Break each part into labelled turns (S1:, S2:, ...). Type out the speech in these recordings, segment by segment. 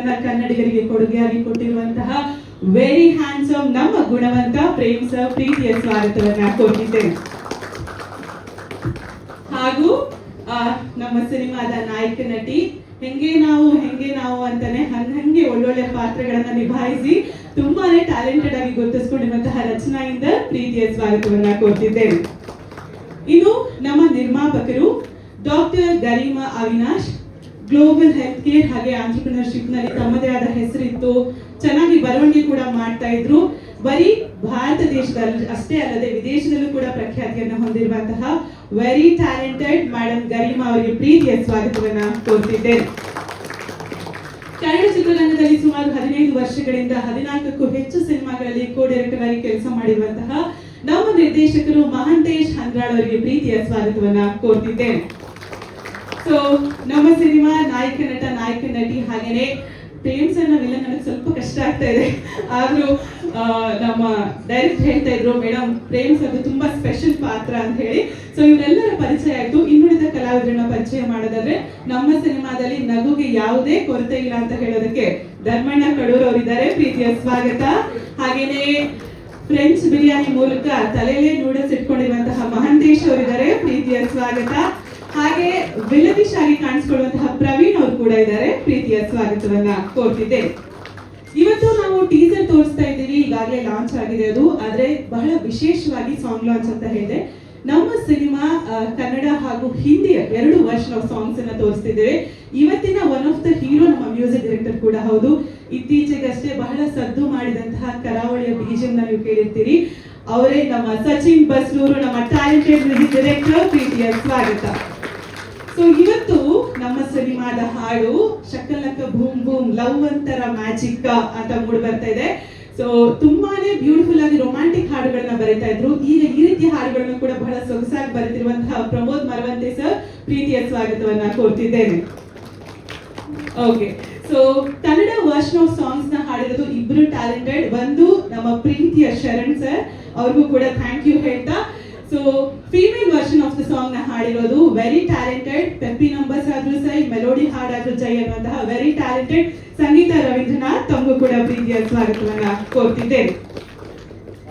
S1: ಚಿತ್ರಗಳನ್ನ ಕನ್ನಡಿಗರಿಗೆ ಕೊಡುಗೆಯಾಗಿ ಕೊಟ್ಟಿರುವಂತಹ ವೆರಿ ಹ್ಯಾಂಡ್ಸಮ್ ನಮ್ಮ ಗುಣವಂತ ಪ್ರೇಮ್ ಸರ್ ಪ್ರೀತಿಯ ಸ್ವಾಗತವನ್ನ ಕೋರಿದ್ದೇನೆ. ಹಾಗೂ ನಮ್ಮ ಸಿನಿಮಾದ ನಾಯಕ ನಟಿ ಹೆಂಗೆ ನಾವು ಅಂತಾನೆ ಹಂಗೆ ಒಳ್ಳೊಳ್ಳೆ ಪಾತ್ರಗಳನ್ನ ನಿಭಾಯಿಸಿ ತುಂಬಾನೇ ಟ್ಯಾಲೆಂಟೆಡ್ ಆಗಿ ಗುರುತಿಸಿಕೊಂಡಿರುವಂತಹ ರಚನಾ ಇಂದ ಪ್ರೀತಿಯ ಸ್ವಾಗತವನ್ನ ಕೋರ್ತಿದ್ದೇನೆ. ಇನ್ನು ನಮ್ಮ ನಿರ್ಮಾಪಕರು doctor Garima Avinash, global health care ಹಾಗೆ ಆಂಟ್ರಪ್ರಿನರ್ಶಿಪ್ ನಲ್ಲಿ ತಮ್ಮದೇ ಆದ ಹೆಸರಿತ್ತು, ಚೆನ್ನಾಗಿ ಬರವಣಿಗೆ ಕೂಡ ಮಾಡ್ತಾ ಇದ್ರು. ಬರೀ ಭಾರತ ದೇಶದಲ್ಲಿ ಅಷ್ಟೇ ಅಲ್ಲದೆ ವಿದೇಶದಲ್ಲೂ ಕೂಡ ಪ್ರಖ್ಯಾತಿಯನ್ನು ಹೊಂದಿರುವಂತಹ ವೆರಿ ಟ್ಯಾಲೆಂಟೆಡ್ ಮೇಡಮ್ ಗರಿಮಾ ಅವರಿಗೆ ಪ್ರೀತಿಯ ಸ್ವಾಗತವನ್ನ ಕೋರ್ತಿದ್ದೇನೆ. ಕನ್ನಡ ಚಿತ್ರರಂಗದಲ್ಲಿ ಸುಮಾರು 15 ವರ್ಷಗಳಿಂದ 14ಕ್ಕೂ ಹೆಚ್ಚು ಸಿನಿಮಾಗಳಲ್ಲಿ ಕೋ ಡೈರೆಕ್ಟರ್ ಆಗಿ ಕೆಲಸ ಮಾಡಿರುವಂತಹ ನಮ್ಮ ನಿರ್ದೇಶಕರು ಮಹಾಂತೇಶ್ ಹಂದ್ರಾಳ್ ಅವರಿಗೆ ಪ್ರೀತಿಯ ಸ್ವಾಗತವನ್ನ ಕೋರ್ತಿದ್ದೇನೆ. ಸೊ ನಮ್ಮ ಸಿನಿಮಾ ನಾಯಕ ನಟ ನಾಯಕ ನಟಿ ಹಾಗೇನೆ ಪ್ರೇಮ್ ಸರ್ ನಾವೆಲ್ಲ ನನಗೆ ಸ್ವಲ್ಪ ಕಷ್ಟ ಆಗ್ತಾ ಇದೆ, ಆದ್ರೂ ನಮ್ಮ ಡೈರೆಕ್ಟ್ ಹೇಳ್ತಾ ಇದ್ರು ಮೇಡಮ್ ಪ್ರೇಮ್ ಸರ್ ತುಂಬಾ ಸ್ಪೆಷಲ್ ಪಾತ್ರ ಅಂತ ಹೇಳಿ. ಸೊ ಇವರೆಲ್ಲರ ಪರಿಚಯ ಆಯ್ತು. ಇನ್ನುಳಿದ ಕಲಾವಿದರನ್ನ ಪರಿಚಯ ಮಾಡೋದಾದ್ರೆ ನಮ್ಮ ಸಿನಿಮಾದಲ್ಲಿ ನಗುಗೆ ಯಾವುದೇ ಕೊರತೆ ಇಲ್ಲ ಅಂತ ಹೇಳೋದಕ್ಕೆ ಧರ್ಮಣ್ಣ ಕಡೂರ್ ಅವರಿದ್ದಾರೆ, ಪ್ರೀತಿಯ ಸ್ವಾಗತ. ಹಾಗೇನೆ ಫ್ರೆಂಚ್ ಬಿರಿಯಾನಿ ಮೂಲಕ ತಲೆಯಲ್ಲೇ ನೂಡಲ್ಸ್ ಇಟ್ಕೊಂಡಿರುವಂತಹ ಮಹಾಂತೇಶ್ ಅವರಿದ್ದಾರೆ, ಪ್ರೀತಿಯ ಸ್ವಾಗತ. ಹಾಗೆ ವಿಲನಿಶ್ ಆಗಿ ಕಾಣಿಸ್ಕೊಳ್ಳುವಂತಹ ಪ್ರವೀಣ್ ಅವರು ಕೂಡ ಇದ್ದಾರೆ, ಪ್ರೀತಿಯ ಸ್ವಾಗತವನ್ನ ಕೋರ್ತಿದ್ದೇನೆ. ಇವತ್ತು ನಾವು ಟೀಸರ್ ತೋರಿಸ್ತಾ ಇದ್ದೀವಿ, ಈಗಾಗಲೇ ಲಾಂಚ್ ಆಗಿದೆ ಅದು, ಆದ್ರೆ ಬಹಳ ವಿಶೇಷವಾಗಿ ಸಾಂಗ್ ಲಾಂಚ್ ಅಂತ ಹೇಳಿದೆ. ನಮ್ಮ ಸಿನಿಮಾ ಕನ್ನಡ ಹಾಗೂ ಹಿಂದಿಯ 2 ವರ್ಷನ್ ಆಫ್ ಸಾಂಗ್ಸ್ ಅನ್ನ ತೋರಿಸ್ತಿದ್ದೇವೆ. ಇವತ್ತಿನ ಒನ್ ಆಫ್ ದ ಹೀರೋ ನಮ್ಮ ಮ್ಯೂಸಿಕ್ ಡೈರೆಕ್ಟರ್ ಕೂಡ ಹೌದು. ಇತ್ತೀಚೆಗಷ್ಟೇ ಬಹಳ ಸದ್ದು ಮಾಡಿದಂತಹ ಕರಾವಳಿಯ ಬೀಜನ್ನ ನೀವು ಕೇಳಿರ್ತೀರಿ, ಅವರೇ ನಮ್ಮ ಸಚಿನ್ ಬಸ್ರೂರು, ನಮ್ಮ ಟ್ಯಾಲೆಂಟೆಡ್ ಮ್ಯೂಸಿಕ್ ಡೈರೆಕ್ಟರ್, ಪ್ರೀತಿಯ ಸ್ವಾಗತ. ಸೊ ಇವತ್ತು ನಮ್ಮ ಸಿನಿಮಾದ ಹಾಡು ಶಕಲಕ ಬೂಮ್ ಬೂಮ್ ಲವ್ ಅಂತರ ಮ್ಯಾಜಿಕ್ ಅಂತ ಮೂಡ್ ಬರ್ತಾ ಇದೆ. ಸೊ ತುಂಬಾನೇ ಬ್ಯೂಟಿಫುಲ್ ಆಗಿ ರೊಮ್ಯಾಂಟಿಕ್ ಹಾಡುಗಳನ್ನ ಬರೀತಾ ಇದ್ರು. ಈಗ ಈ ರೀತಿಯ ಹಾಡುಗಳನ್ನು ಕೂಡ ಬಹಳ ಸೊಗಸಾಗಿ ಬರೆದಿರುವಂತಹ ಪ್ರಮೋದ್ ಮರವಂತೆ ಸರ್, ಪ್ರೀತಿಯ ಸ್ವಾಗತವನ್ನ ಕೋರ್ತಿದ್ದೇನೆ. Okay, so Kannada version of songs ನ ಹಾಡಿರೋದು ಇಬ್ರು ಟ್ಯಾಲೆಂಟೆಡ್. ಒಂದು ನಮ್ಮ ಪ್ರೀತಿಯ ಶರಣ್ ಸರ್, ಅವ್ರಿಗೂ ಕೂಡ ಥ್ಯಾಂಕ್ ಯು ಹೇಳ್ತಾ. So female version of the song ನ ಹಾಡಿರೋದು ವೆರಿ ಟ್ಯಾಲೆಂಟೆಡ್, ಪೆಪ್ಪಿ ನಂಬರ್ಸ್ ಆದ್ರೂ ಸೈ, ಮೆಲೋಡಿ ಹಾಡಾದ್ರೂ ಜೈ ಅನ್ನುವಂತಹ ವೆರಿ ಟ್ಯಾಲೆಂಟೆಡ್ ಸಂಗೀತ ರವೀಂದ್ರನಾಥ್, ತಮಗೂ ಕೂಡ ಪ್ರೀತಿಯ ಸ್ವಾಗತವನ್ನ ಕೋರ್ತಿದ್ದೇನೆ.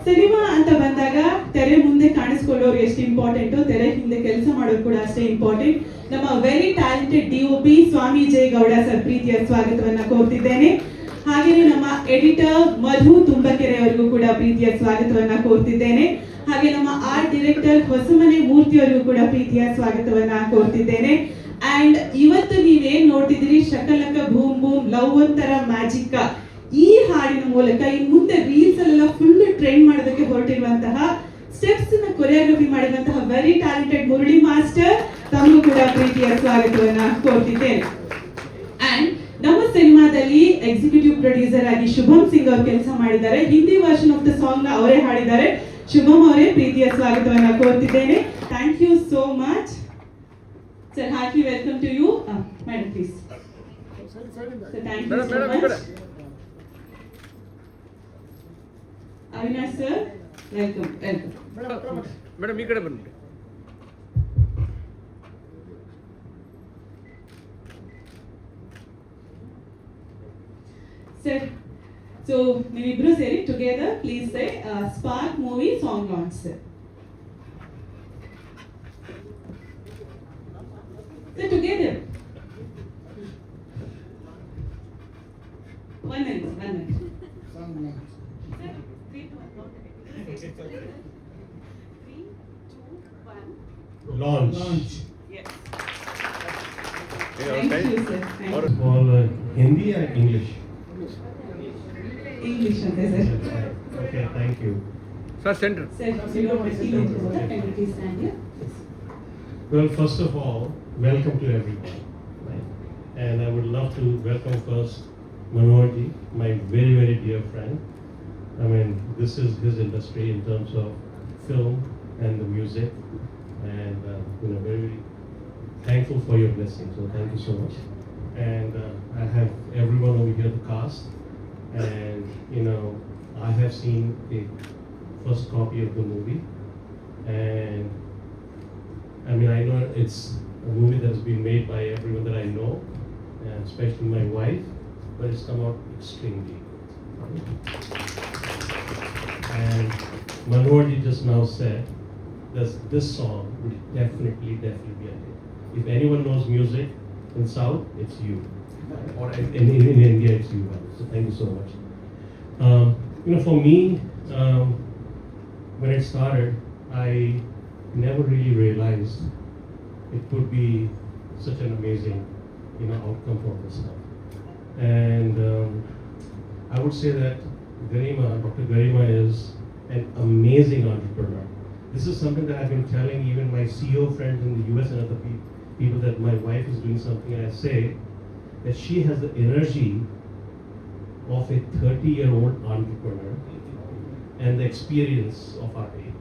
S1: ಸಿನಿಮಾ ಅಂತ ಬಂದಾಗ ತೆರೆ ಮುಂದೆ ಕಾಣಿಸ್ಕೊಳ್ಳೋರು ಎಷ್ಟು ಇಂಪಾರ್ಟೆಂಟ್, ತೆರೆ ಹಿಂದೆ ಕೆಲಸ ಮಾಡೋರು ಕೂಡ ಅಷ್ಟೇ ಇಂಪಾರ್ಟೆಂಟ್. ನಮ್ಮ ವೆರಿ ಟ್ಯಾಲೆಂಟೆಡ್ DOP ಸ್ವಾಮಿ ಜೈ ಗೌಡ ಸರ್, ಪ್ರೀತಿಯ ಸ್ವಾಗತವನ್ನ ಕೋರ್ತಿದ್ದೇನೆ. ಹಾಗೆಯೇ ನಮ್ಮ ಎಡಿಟರ್ ಮಧು ತುಂಬಕೆರೆ ಅವರಿಗೂ ಕೂಡ ಪ್ರೀತಿಯ ಸ್ವಾಗತವನ್ನ ಕೋರ್ತಿದ್ದೇನೆ. ಹಾಗೆ ನಮ್ಮ ಆರ್ಟ್ ಡೈರೆಕ್ಟರ್ ಹೊಸಮನೆ ಮೂರ್ತಿ ಅವರಿಗೂ ಕೂಡ ಪ್ರೀತಿಯ ಸ್ವಾಗತವನ್ನ ಕೋರ್ತಿದ್ದೇನೆ. ಅಂಡ್ ಇವತ್ತು ನೀವೇನ್ ನೋಡ್ತಿದ್ದೀರಿ ಶಕಲಕ ಬೂಮ್ ಬೂಮ್ ಲವ್ ಅಂತರ ಮ್ಯಾಜಿಕ್, ಈ ಹಾಡಿನ ಮೂಲಕ ಇನ್ ಮುಂದೆ ರೀಲ್ಸ್ ಅಲ್ಲೆಲ್ಲ ಫುಲ್ ಟ್ರೆಂಡ್ ಮಾಡೋದಕ್ಕೆ ಹೊರಟಿರುವಂತಹ ಸ್ಟೆಪ್ಸ್ ನ ಕೊರಿಯೋಗ್ರಫಿ ಮಾಡಿರುವಂತಹ ವೆರಿ ಟ್ಯಾಲೆಂಟೆಡ್ ಮುರಳಿ ಮಾಸ್ಟರ್, ತಮಗೂ ಕೂಡ ಪ್ರೀತಿಯ ಸ್ವಾಗತವನ್ನ ಕೋರ್ತಿದ್ದೇನೆ. ಅಂಡ್ ನಮ್ಮ ಸಿನಿಮಾದಲ್ಲಿ ಎಕ್ಸಿಕ್ಯೂಟಿವ್ ಪ್ರೊಡ್ಯೂಸರ್ ಆಗಿ ಶುಭಂ ಸಿಂಗ್ ಅವರು ಕೆಲಸ ಮಾಡಿದ್ದಾರೆ. Hindi version of the song ನ ಅವರೇ ಹಾಡಿದ್ದಾರೆ. ಶುಭಂ ಅವರೇ ಪ್ರೀತಿಯ ಸ್ವಾಗತವನ್ನ ಕೋರ್ತಿದ್ದೇನೆ. Thank you so much sir. Heartly welcome to you madam, please. Thank you so much. Avinash sir, welcome
S2: madam, ಈ ಕಡೆ ಬನ್ನಿ.
S1: ಸರ್, ಸೊ ನೀವಿಬ್ರು ಸೇರಿ together please say Spark movie song launch sir. Together 1 minute. Song launch. 3, 2, 1.
S3: Launch.
S1: Yes.
S2: Thank
S1: you sir.
S3: All Hindi or English?
S1: English ante sir.
S3: Okay, thank you.
S2: Sir, center.
S1: Sir, you don't can you please stand here?
S3: Well, first of all, welcome to everyone. Right? And I would love to welcome first Manoj, my very, very dear friend. I mean, this is his industry in terms of film and the music. And, very thankful for your blessing. So thank you so much. And I have everyone over here, the cast. And, I have seen the first copy of the movie. And, I mean, I know it's a movie that has been made by everyone that I know, and especially my wife. but it's come out extremely good. And Manoharji just now said that this song will definitely be a hit. If anyone knows music in South, it's you. Or in India, it's you. So thank you so much. For me, when it started, I never really realized it could be such an amazing, outcome for this stuff. And I would say that Dr. Garima is an amazing entrepreneur. This is something that I've been telling even my CEO friends in the US and other people that my wife is doing something, and I say that she has the energy of a 30-year-old entrepreneur and the experience of our age.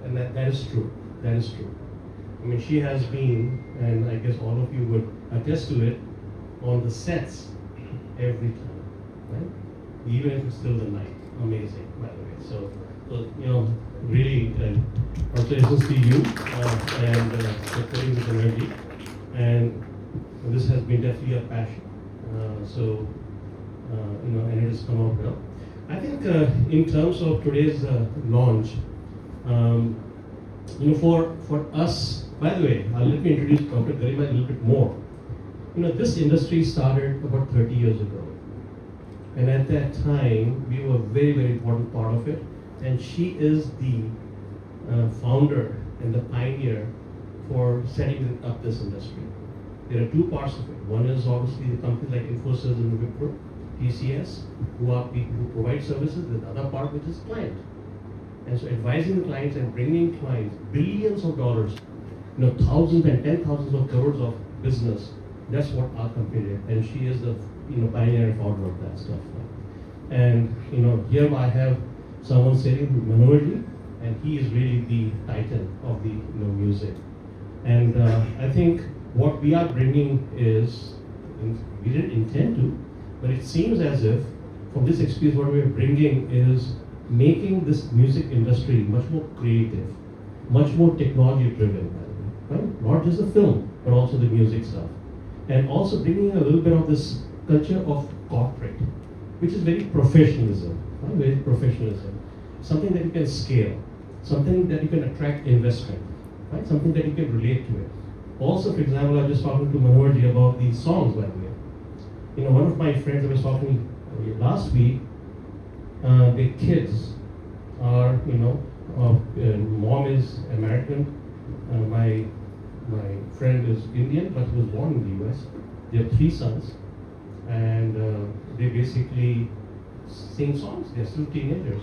S3: And that is true. That is true. I mean, she has been, and I guess all of you would attest to it, on the sets every time, right? Even if it's still the night. Amazing, by the way. So really, congratulations to you and for putting this energy. And this has been definitely a passion. And it has come out well. I think in terms of today's launch, for us, by the way, let me introduce Dr. Garima a little bit more. This industry started about 30 years ago. And at that time, we were a very, very important part of it. And she is the founder and the pioneer for setting up this industry. There are two parts of it. One is obviously the companies like Infosys and Wipro, TCS, who are people who provide services. The other part, which is client. And so advising the clients and bringing clients billions of dollars, thousands and 10,000s of crores of business. That's what our company did. And she is the pioneer and founder of that stuff. And here I have someone sitting with Manoharji, and he is really the titan of the music. And I think what we are bringing is, we didn't intend to, but it seems as if from this experience what we are bringing is making this music industry much more creative, much more technology driven, right? Not just the film, but also the music stuff. And also bringing a little bit of this culture of corporate, which is very professionalism, right? Very professionalism. Something that you can scale, something that you can attract investment, right? Something that you can relate to it. Also, for example, I was just talking to Manoharji about these songs, by the way. One of my friends I was talking last week, their kids are, mom is American, my friend is Indian, but was born in the US. They have 3 sons, and they basically sing songs. They're still teenagers,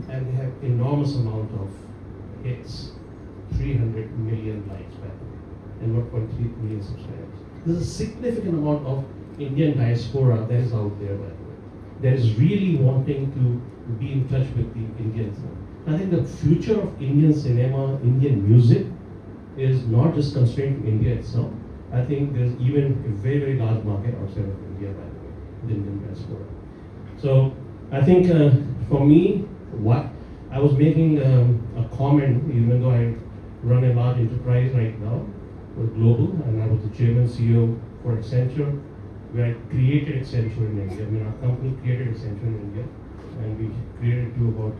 S3: and they have enormous amount of hits, 300 million likes, by the way, and 1.3 million subscribers. There's a significant amount of Indian diaspora that is out there, by the way, that is really wanting to be in touch with the Indian film. I think the future of Indian cinema, Indian music, is not just constrained to India itself. I think there's even a very, very large market outside of India, by the way, the Indian diaspora. So I think for me, what I was making a comment, even though I run a large enterprise right now, was global, and I was the chairman CEO for Accenture, where I created Accenture in India. I mean, our company created Accenture in India, and we created to about,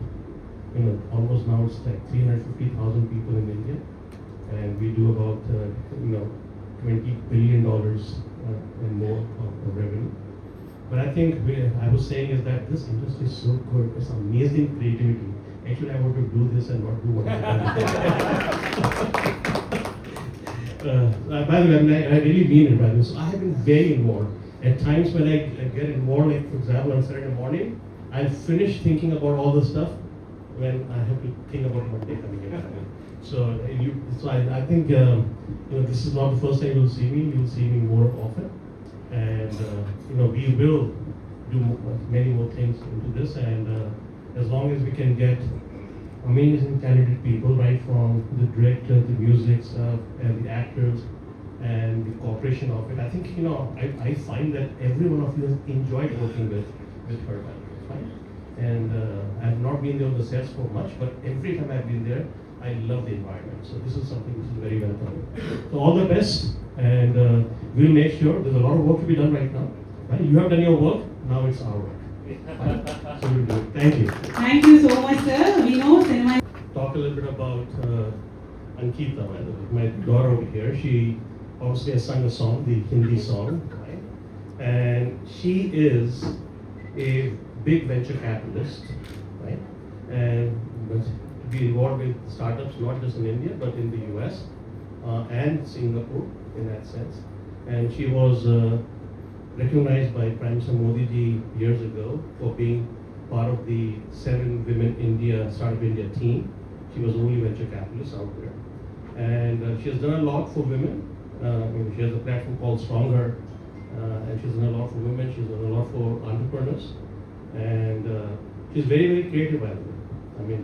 S3: almost now it's like 350,000 people in India, and we do about, $20 billion and more of revenue. But I think I was saying is that this industry is so good. It's amazing creativity. Actually, I want to do this and not do what I'm by the way, I really mean it, by the way. So I have been very involved. At times when I get involved, like for example, on Saturday morning, I'll finish thinking about all the stuff when I have to think about Monday coming in. So I think this is not the first time you'll see me. You'll see me more often, and we will do many more things into this. And as long as we can get amazing talented people, right from the director, the music stuff, and the actors, and the cooperation of it, I think I find that every one of you has enjoyed working with her, right? And I've not been there on the sets for much, but every time I've been there, I love the environment. So this is something which is very welcome. So all the best, and we'll make sure there's a lot of work to be done right now. Right? You have done your work. now it's our work. So we'll do it. Thank you.
S1: Thank you so much, sir. We know cinema.
S3: Talk a little bit about Ankita, my daughter over here. She obviously has sung a song, the Hindi song, right? And she is a big venture capitalist, right? And to be involved with startups, not just in India, but in the US and Singapore in that sense. And she was recognized by Prime Minister Modi ji years ago for being part of the 7 Women India Startup India team. She was the only venture capitalist out there. And she has done a lot for women. She has a platform called Stronger, and she's done a lot for women. She's done a lot for entrepreneurs. And she's very, very creative, by the way. I mean,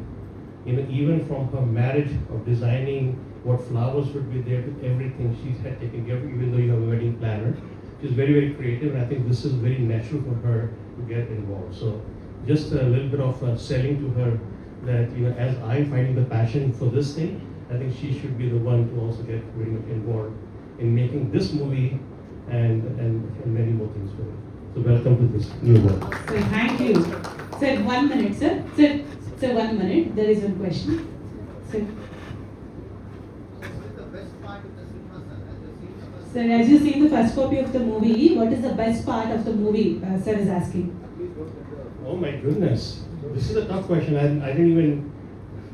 S3: even from her marriage of designing what flowers would be there to everything, she's had taken care of, even though you have a wedding planner. She's very, very creative, and I think this is very natural for her to get involved. So just a little bit of selling to her that, as I'm finding the passion for this thing, I think she should be the one to also get very much involved in making this movie and many more things for it. So welcome to this new work.
S1: So thank you. Sir, 1 minute, sir. Sir, 1 minute. There is one question. Sir. Sir, as you see the first copy of the movie, what is the best part of the movie? Sir is asking.
S3: Oh my goodness, this is a tough question. I didn't even.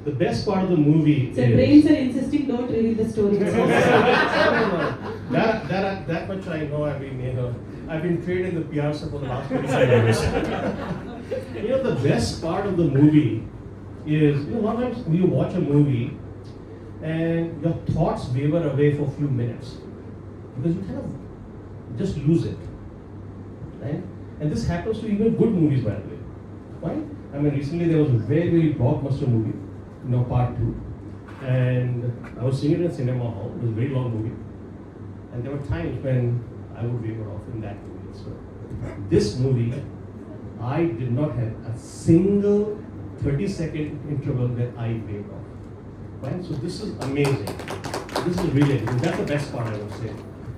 S3: The best part of the movie
S1: Sir,
S3: is.
S1: brains are insisting don't reveal the story.
S3: that much I know. I've been trained in the Piazza for the last 25 years. The best part of the movie is, a lot of times you watch a movie and your thoughts waver away for a few minutes because you kind of just lose it, right? And this happens to even good movies, by the way. Right? I mean, recently there was a very, very blockbuster movie, part 2, and I was seeing it in cinema hall. It was a very long movie, and there were times when I would waver off in that movie. So this movie, I did not have a single 30-second interval where I wavered off. Right? So this is amazing. This is really amazing. That's the best part, I would say,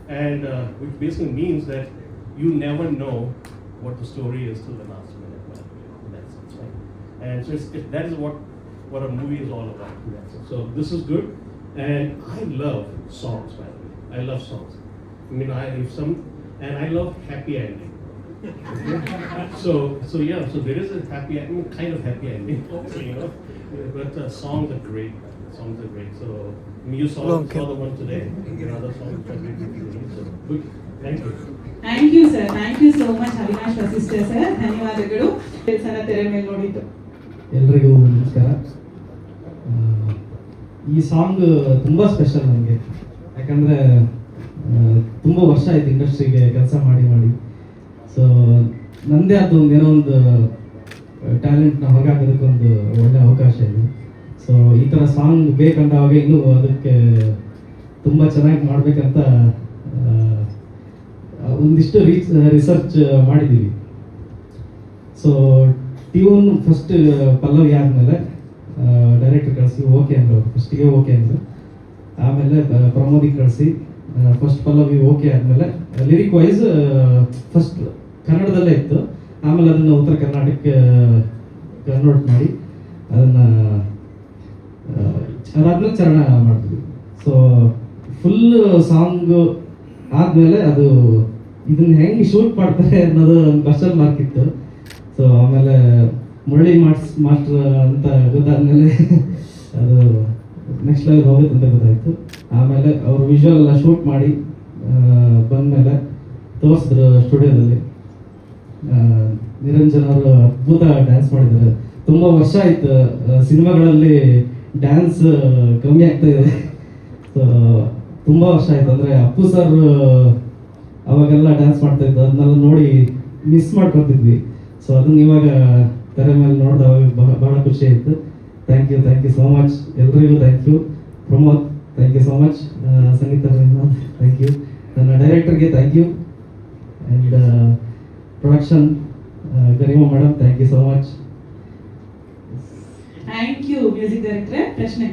S3: and which basically means that you never know what the story is till the last minute. In that sense, right? And so that is what a movie is all about. In that sense. So this is good, and I love songs. By the way, I love songs. I mean, I love happy ending. So there is a happy ending, kind of happy ending, but songs are great. Songs are great. So you saw the one today. Another song which are great. So good. Thank you.
S1: Thank you, sir. Thank you so much, Avinash Vasishtha sir. ಧನ್ಯವಾದಗಳು. ಕೆಲಸನ ತೆರೆ ಮೇಲೆ ನೋಡಿದ್ದು.
S4: ಎಲ್ರಿಗೂ ನಮಸ್ಕಾರ. ಈ song ತುಂಬ special ನನಗೆ, ಯಾಕಂದರೆ ತುಂಬ ವರ್ಷ ಆಯ್ತು ಇಂಡಸ್ಟ್ರಿಗೆ ಕೆಲಸ ಮಾಡಿ. ಸೊ ನನ್ನದೇ ಅದು ಏನೋ ಒಂದು ಟ್ಯಾಲೆಂಟ್ನ ಹೊರಗಾಕೋದಕ್ಕೊಂದು ಒಳ್ಳೆ ಅವಕಾಶ ಇದೆ. ಸೊ ಈ ಥರ ಸಾಂಗ್ ಬೇಕಂದಾಗ ಇನ್ನೂ ಅದಕ್ಕೆ ತುಂಬ ಚೆನ್ನಾಗಿ ಮಾಡಬೇಕಂತ ಒಂದಿಷ್ಟು ರಿಸರ್ಚ್ ಮಾಡಿದ್ದೀವಿ. ಸೊ ಟ್ಯೂನ್ ಫಸ್ಟ್ ಪಲ್ಲವಿ ಆದಮೇಲೆ ಡೈರೆಕ್ಟರ್ ಕಳಿಸಿ ಓಕೆ ಅಂದರು. ಫಸ್ಟಿಗೆ ಓಕೆ ಅಂದರು, ಆಮೇಲೆ ಪ್ರಮೋದಿಗೆ ಕಳಿಸಿ ಫಸ್ಟ್ ಪಲ್ಲವಿ ಓಕೆ ಆದಮೇಲೆ ಲಿರಿಕ್ ವೈಸ್ ಫಸ್ಟ್ ಕನ್ನಡದಲ್ಲೇ ಇತ್ತು, ಆಮೇಲೆ ಅದನ್ನು ಉತ್ತರ ಕರ್ನಾಟಕಕ್ಕೆ ಕನ್ವರ್ಟ್ ಮಾಡಿ ಅದನ್ನು ಅದಾದ್ಮೇಲೆ ಚರಣ ಮಾಡ್ತೀವಿ. ಸೊ ಫುಲ್ ಸಾಂಗ್ ಆದಮೇಲೆ ಅದು ಇದನ್ನ ಹೆಂಗೆ ಶೂಟ್ ಮಾಡ್ತಾರೆ ಅನ್ನೋದು ಒಂದು ಕ್ವಶನ್ ಮಾರ್ಕ್ ಇತ್ತು. ಸೊ ಆಮೇಲೆ ಮುರಳಿ ಮಾಸ್ಟರ್ ಅಂತ ಗೊತ್ತಾದ್ಮೇಲೆ ಅದು ನೆಕ್ಸ್ಟ್ ಲೆವೆಲ್ ಹೋಗುತ್ತೆ ಅಂತ ಗೊತ್ತಾಯಿತು. ಆಮೇಲೆ ಅವರು ವಿಜುವಲ್ ಎಲ್ಲ ಶೂಟ್ ಮಾಡಿ ಬಂದಮೇಲೆ ತೋರಿಸಿದ್ರು ಸ್ಟುಡಿಯೋದಲ್ಲಿ. ನಿರಂಜನ್ ಅವರು ಅದ್ಭುತ ಡ್ಯಾನ್ಸ್ ಮಾಡಿದ್ದಾರೆ. ತುಂಬ ವರ್ಷ ಆಯ್ತು ಸಿನಿಮಾಗಳಲ್ಲಿ ಡ್ಯಾನ್ಸ್ ಕಮ್ಮಿ ಆಗ್ತಾ ಇದೆ. ಸೊ ತುಂಬ ವರ್ಷ ಆಯ್ತು, ಅಂದರೆ ಅಪ್ಪು ಸರ್ ಅವಾಗೆಲ್ಲ ಡ್ಯಾನ್ಸ್ ಮಾಡ್ತಾ ಇದ್ದು, ಅದನ್ನೆಲ್ಲ ನೋಡಿ ಮಿಸ್ ಮಾಡ್ಕೊತಿದ್ವಿ. ಸೊ ಅದನ್ನ ಇವಾಗ ತೆರೆ ಮೇಲೆ ನೋಡಿದಾಗ ಬಹಳ ಖುಷಿ ಆಯಿತು. ಥ್ಯಾಂಕ್ ಯು ಸೋ ಮಚ್ ಎಲ್ರಿಗೂ. Thank you Pramod, thank you so much. Sangeetha thank you. ನನ್ನ ಡೈರೆಕ್ಟರ್ಗೆ thank you, and production Garima madam thank you so much.
S1: Thank you music director. ಪ್ರಶ್ನೆ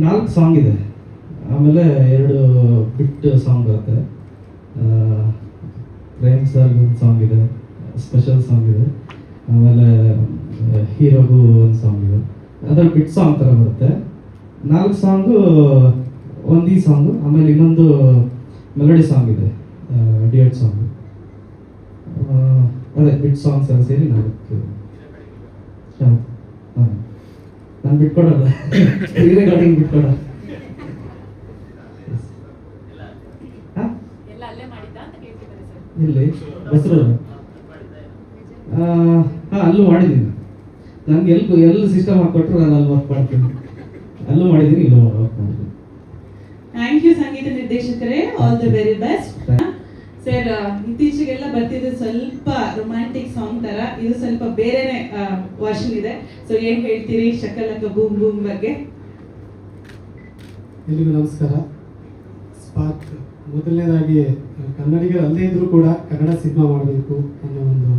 S4: 4 ಸಾಂಗ್ ಇದೆ. ಆಮೇಲೆ 2 ಬಿಟ್ ಸಾಂಗ್ ಬರುತ್ತೆ. ಪ್ರೇಮ್ ಸರ್ಗೆ ಒಂದು ಸಾಂಗ್ ಇದೆ, ಸ್ಪೆಷಲ್ ಸಾಂಗ್ ಇದೆ. ಆಮೇಲೆ ಹೀರೋಗೂ ಒಂದು ಸಾಂಗ್ ಇದೆ. ಅದರ ಬಿಟ್ ಸಾಂಗ್ ಥರ ಬರುತ್ತೆ. 4 ಸಾಂಗು ಒಂದು ಈ ಸಾಂಗು, ಆಮೇಲೆ ಇನ್ನೊಂದು ಮೆಲೋಡಿ ಸಾಂಗ್ ಇದೆ, ಡ್ಯೂಯೆಟ್ ಸಾಂಗ್. ಅದೇ ಬಿಟ್ ಸಾಂಗ್ಸ್ ಎಲ್ಲ ಸೇರಿ 4. ಹಾಂ, ನಾನು ಬಿಟ್ಕೊಡಲ್ಲ, ರೆಕಾರ್ಡಿಂಗ್ ಬಿಟ್ಕೊಡಲ್ಲ. ಇಲ್ಲಿ ಬಸರು ಅಲ್ಲೂ ಮಾಡಿದ್ದೀನಿ. ನನಗೆ ಎಲ್ಲಿ ಸಿಸ್ಟಮ್ ಹಾಕೊಟ್ರು ನಾನು ಅಲ್ಲಿ ವರ್ಕ್ ಮಾಡ್ತೀನಿ. ಅಲ್ಲೂ ಮಾಡಿದ್ದೀನಿ, ಇಲ್ಲೂ ವರ್ಕ್ ಮಾಡ್ತೀನಿ.
S1: ಥ್ಯಾಂಕ್ ಯು ಸಂಗೀತ ನಿರ್ದೇಶಕರೇ, all the very best. Sir, ಇತ್ತೀಚೆಗೆಲ್ಲ ಬರ್ತಿದ್ದು ಸ್ವಲ್ಪ ರೊಮ್ಯಾಂಟಿಕ್ ಸಾಂಗ್ ತರ, ಇದು ಸ್ವಲ್ಪ ಬೇರೆನೆ ವರ್ಷನ್ ಇದೆ. ಸೊ ಏನ್ ಹೇಳ್ತೀರಿ ಶಕಲಕ ಬೂಮ್ ಬೂಮ್ ಬಗ್ಗೆ?
S5: ಎಲ್ಲಿಗೂ ನಮಸ್ಕಾರ. ಸ್ಪಾರ್ಕ್ ಮೊದಲನೇದಾಗಿ ಕನ್ನಡಿಗರು ಅಲ್ಲೇ ಇದ್ರೂ ಕೂಡ ಕನ್ನಡ ಸಿನಿಮಾ ಮಾಡಬೇಕು ಅನ್ನೋ ಒಂದು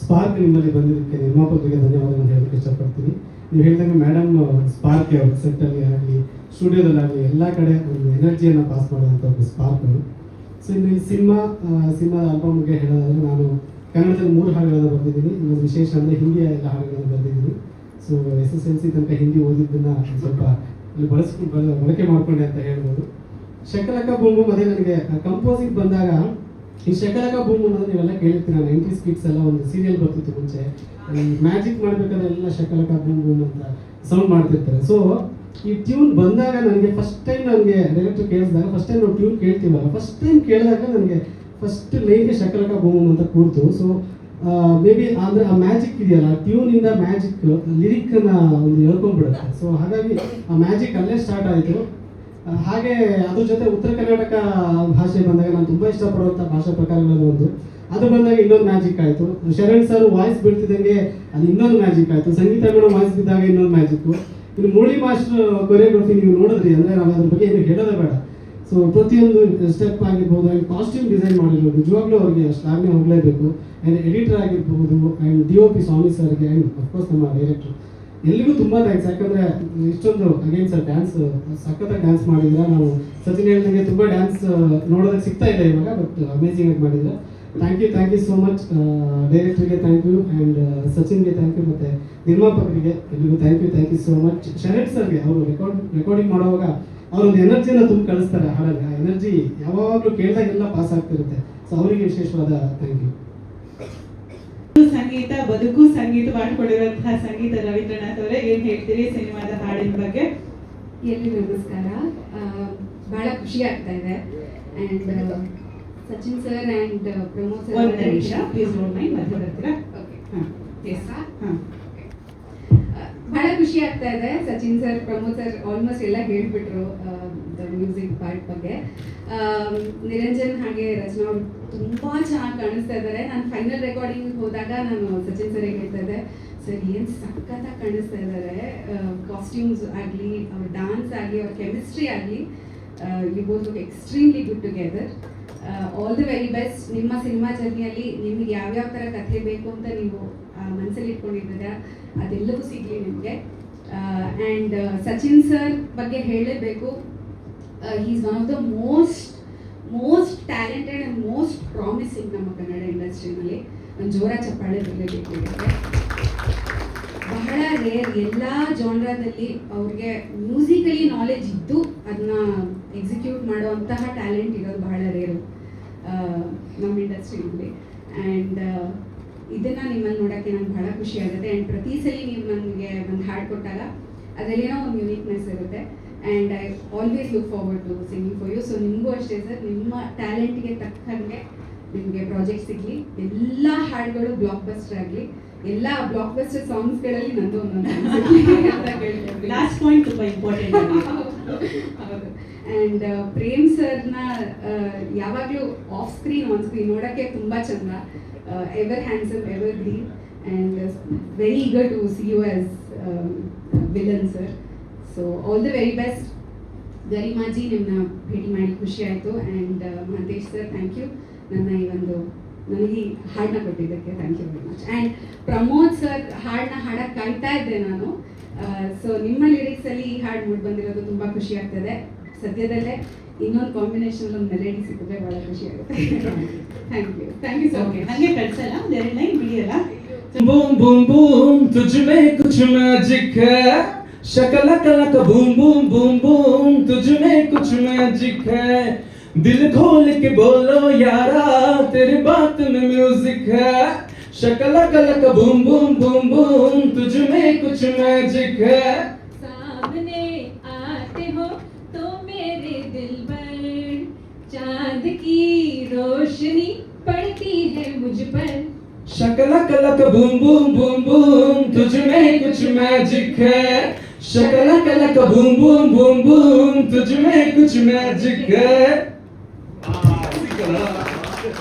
S5: ಸ್ಪಾರ್ಕ್ ನಿಮ್ಮಲ್ಲಿ ಬಂದಿದ್ದಕ್ಕೆ ನಿರ್ಮಾಪಕರಿಗೆ ಧನ್ಯವಾದಗಳನ್ನು ಹೇಳಕ್ಕೆ ಇಷ್ಟಪಡ್ತೀನಿ. ನೀವು ಹೇಳಿದಂಗೆ ಮೇಡಮ್ ಸ್ಪಾರ್ಕ್ ಅವರು ಸೆಟ್ಟಲ್ಲಿ ಆಗಲಿ ಸ್ಟುಡಿಯೋದಲ್ಲಾಗಲಿ ಎಲ್ಲ ಕಡೆ ಒಂದು ಎನರ್ಜಿಯನ್ನು ಪಾಸ್ ಮಾಡುವಂಥ ಒಂದು ಸ್ಪಾರ್ಕ್ ಅವರು. ಸೊ ಇನ್ನು ಈ ಸಿನಿಮಾದ ಆಲ್ಬಮ್ಗೆ ಹೇಳೋದಾದರೆ ನಾನು ಕನ್ನಡದಲ್ಲಿ 3 ಹಾಡುಗಳನ್ನು ಬರೆದಿದ್ದೀನಿ. ಇನ್ನೊಂದು ವಿಶೇಷ ಅಂದರೆ ಹಿಂದಿಯ ಎಲ್ಲ ಹಾಡುಗಳನ್ನು ಬರೆದಿದ್ದೀನಿ. ಸೊ SSLC ತನಕ ಹಿಂದಿ ಓದಿದ್ದನ್ನು ಸ್ವಲ್ಪ ಇಲ್ಲಿ ಬಳಕೆ ಮಾಡಿಕೊಂಡೆ ಅಂತ ಹೇಳ್ಬೋದು. ಶಕಲಕ ಬೂಮ್ ಬೂಮ್ ಅದೇ ನನಗೆ ಕಂಪೋಸಿಂಗ್ ಬಂದಾಗ ಈ ಶಕಲಕ ಬೂಮ್ ಬೂಮ್ ಅಂದರೆ ನೀವೆಲ್ಲ ಕೇಳಿರ್ತೀರ, 90s ಕಿಡ್ಸ್ ಎಲ್ಲ ಒಂದು ಸೀರಿಯಲ್ ಬರ್ತಿತ್ತು ಮುಂಚೆ. ಮ್ಯಾಜಿಕ್ ಮಾಡಬೇಕಾದ್ರೆ ಎಲ್ಲ ಶಕಲಕ ಬೂಮ್ ಬೂಮ್ ಅಂತ ಸೌಂಡ್ ಮಾಡ್ತಿರ್ತಾರೆ. ಸೊ ಈ ಟ್ಯೂನ್ ಬಂದಾಗ ನನಗೆ ಫಸ್ಟ್ ಟೈಮ್ ನನಗೆ ಡೈರೆಕ್ಟರ್ ಕೇಳಿಸಿದಾಗ, ಫಸ್ಟ್ ಟೈಮ್ ನಾವು ಟ್ಯೂನ್ ಕೇಳ್ತೀವಲ್ಲ, ಫಸ್ಟ್ ಟೈಮ್ ಕೇಳಿದಾಗ ನನಗೆ ಫಸ್ಟ್ ಲೈನ್ಗೆ ಶಕಲಕ ಬೂಮ್ ಬೂಮ್ ಅಂತ ಕೂರ್ತು. ಸೊ ಮೇ ಬಿ ಅಂದರೆ ಆ ಮ್ಯಾಜಿಕ್ ಇದೆಯಲ್ಲ, ಟ್ಯೂನಿಂದ ಮ್ಯಾಜಿಕ್ ಲಿರಿಕ್ನ ಒಂದು ಹೇಳ್ಕೊಂಡ್ಬಿಡುತ್ತೆ. ಸೊ ಹಾಗಾಗಿ ಆ ಮ್ಯಾಜಿಕ್ ಅಲ್ಲೇ ಸ್ಟಾರ್ಟ್ ಆಯಿತು. ಹಾಗೆ ಅದ್ರ ಜೊತೆ ಉತ್ತರ ಕರ್ನಾಟಕ ಭಾಷೆ ಬಂದಾಗ ನಾನು ತುಂಬ ಇಷ್ಟಪಡುವಂಥ ಭಾಷಾ ಪ್ರಕಾರಗಳಲ್ಲಿ ಒಂದು, ಅದು ಬಂದಾಗ ಇನ್ನೊಂದು ಮ್ಯಾಜಿಕ್ ಆಯಿತು. ಶರಣ್ ಸರ್ ವಾಯ್ಸ್ ಬೀಳ್ತಿದ್ದಂಗೆ ಅದು ಇನ್ನೊಂದು ಮ್ಯಾಜಿಕ್ ಆಯಿತು. ಸಂಗೀತ ಮೇಡಮ್ ವಾಯ್ಸ್ ಬಿದ್ದಾಗ ಇನ್ನೊಂದು ಮ್ಯಾಜಿಕ್ಕು. ಇನ್ನು ಮುರಳಿ ಮಾಸ್ಟರ್ ಕೊರಿಯೋಗ್ರಫಿ ನೀವು ನೋಡಿದ್ರಿ ಅಂದರೆ ನಾವು ಅದ್ರ ಬಗ್ಗೆ ಏನು ಹೇಳೋದೇ ಬೇಡ. ಸೊ ಪ್ರತಿಯೊಂದು ಸ್ಟೆಪ್ ಆಗಿರ್ಬೋದು, ಆ್ಯಂಡ್ ಕಾಸ್ಟ್ಯೂಮ್ ಡಿಸೈನ್ ಮಾಡಿರೋದು ನಿಜವಾಗ್ಲೂ ಅವ್ರಿಗೆ ಶ್ಲಾಘನೆ ಹೋಗಲೇಬೇಕು. ಆ್ಯಂಡ್ ಎಡಿಟರ್ ಆಗಿರ್ಬೋದು, ಆ್ಯಂಡ್ DOP ಸ್ವಾಮಿ ಸರ್ಗೆ, ಆ್ಯಂಡ್ ಅಫ್ಕೋರ್ಸ್ ನಮ್ಮ ಡೈರೆಕ್ಟರ್ ಎಲ್ಲಿಗೂ ತುಂಬ ಥ್ಯಾಂಕ್ಸ್. ಯಾಕಂದರೆ ಇಷ್ಟೊಂದು ಅಗೇನ್ ಸರ್ ಡ್ಯಾನ್ಸ್ ಸಖತ್ತಾಗಿ ಡ್ಯಾನ್ಸ್ ಮಾಡಿದ್ರೆ, ನಾವು ಸಚಿನ್ ಹೇಳಿದಂಗೆ ತುಂಬ ಡ್ಯಾನ್ಸ್ ನೋಡೋದಕ್ಕೆ ಸಿಗ್ತಾ ಇದೆ ಇವಾಗ, ಬಟ್ ಅಮೇಝಿಂಗ್ ಆಗಿ ಮಾಡಿದ್ರೆ. Thank you so much. ಡೈರೆಕ್ಟರ್ಗೆ ಥ್ಯಾಂಕ್ ಯು, ಆ್ಯಂಡ್ ಸಚಿನ್ಗೆ ಥ್ಯಾಂಕ್ ಯು, ಮತ್ತು ನಿರ್ಮಾಪಕರಿಗೆ ಎಲ್ಲಿಗೂ thank you so much. Sharath ಸರ್ಗೆ ಅವರು ರೆಕಾರ್ಡಿಂಗ್ ಮಾಡುವಾಗ ಅವರೊಂದು ಎನರ್ಜಿಯನ್ನು ತುಂಬ ಕಳಿಸ್ತಾರೆ ಹಾಡಲ್ಲಿ. ಆ ಎನರ್ಜಿ ಯಾವಾಗಲೂ ಕೇಳಿದಾಗೆಲ್ಲ ಪಾಸ್ ಆಗ್ತಿರುತ್ತೆ. ಸೊ ಅವರಿಗೆ ವಿಶೇಷವಾದ ಥ್ಯಾಂಕ್ ಯು.
S1: ಸಂಗೀತ ಬದುಕು ಸಂಗೀತ ಮಾಡಿಕೊಂಡಿರುವಂತಹ ಸಂಗೀತ ರವೀಂದ್ರನಾಥ್ ಅವರೇ, ಏನ್ ಹೇಳ್ತೀರಿ ಸಿನಿಮಾದ ಹಾಡಿನ ಬಗ್ಗೆ?
S6: ಎಲ್ರಿಗೂ ನಮಸ್ಕಾರ. ಬಹಳ ಖುಷಿ ಆಗ್ತಾ ಇದೆ. And Sachin sir and Pramod sir,
S1: ಒಂದು ನಿಮಿಷ ಪ್ಲೀಸ್ ನೋಡ್ ಮೈ ಮಧ್ಯೆ ಬರ್ತೀರಾ?
S6: ಓಕೆ,
S1: ಹಾಂ, ಎಸ್, ಹಾಂ.
S6: ಬಹಳ ಖುಷಿ ಆಗ್ತಾ ಇದೆ. Sachin sir, Pramod sir almost ಎಲ್ಲ ಹೇಳ್ಬಿಟ್ರು ಮ್ಯೂಸಿಕ್ ಪಾರ್ಟ್ ಬಗ್ಗೆ. ನಿರಂಜನ್ ಹಾಗೆ ರಚನಾ ಅವರು ತುಂಬಾ ಚೆನ್ನಾಗಿ ಕಾಣಿಸ್ತಾ ಇದ್ದಾರೆ. ನಾನು ಫೈನಲ್ ರೆಕಾರ್ಡಿಂಗ್ ಹೋದಾಗ ನಾನು ಸಚಿನ್ ಸರ್ ಹೇಳ್ತಾ ಇದ್ದೆ, ಸರ್ ಏನು ಸಖತ್ತಾಗಿ ಕಾಣಿಸ್ತಾ ಇದ್ದಾರೆ. ಕಾಸ್ಟ್ಯೂಮ್ಸ್ ಆಗಲಿ, ಅವ್ರ ಡಾನ್ಸ್ ಆಗಲಿ, ಅವ್ರ ಕೆಮಿಸ್ಟ್ರಿ ಆಗಲಿ, you both look extremely good together. All the very best. ನಿಮ್ಮ ಸಿನಿಮಾ ಜರ್ನಿಯಲ್ಲಿ ನಿಮಗೆ ಯಾವ್ಯಾವ ಥರ ಕಥೆ ಬೇಕು ಅಂತ ನೀವು ಮನಸ್ಸಲ್ಲಿ ಇಟ್ಕೊಂಡಿದ್ದೀರಾ ಅದೆಲ್ಲವೂ ಸಿಗಲಿ ನಿಮಗೆ. ಆ್ಯಂಡ್ ಸಚಿನ್ ಸರ್ ಬಗ್ಗೆ ಹೇಳಲೇಬೇಕು. he is one of the most talented and most promising ನಮ್ಮ ಕನ್ನಡ ಇಂಡಸ್ಟ್ರಿನಲ್ಲಿ. ಒಂದು ಜೋರ ಚಪ್ಪಾಳೆ ಬರಲೇಬೇಕು. ಬಹಳ ರೇರ್, ಎಲ್ಲ ಜಾನ್ರಾದಲ್ಲಿ ಅವ್ರಿಗೆ ಮ್ಯೂಸಿಕಲಿ ನಾಲೆಜ್ ಇದ್ದು ಅದನ್ನ ಎಕ್ಸಿಕ್ಯೂಟ್ ಮಾಡುವಂತಹ ಟ್ಯಾಲೆಂಟ್ ಇರೋದು ಬಹಳ ರೇರು ನಮ್ಮ ಇಂಡಸ್ಟ್ರಿಯಲ್ಲಿ. ಆ್ಯಂಡ್ ಇದನ್ನ ನಿಮ್ಮಲ್ಲಿ ನೋಡೋಕ್ಕೆ ನಂಗೆ ಬಹಳ ಖುಷಿ ಆಗುತ್ತೆ. ಆ್ಯಂಡ್ ಪ್ರತಿ ಸಲ ನೀವು ನನಗೆ ಒಂದು ಹಾಡು ಕೊಟ್ಟಾಗ ಅದರಲ್ಲೇನೋ ಒಂದು ಯುನೀಕ್ನೆಸ್ ಇರುತ್ತೆ. And I always look forward to singing for you. So ನಿಮಗೂ ಅಷ್ಟೇ ಸರ್, ನಿಮ್ಮ ಟ್ಯಾಲೆಂಟ್ಗೆ ತಕ್ಕಂಗೆ ನಿಮಗೆ ಪ್ರಾಜೆಕ್ಟ್ ಸಿಗಲಿ. ಎಲ್ಲ ಹಾಡುಗಳು ಬ್ಲಾಕ್ ಬಸ್ಟರ್ ಆಗಲಿ. ಎಲ್ಲ ಬ್ಲಾಕ್ ಬಸ್ಟರ್ ಸಾಂಗ್ಸ್ಗಳಲ್ಲಿ ನಂದು ಒಂದೊಂದು
S1: ಲಾಸ್ಟ್ ಪಾಯಿಂಟ್ ತುಂಬ ಇಂಪಾರ್ಟೆಂಟ್.
S6: ಹೌದು. ಆ್ಯಂಡ್ ಪ್ರೇಮ್ ಸರ್ನ ಯಾವಾಗಲೂ ಆಫ್ ಸ್ಕ್ರೀನ್ ಆನ್ ಸ್ಕ್ರೀನ್ ನೋಡೋಕ್ಕೆ ತುಂಬ ಚಂದ. Ever handsome, ever green, and very eager to see you as villain sir. So all the very best. ಗರಿಮಾಜಿ, ನಿಮ್ಮನ್ನ ಭೇಟಿ ಮಾಡಿ ಖುಷಿ ಆಯಿತು. And Mahantesh sir, thank you ನನ್ನ ಈ ಒಂದು ನನಗೆ ಈ ಹಾಡನ್ನ ಕೊಟ್ಟಿದ್ದಕ್ಕೆ. Thank you very much. And Pramod sir ಹಾಡನ್ನ ಹಾಡಕ್ಕೆ ಕಾಯ್ತಾ ಇದ್ದೆ ನಾನು. ಸೊ ನಿಮ್ಮ ಲಿರಿಕ್ಸಲ್ಲಿ ಈ ಹಾಡು ಮೂಡಿ ಬಂದಿರೋದು ತುಂಬ ಖುಷಿ ಆಗ್ತದೆ. ಸದ್ಯದಲ್ಲೇ ಇನ್ನೊಂದು ಕಾಂಬಿನೇಷನ್ ಒಂದು ಮೆಲಡಿ ಸಿಕ್ಕಿದ್ರೆ ಬಹಳ ಖುಷಿ ಆಗುತ್ತೆ. Thank you so
S1: okay
S6: much.
S1: ಹಂಗೆ ಕಳ್ಸಲ್ಲ ಒಂದೆರಡು ಲೈನ್ ಬಿಡಿಯಲ್ಲ.
S4: बूम बूम बूम तुझ में कुछ मैजिक है शकला कलक बूम बूम बूम बूम तुझ में कुछ मैजिक है दिल खोल के बोलो यारा तेरी बात में म्यूजिक है शकला कलक बूम बूम बूम बूम तुझ में कुछ मैजिक है
S7: सामने आते हो तो मेरे दिल पर चांद की रोशनी पड़ती है मुझ पर
S4: शकला कलक बूम बूम बूम बूम तुझ में कुछ मैजिक है शकला कलक बूम बूम बूम बूम तुझ में कुछ मैजिक है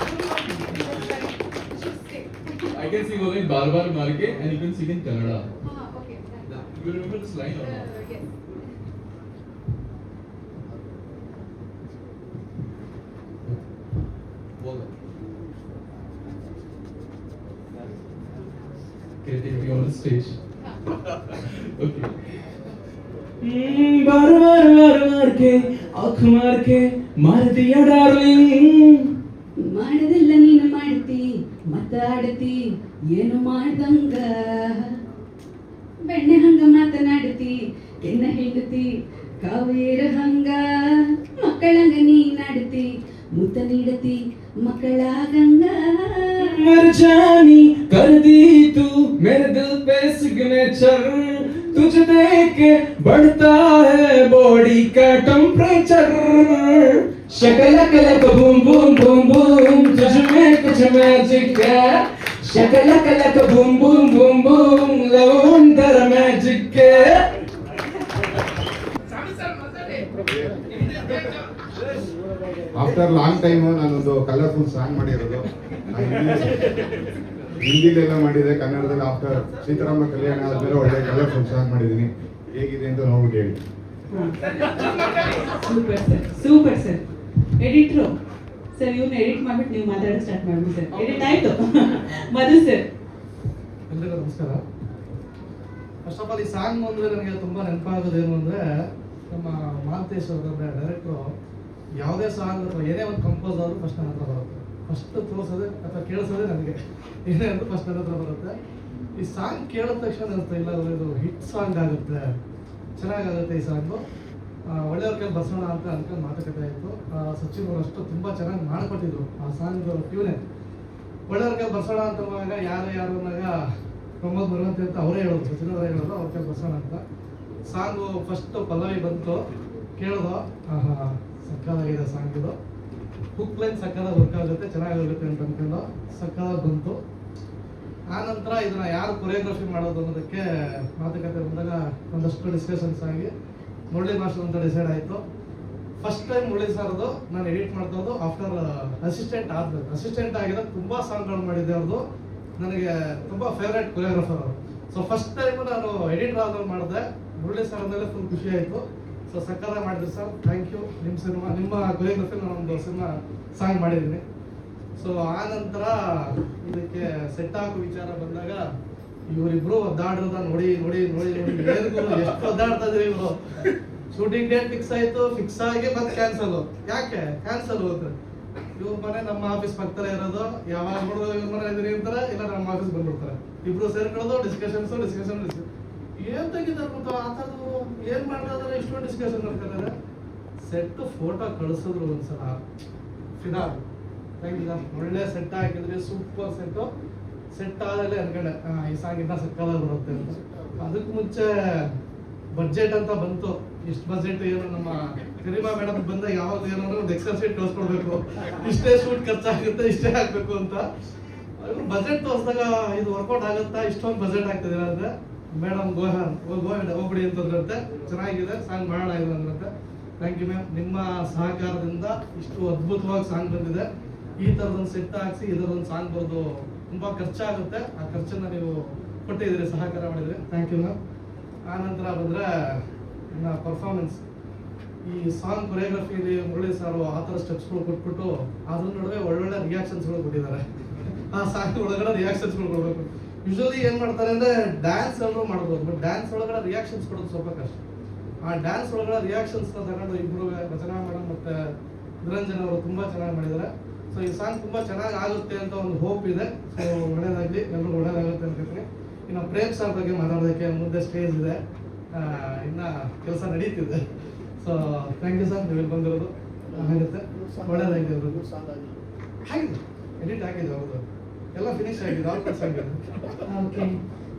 S8: I can sing only Bar Bar Marke and you can sing in Kannada.
S6: Okay.
S8: You remember this line or not?
S6: Yes.
S8: Well, can I take you on the stage? Okay.
S4: बार बार बार मार के आँख मार के मार दिया darling
S6: ಮಾಡದೆಲ್ಲ ನೀನು ಮಾಡ್ತಿ ಮಾತಾಡ್ತಿ ಏನು ಮಾಡ್ದಂಗ ಬೆಣ್ಣೆ ಹಂಗ ಮಾತನಾಡ್ತಿ ಎನ್ನ ಹೆಂಡತಿ ಕಾವೇರ ಹಂಗ ಮಕ್ಕಳಂಗ ನೀನಾಡ್ತಿ ಮುತ್ತ ನೀಡತಿ ಮಕ್ಕಳಾಗಂಗ
S4: मर जानी कर दी तू मेरे दिल पे सिग्नेचर तुझे देख के बढ़ता है बॉडी का टेम्परेचर शकल कलक बूम बूम बूम बूम तुझ में कुछ मैजिक है शकल कलक boom boom boom boom love wonder magic है
S9: ಆಫ್ಟರ್ ಲಾಂಗ್ ಟೈಮ್ ನಾನೊಂದು ಕಲರ್ಫುಲ್ ಸಾಂಗ್ ಮಾಡಿರೋದು ಹಿಂದಿಲೆಲ್ಲ ಮಾಡಿದೆ, ಕನ್ನಡದಲ್ಲಿ ಆಫ್ಟರ್ ಸೀತಾರಾಮ ಕಲ್ಯಾಣ ಆದ್ಮೇಲೆ ಒಳ್ಳೆ ಕಲರ್ಫುಲ್ ಸಾಂಗ್ ಮಾಡಿದ್ದೀನಿ. ಹೇಗಿದೆ ಅಂತ ನೋಡ್ಬಿಟ್ಟು ಹೇಳಿ.
S1: Super sir, super sir. Editor sir, ಇವ್ನ ಎಡಿಟ್ ಮಾಡ್ಬಿಟ್ಟು ನೀವು ಮಾತಾಡೋಕೆ ಸ್ಟಾರ್ಟ್ ಮಾಡ್ಬಿಡಿ ಸರ್. ಎಡಿಟ್ ಆಯ್ತು. ಮಧು ಸರ್.
S5: ಎಲ್ಲರಿಗೂ ನಮಸ್ಕಾರ. ಫಸ್ಟ್ ಆಫ್ ಆಲ್ ಈ ಸಾಂಗ್ ಅಂದರೆ ನನಗೆ ತುಂಬ ನೆನಪಾಗೋದೇನು ಅಂದರೆ, ನಮ್ಮ ಮಾಂತೇಶ್ ಅವರ ಡೈರೆಕ್ಟ್ರು ಯಾವುದೇ ಸಾಂಗ್ ಅಥವಾ ಏನೇ ಒಂದು ಕಂಪೋಸ್ ಆದರೂ ಫಸ್ಟ್ ನನ್ನ ಹತ್ರ ಬರುತ್ತೆ. ಫಸ್ಟ್ ತೋರಿಸೋದೆ ಅಥವಾ ಕೇಳಿಸೋದೇ ನನಗೆ ಏನೇ ಅಂತ ಫಸ್ಟ್ ನನ್ನ ಹತ್ರ ಬರುತ್ತೆ. ಈ ಸಾಂಗ್ ಕೇಳಿದ ತಕ್ಷಣ ಅನಿಸ್ತಾ ಇಲ್ಲ ಇದು ಹಿಟ್ ಸಾಂಗ್ ಆಗುತ್ತೆ, ಚೆನ್ನಾಗಾಗುತ್ತೆ ಈ ಸಾಂಗು, ಒಳ್ಳೆಯವ್ರ ಕೈ ಬರ್ಸೋಣ ಅಂತ ಅನ್ಕೊಂಡು ಮಾತುಕತೆ ಆಯಿತು. ಸಚಿನ್ ಅವರು ಅಷ್ಟು ತುಂಬ ಚೆನ್ನಾಗಿ ಮಾಡಿಕೊಟ್ಟಿದ್ರು ಆ ಸಾಂಗ್ ಟ್ಯೂನೇ. ಒಳ್ಳೆಯವ್ರ ಕೈ ಬರ್ಸೋಣ ಅಂತ ಯಾರು ಅಂದಾಗ ಪ್ರಮೋದ್ ಬರುವಂತೆ ಅಂತ ಅವರೇ ಹೇಳೋದು, ಸಚಿನ್ ಅವರೇ ಹೇಳೋದು ಅವ್ರ ಕೈ ಬರ್ಸೋಣ ಅಂತ. ಸಾಂಗು ಫಸ್ಟ್ ಪಲ್ಲವಿ ಬಂತು, ಕೇಳೋದು ಸಕ್ಕದಾಗಿದೆ ಸಾಂಗ್, ಇದು ಹುಕ್ ಲೈನ್ ಸಕ್ಕದಾಗಿ ವರ್ಕ್ ಆಗುತ್ತೆ, ಚೆನ್ನಾಗಾಗುತ್ತೆ ಅಂತ ಅನ್ಕೊಂಡು ಸಕ್ಕದಾಗಿ ಬಂತು. ಆ ನಂತರ ಇದನ್ನ ಯಾರು ಕೊರಿಯೋಗ್ರಫಿ ಮಾಡೋದು ಅನ್ನೋದಕ್ಕೆ ಮಾತುಕತೆ ಬಂದಾಗ ಒಂದಷ್ಟು ಡಿಸ್ಕಷನ್ಸ್ ಆಗಿ ಮುರಳಿ ಮಾಸ್ಟರ್ ಅಂತ ಡಿಸೈಡ್ ಆಯಿತು. ಫಸ್ಟ್ ಟೈಮ್ ಮುರಳಿ ಸರ್ದು ನಾನು ಎಡಿಟ್ ಮಾಡ್ತದ್ದು ಆಫ್ಟರ್ ಅಸಿಸ್ಟೆಂಟ್ ಆದ್ಮೇಲೆ. ಅಸಿಸ್ಟೆಂಟ್ ಆಗಿರೋ ತುಂಬ ಸಾಂಗ್ಗಳು ಮಾಡಿದ್ದೆ ಅವ್ರದ್ದು, ನನಗೆ ತುಂಬ ಫೇವ್ರೇಟ್ ಕೊರಿಯೋಗ್ರಫರ್ ಅವರು. ಸೊ ಫಸ್ಟ್ ಟೈಮ್ ನಾನು ಎಡಿಟರ್ ಆದ್ಮೇಲೆ ಮಾಡಿದೆ, ಮುರಳಿ ಸರ್ ಅಂದಮೇಲೆ ಫುಲ್ ಖುಷಿ ಆಯಿತು. ಸೊ ಸಕ್ಕತ್ತಾಗಿ ಮಾಡಿದ್ರಿ ಸರ್, ಥ್ಯಾಂಕ್ ಯು. ನಿಮ್ಮ ಸಿನಿಮಾ, ನಿಮ್ಮ ಕೊರಿಯೋಗ್ರಫಿ ನಾನೊಂದು ಸಿನಿಮಾ ಸಾಂಗ್ ಮಾಡಿದ್ದೀನಿ. ಸೊ ಆ ನಂತರ ಇದಕ್ಕೆ ಸೆಟ್ ಹಾಕೋ ವಿಚಾರ ಬಂದಾಗ ಇವರಿಬ್ರು ಒದ್ದಾಡಿರೋದ ನೋಡಿ ನೋಡಿ ನೋಡಿ ನೋಡಿ ಏನಿಗೂ ಎಷ್ಟು ಒದ್ದಾಡ್ತಾ ಇದ್ರಿ ಇವರು. ಶೂಟಿಂಗ್ ಡೇಟ್ ಫಿಕ್ಸ್ ಆಯ್ತು, ಫಿಕ್ಸ್ ಆಗಿ ಮತ್ತೆ ಕ್ಯಾನ್ಸಲ್. ಯಾಕೆ ಕ್ಯಾನ್ಸಲ್ ಹೋಗುತ್ತೆ? ಇವ್ರ ಮನೆ ನಮ್ಮ ಆಫೀಸ್ ಪಕ್ಕದಲ್ಲೇ ಇರೋದು, ಯಾವಾಗ ನೋಡಿದ್ರು ಇವ್ರ ಮನೆ ಇದೀನಿ ಅಂತಾರೆ, ಇಲ್ಲ ನಮ್ಮ ಆಫೀಸ್ ಬಂದ್ಬಿಡ್ತಾರೆ. ಇಬ್ರು ಸೇರ್ಕೊಳ್ಳೋದು, ಡಿಸ್ಕಷನ್ ಏನ್ ತೆಗಿತಾರೆ ಗೊತ್ತಾ ಆ ಥರದ್ದು, ಏನ್ ಮಾಡ್ತಾ ಇದಾರೆ, ಇಷ್ಟೊಂದು ಡಿಸ್ಕಷನ್ ಮಾಡ್ತಾರೆ. ಸೆಟ್ ಫೋಟೋ ಕಳಿಸಿದ್ರು ಒಂದ್ಸಲ, ಫಿದಾ ಒಳ್ಳೆ ಸೆಟ್ ಹಾಕಿದ್ರಿ, ಸೂಪರ್ ಸೆಟ್ ಆದಲ್ಲೇ ಅನ್ಕೊಂಡೆ ಈ ಸಾಂಗ್ ಇನ್ನ ಸಕ್ಕದಾಗಿ ಬರುತ್ತೆ ಅಂತ. ಅದಕ್ಕೆ ಮುಂಚೆ ಬಡ್ಜೆಟ್ ಅಂತ ಬಂತು, ಇಷ್ಟು ಬಜೆಟ್ ಏನು ನಮ್ಮ ಕರಿಮಾ ಮೇಡಮ್ ಬಂದಾಗ ಯಾವಾಗ ಏನೋ ಒಂದು ಎಕ್ಸೆಲ್ ಶೀಟ್ ಕಳ್ಸ್ಕೊಡ್ಬೇಕು, ಇಷ್ಟೇ ಶೂಟ್ ಖರ್ಚಾಗುತ್ತೆ, ಇಷ್ಟೇ ಹಾಕ್ಬೇಕು ಅಂತ. ಬಜೆಟ್ ತೋರಿಸಿದಾಗ ಇದು ವರ್ಕೌಟ್ ಆಗುತ್ತಾ, ಇಷ್ಟೊಂದು ಬಜೆಟ್ ಆಗ್ತಿದ್ದೀರ ಅಂದ್ರೆ ಮೇಡಮ್ ಹೋಗ್ಬಿಡಿ ಅಂತಂದ್ರಂತೆ. ಚೆನ್ನಾಗಿದೆ ಸಾಂಗ್ ಮಾಡೋಣ ಇದು ಅಂದ್ರಂತೆ. ಥ್ಯಾಂಕ್ ಯು ಮ್ಯಾಮ್, ನಿಮ್ಮ ಸಹಕಾರದಿಂದ ಇಷ್ಟು ಅದ್ಭುತವಾಗಿ ಸಾಂಗ್ ಬಂದಿದೆ. ಈ ಥರದೊಂದು ಸೆಟ್ ಹಾಕ್ಸಿ ಇದರದೊಂದು ಸಾಂಗ್ ಬರೋದು ತುಂಬ ಖರ್ಚಾಗುತ್ತೆ, ಆ ಖರ್ಚನ್ನು ನೀವು ಕೊಟ್ಟಿದ್ದೀರಿ, ಸಹಕಾರ ಮಾಡಿದ್ರಿ, ಥ್ಯಾಂಕ್ ಯು ಮ್ಯಾಮ್. ಆ ನಂತರ ಬಂದರೆ ಇನ್ನು ಪರ್ಫಾರ್ಮೆನ್ಸ್. ಈ ಸಾಂಗ್ ಕೊರಿಯೋಗ್ರಫಿಲಿ ಮುರಳಿ ಸಾರು ಆ ಥರ ಸ್ಟೆಪ್ಸ್ಗಳು ಕೊಟ್ಬಿಟ್ಟು ಅದ್ರ ನಡುವೆ ಒಳ್ಳೊಳ್ಳೆ ರಿಯಾಕ್ಷನ್ಸ್ಗಳು ಕೊಟ್ಟಿದ್ದಾರೆ. ಆ ಸಾಂಗ್ ಒಳಗಡೆ ರಿಯಾಕ್ಷನ್ಸ್ಗಳು ಕೊಡಬೇಕು. ಯೂಶಲಿ ಏನು ಮಾಡ್ತಾರೆ ಅಂದರೆ ಡ್ಯಾನ್ಸ್ ಎಲ್ಲರೂ ಮಾಡ್ಬೋದು, ಬಟ್ ಡ್ಯಾನ್ಸ್ ಒಳಗಡೆ ರಿಯಾಕ್ಷನ್ಸ್ ಕೊಡೋದು ಸ್ವಲ್ಪ ಕಷ್ಟ. ಆ ಡ್ಯಾನ್ಸ್ ಒಳಗಡೆ ರಿಯಾಕ್ಷನ್ಸ್ನ ತಗೊಂಡು ಇಬ್ಬರು ರಚನಾ ಮೇಡಮ್ ಮತ್ತು ನಿರಂಜನ್ ಅವರು ತುಂಬ ಚೆನ್ನಾಗಿ ಮಾಡಿದ್ದಾರೆ. ಸೊ ಈ ಸಾಂಗ್ ತುಂಬ ಚೆನ್ನಾಗಿ ಆಗುತ್ತೆ ಅಂತ ಒಂದು ಹೋಪ್ ಇದೆ. ಸೊ ಒಳ್ಳೇದಾಗಲಿ, ಎಲ್ಲರೂ ಒಳ್ಳೇದಾಗುತ್ತೆ ಅನ್ಕೋತೀನಿ. ಇನ್ನು ಪ್ರೇಮ್ ಸರ್ ಬಗ್ಗೆ ಮಾತಾಡೋದಕ್ಕೆ ಮುಂದೆ ಸ್ಟೇಜ್ ಇದೆ, ಇನ್ನು ಕೆಲಸ ನಡೀತಿದೆ. ಸೊ ಥ್ಯಾಂಕ್ ಯು ಸರ್, ನೀವು ಬಂದಿರೋದು ಆಗುತ್ತೆ, ಒಳ್ಳೇದಾಗಿದೆ. ಎಲ್ರಿಗೂ ಆಗಿದೆ, ಎಡಿಟ್ ಆಗಿದೆ, ಹೌದು, ಎಲ್ಲ ಫಿನಿಶ್ ಆಗಿದೆ, ಆಲ್ಮೋಸ್ಟ್ ಆಗಿದೆ.
S1: Okay,